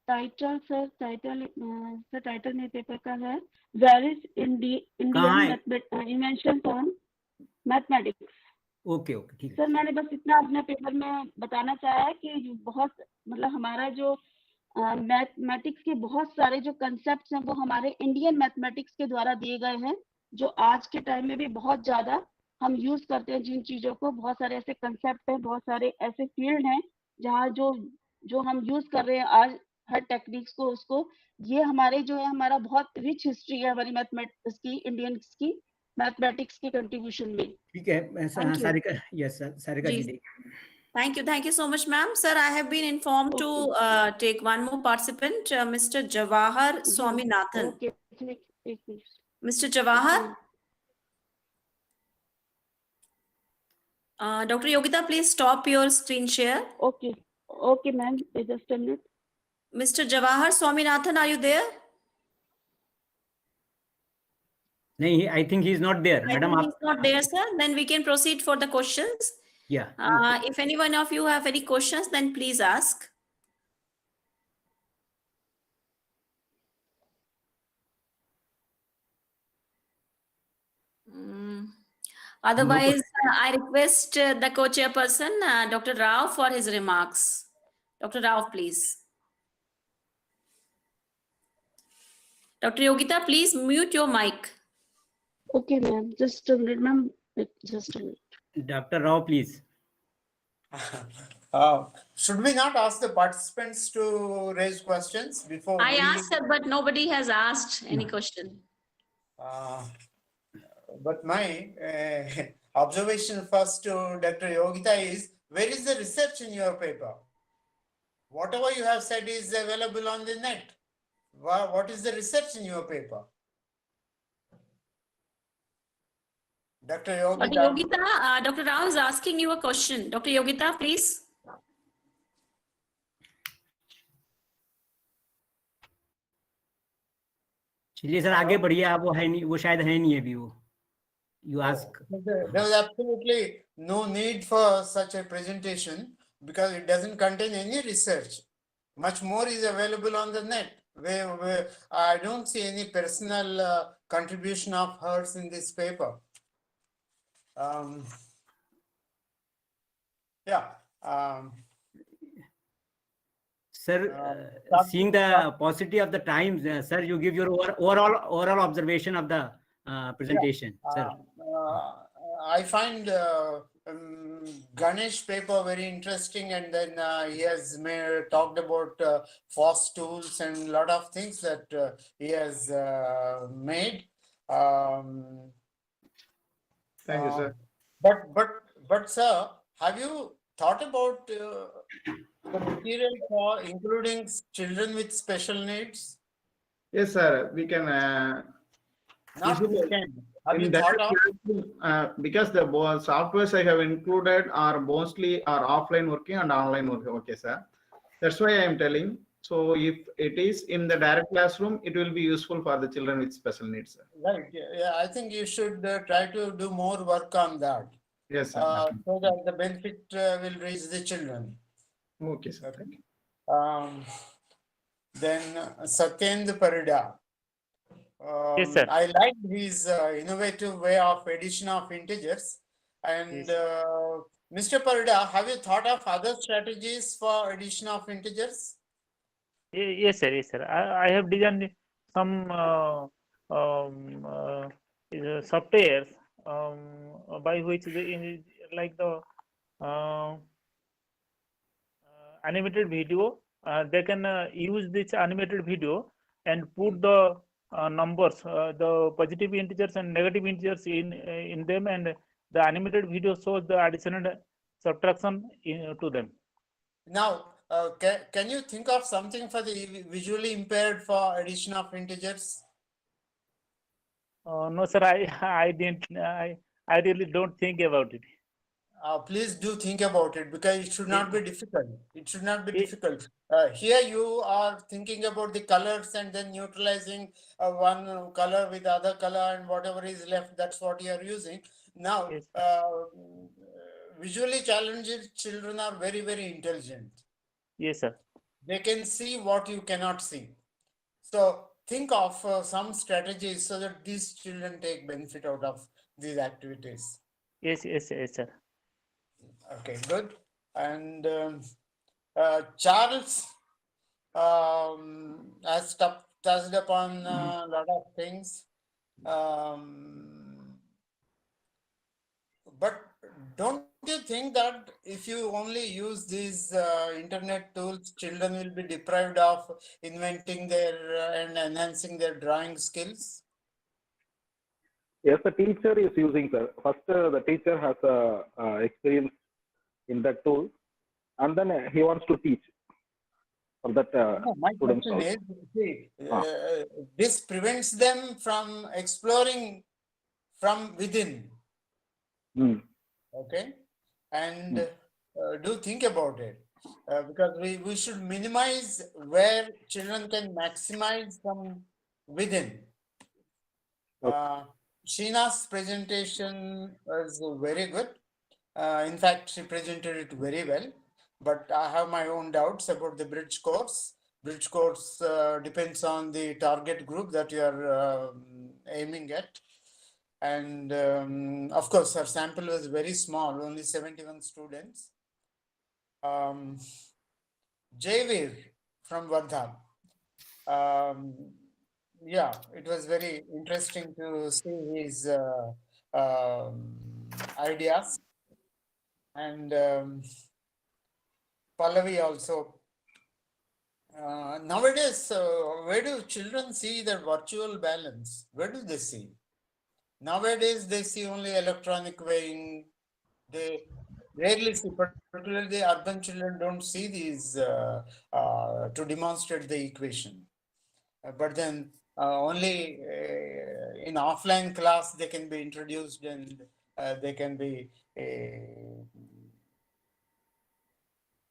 Title sir title मेरे paper का है various Indian invention on mathematics. Okay okay ठीक है sir मैंने बस इतना अपने paper में बताना चाहा है कि बहुत मतलब हमारा जो मैथमेटिक्स के बहुत सारे जो कंसेप्ट्स हैं वो हमारे इंडियन मैथमेटिक्स के द्वारा दिए गए हैं जो आज के टाइम में भी बहुत ज्यादा हम यूज करते हैं. जिन चीजों को बहुत सारे ऐसे कंसेप्ट हैं, बहुत सारे ऐसे फील्ड हैं जहाँ जो हम यूज कर रहे हैं आज हर टेक्निक्स को उसको ये हमारे जो है हमारा बहुत रिच हिस्ट्री है हमारी मैथमेटिक्स की इंडियंस की मैथमेटिक्स के कंट्रीब्यूशन में. ठीक है Sarika. Yes sir Sarika ji. Thank you so much, ma'am. Sir, I have been informed to take one more participant, Mr. Jawahar Swaminathan. Okay. Mr. Jawahar. Dr. Yogita, please stop your screen share. Okay, ma'am. Just a minute. Mr. Jawahar Swaminathan, are you there? No, I think he is not there. Madam, he's not there, sir. Then we can proceed for the questions. Yeah. If any one of you have any questions, then please ask. Otherwise, I request the co-chairperson, Dr. Rao, for his remarks. Dr. Rao, please. Dr. Yogita, please mute your mic. Okay, ma'am. Just a minute, ma'am. Just a minute. Dr. Rao, please. Should we not ask the participants to raise questions before I asked, sir, but nobody has asked any question. But my observation first to Dr. Yogita is, where is the research in your paper? Whatever you have said is available on the net. What is the research in your paper? Dr. Yogita. Dr. Yogita, Dr. Rao is asking you a question. Dr. Yogita, please. चलिए sir आगे बढ़िए. आप वो है नहीं, वो शायद है नहीं अभी वो. You ask. There is absolutely no need for such a presentation because it doesn't contain any research. Much more is available on the net. Where I don't see any personal contribution of hers in this paper. Sir, seeing the paucity of the times, sir, you give your overall observation of the presentation. Sir. I find Ganesh paper very interesting, and then he has talked about FOSS tools and a lot of things that he has made. Thank you, sir. But sir, have you thought about the material for including children with special needs? Yes, sir. We can. Not you can. Have you In that thought of? because the softwares I have included are mostly offline working and online working. Okay, sir. That's why I am telling. So if it is in the direct classroom, it will be useful for the children with special needs, sir. Right. Yeah, I think you should try to do more work on that. Yes, sir. So that the benefit will reach the children. Okay, sir. Okay. Then Satyendra Parida. Yes, sir. I like his innovative way of addition of integers. And Mr. Parida, have you thought of other strategies for addition of integers? Yes, sir. Yes, sir. I have designed some softwares by which like the animated video. They can use this animated video and put the numbers, the positive integers and negative integers in them, and the animated video shows the addition and subtraction to them. Now, can you think of something for the visually impaired for addition of integers? No, sir. I didn't. I really don't think about it. Please do think about it, because it should not be difficult. It should not be difficult. Here you are thinking about the colors and then neutralizing one color with other color, and whatever is left, that's what you are using. Now, visually challenged children are very, very intelligent. Yes, sir. They can see what you cannot see. So think of some strategies so that these children take benefit out of these activities. Yes, sir. Okay, good. And Charles has touched upon a lot of things. But don't you think that if you only use these internet tools, children will be deprived of inventing their and enhancing their drawing skills? Yes, the teacher is using, sir. First, the teacher has experience in that tool, and then he wants to teach for that My students question also. is, this prevents them from exploring from within. Okay, and do think about it, because we should minimize where children can maximize from within. Sheena's presentation was very good. In fact, she presented it very well, but I have my own doubts about the bridge course. Bridge course depends on the target group that you are aiming at. And of course, her sample was very small, only 71 students. Jayveer from Vardhan. Yeah, it was very interesting to see his ideas. And Pallavi also. Nowadays, where do children see the virtual balance? Where do they see? Nowadays, they see only electronic weighing. They rarely see, particularly urban children don't see these to demonstrate the equation. But then only in offline class they can be introduced, and they can be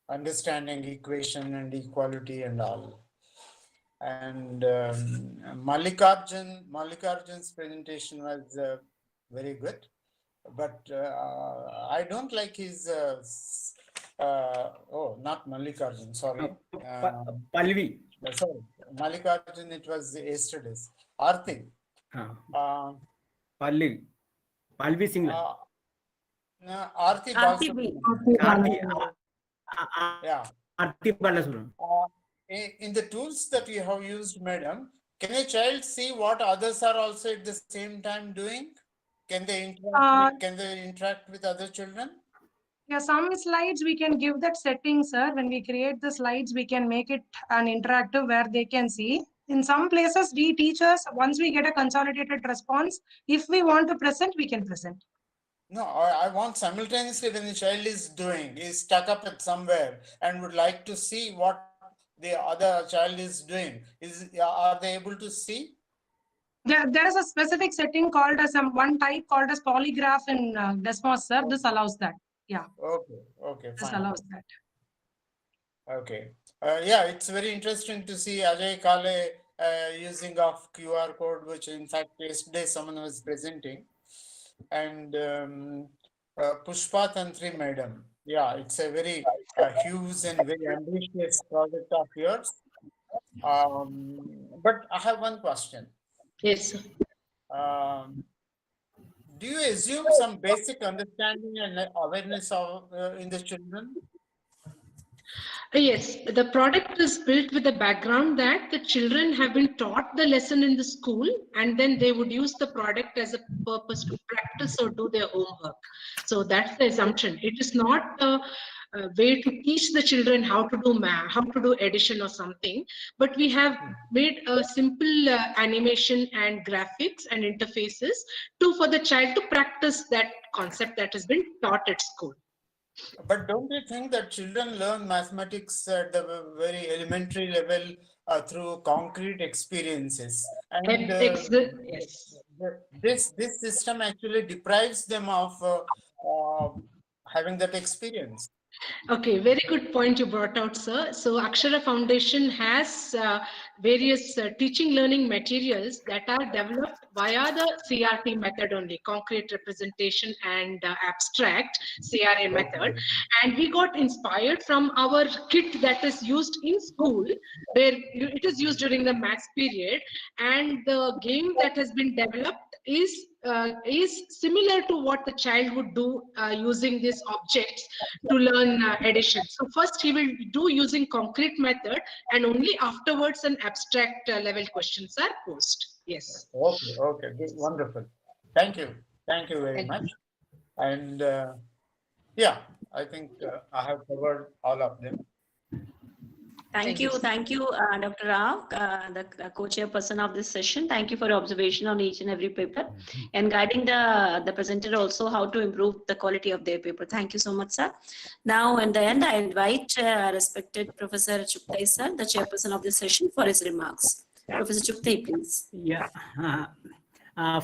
understanding equation and equality and all. And Mallikarjun's presentation was very good, but I don't like his not Mallikarjun, sorry. Pallavi. Sorry, Mallikarjun, it was yesterday's. Arti. Pallavi Singla. Arti yeah. Arti Balasubramanian. In the tools that you have used, madam, can a child see what others are also at the same time doing? Can they interact with other children? Yeah, some slides we can give that setting, sir. When we create the slides, we can make it an interactive where they can see. In some places, we teachers, once we get a consolidated response, if we want to present, we can present. No, I want simultaneously when the child is stuck up at somewhere and would like to see what the other child is doing. Are they able to see? There is a specific setting called as one type called as polygraph in Desmos, sir. This allows that. Yeah. Okay, This fine. allows that. Okay. Yeah, it's very interesting to see Ajay Kale using of QR code, which in fact yesterday someone was presenting, and Pushpa Tantri madam. Yeah, it's a very huge and very ambitious project of yours. But I have one question. Yes, sir. Do you assume some basic understanding and awareness of in the children? Yes, the product is built with the background that the children have been taught the lesson in the school, and then they would use the product as a purpose to practice or do their homework. So that's the assumption. It is not a way to teach the children how to do math, how to do addition or something, but we have made a simple animation and graphics and interfaces for the child to practice that concept that has been taught at school. But don't you think that children learn mathematics at the very elementary level through concrete experiences? And Yes. This system actually deprives them of having that experience. Okay, very good point you brought out, sir. So Akshara Foundation has various teaching learning materials that are developed via the CRT method only, concrete representation and abstract CRA method. And we got inspired from our kit that is used in school, where it is used during the maths period. And the game that has been developed is similar to what the child would do using these objects to learn addition. So first he will do using concrete method, and only afterwards an abstract level questions are posed. Yes. Okay, good, wonderful. Thank you very much. And yeah, I think I have covered all of them. Thank you, Dr. Rao, the co-chairperson of this session. Thank you for your observation on each and every paper and guiding the presenter also how to improve the quality of their paper. Thank you so much, sir. Now, in the end, I invite respected Professor Chuptai, sir, the chairperson of this session, for his remarks. Professor Chuptai, please. Yeah.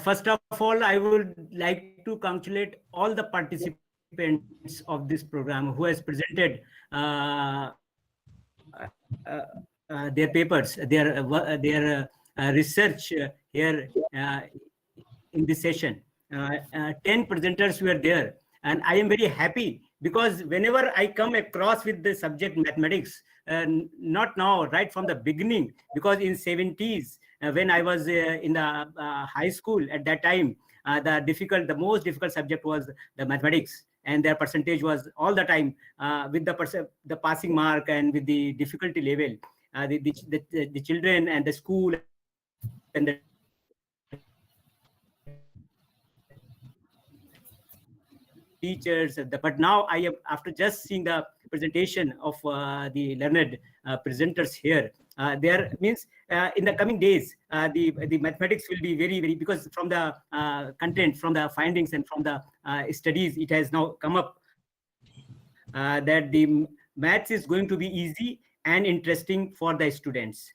First of all, I would like to congratulate all the participants of this program who has presented their papers, their research here in this session. 10 presenters were there, and I am very happy because whenever I come across with the subject mathematics, not now, right from the beginning, because in 70s when I was in the high school at that time, the most difficult subject was the mathematics, and their percentage was all the time with the passing mark and with the difficulty level. The children and the school and the teachers, but now I am, after just seeing the presentation of the learned presenters here, there means in the coming days the mathematics will be very, because from the content, from the findings and from the studies, it has now come up that the maths is going to be easy and interesting for the students.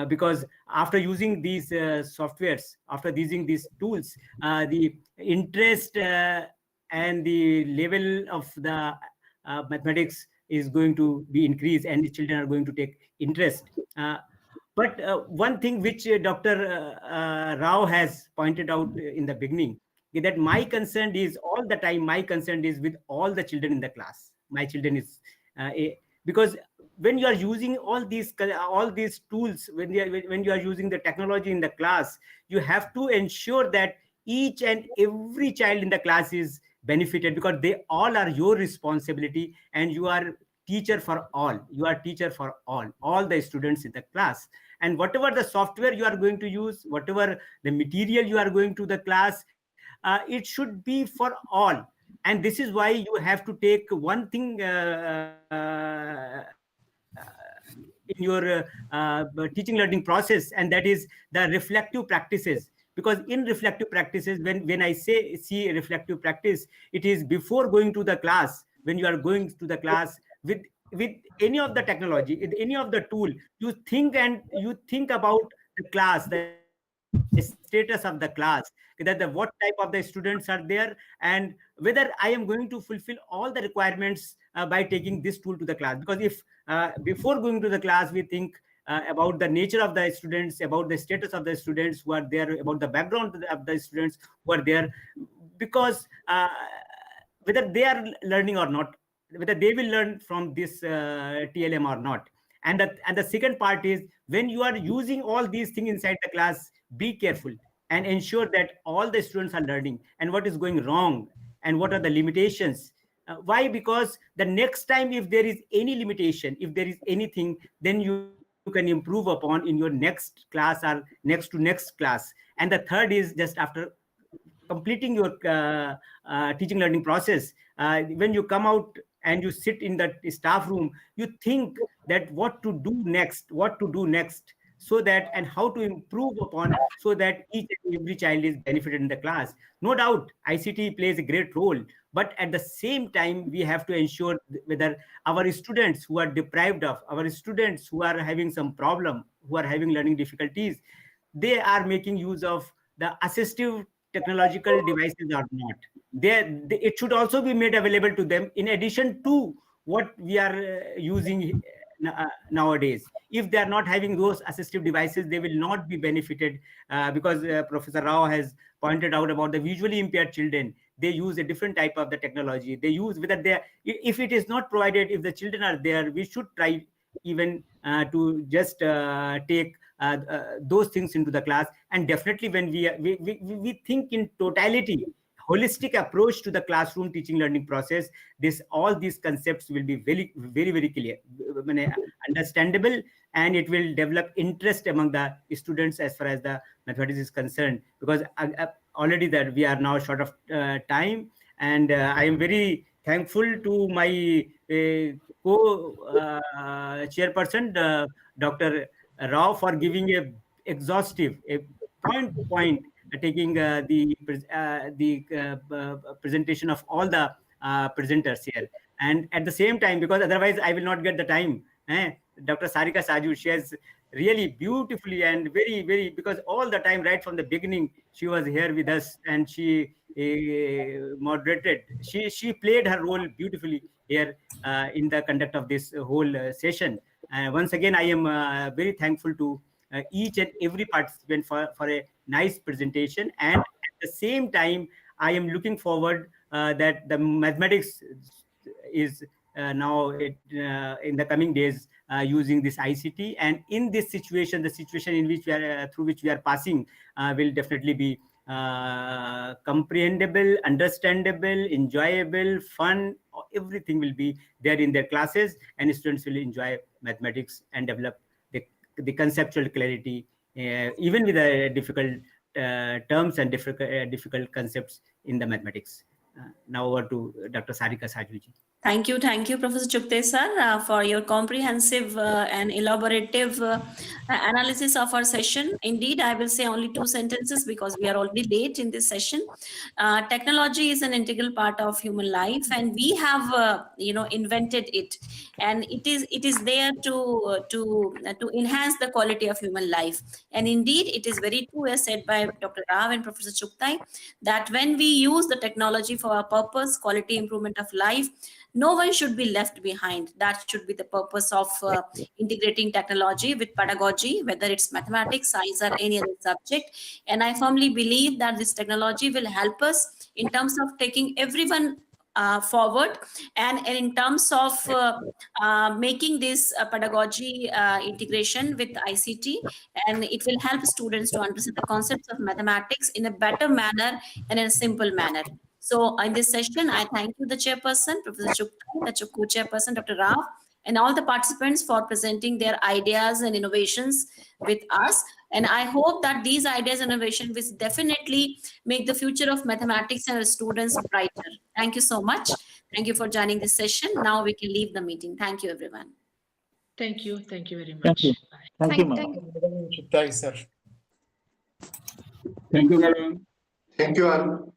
Because after using these softwares, after using these tools, the interest and the level of the mathematics is going to be increased, and the children are going to take interest. But one thing which Dr. Rao has pointed out in the beginning is that my concern is all the time, my concern is with all the children in the class. My children is because when you are using all these tools, when you are using the technology in the class, you have to ensure that each and every child in the class is benefited, because they all are your responsibility, and you are teacher for all. You are teacher for all the students in the class. And whatever the software you are going to use, whatever the material you are going to the class, it should be for all. And this is why you have to take one thing in your teaching learning process, and that is the reflective practices. Because in reflective practices, when I see reflective practice, it is before going to the class. When you are going to the class with any of the technology, with any of the tool, you think about the class, the status of the class, that what type of the students are there, and whether I am going to fulfill all the requirements by taking this tool to the class. Because if before going to the class we think about the nature of the students, about the status of the students who are there, about the background of the students who are there, because whether they are learning or not, whether they will learn from this TLM or not. And the second part is, when you are using all these things inside the class, be careful and ensure that all the students are learning and what is going wrong and what are the limitations. Why? Because the next time, if there is any limitation, if there is anything, then you can improve upon in your next class or next to next class. And the third is, just after completing your teaching learning process, when you come out and you sit in that staff room, you think that what to do next, so that, and how to improve upon, so that each and every child is benefited in the class. No doubt ICT plays a great role, but at the same time we have to ensure whether our students who are deprived of, our students who are having some problem, who are having learning difficulties, they are making use of the assistive technological devices or not. It should also be made available to them in addition to what we are using nowadays. If they are not having those assistive devices, they will not be benefited, because Professor Rao has pointed out about the visually impaired children. They use a different type of the technology. They use, whether they, if it is not provided, if the children are there, we should try even to just take those things into the class. And definitely when we think in totality, holistic approach to the classroom teaching learning process, all these concepts will be very clear, understandable, and it will develop interest among the students as far as the mathematics is concerned. Because already that we are now short of time, and I am very thankful to my co-chairperson, Dr. Rao, for giving a exhaustive, a point to point, taking the presentation of all the presenters here. And at the same time, because otherwise I will not get the time, Dr. Sarika Saju, she has really beautifully and very, because all the time, right from the beginning, she was here with us, and she moderated. She played her role beautifully here in the conduct of this whole session. Once again, I am very thankful to each and every participant for a nice presentation. And at the same time, I am looking forward that the mathematics is now in the coming days using this ICT, and in this situation, the situation in which we are through which we are passing will definitely be comprehensible, understandable, enjoyable, fun. Everything will be there in their classes, and students will enjoy mathematics and develop the conceptual clarity, even with the difficult terms and difficult concepts in the mathematics. Now over to Dr. Sarika Sajuji. Thank you, Professor Chupte sir, for your comprehensive and elaborative analysis of our session. Indeed, I will say only 2 sentences because we are already late in this session. Technology is an integral part of human life, and we have, invented it, and it is there to enhance the quality of human life. And indeed, it is very true, as said by Dr. Rao and Professor Chuptai, that when we use the technology for our purpose, quality improvement of life, no one should be left behind. That should be the purpose of integrating technology with pedagogy, whether it's mathematics, science, or any other subject. And I firmly believe that this technology will help us in terms of taking everyone forward, and in terms of making this pedagogy integration with ICT, and it will help students to understand the concepts of mathematics in a better manner and in a simple manner. So in this session, I thank you, the chairperson, Professor Chupta, the co-chairperson, Dr. Rao, and all the participants for presenting their ideas and innovations with us. And I hope that these ideas and innovations will definitely make the future of mathematics and our students brighter. Thank you so much. Thank you for joining this session. Now we can leave the meeting. Thank you, everyone. Thank you. Thank you very much. Thank you. Thank you, ma'am. Thank you, madam. Thank you all.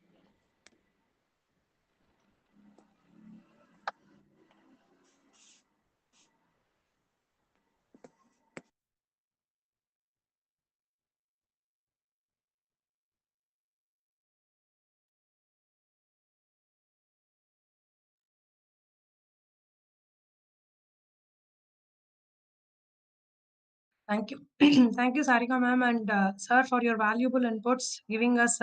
Thank you. Thank you, Sarika ma'am and sir, for your valuable inputs, giving us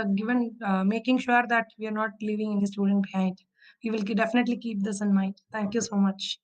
making sure that we are not leaving any student behind. We will definitely keep this in mind. Thank you so much.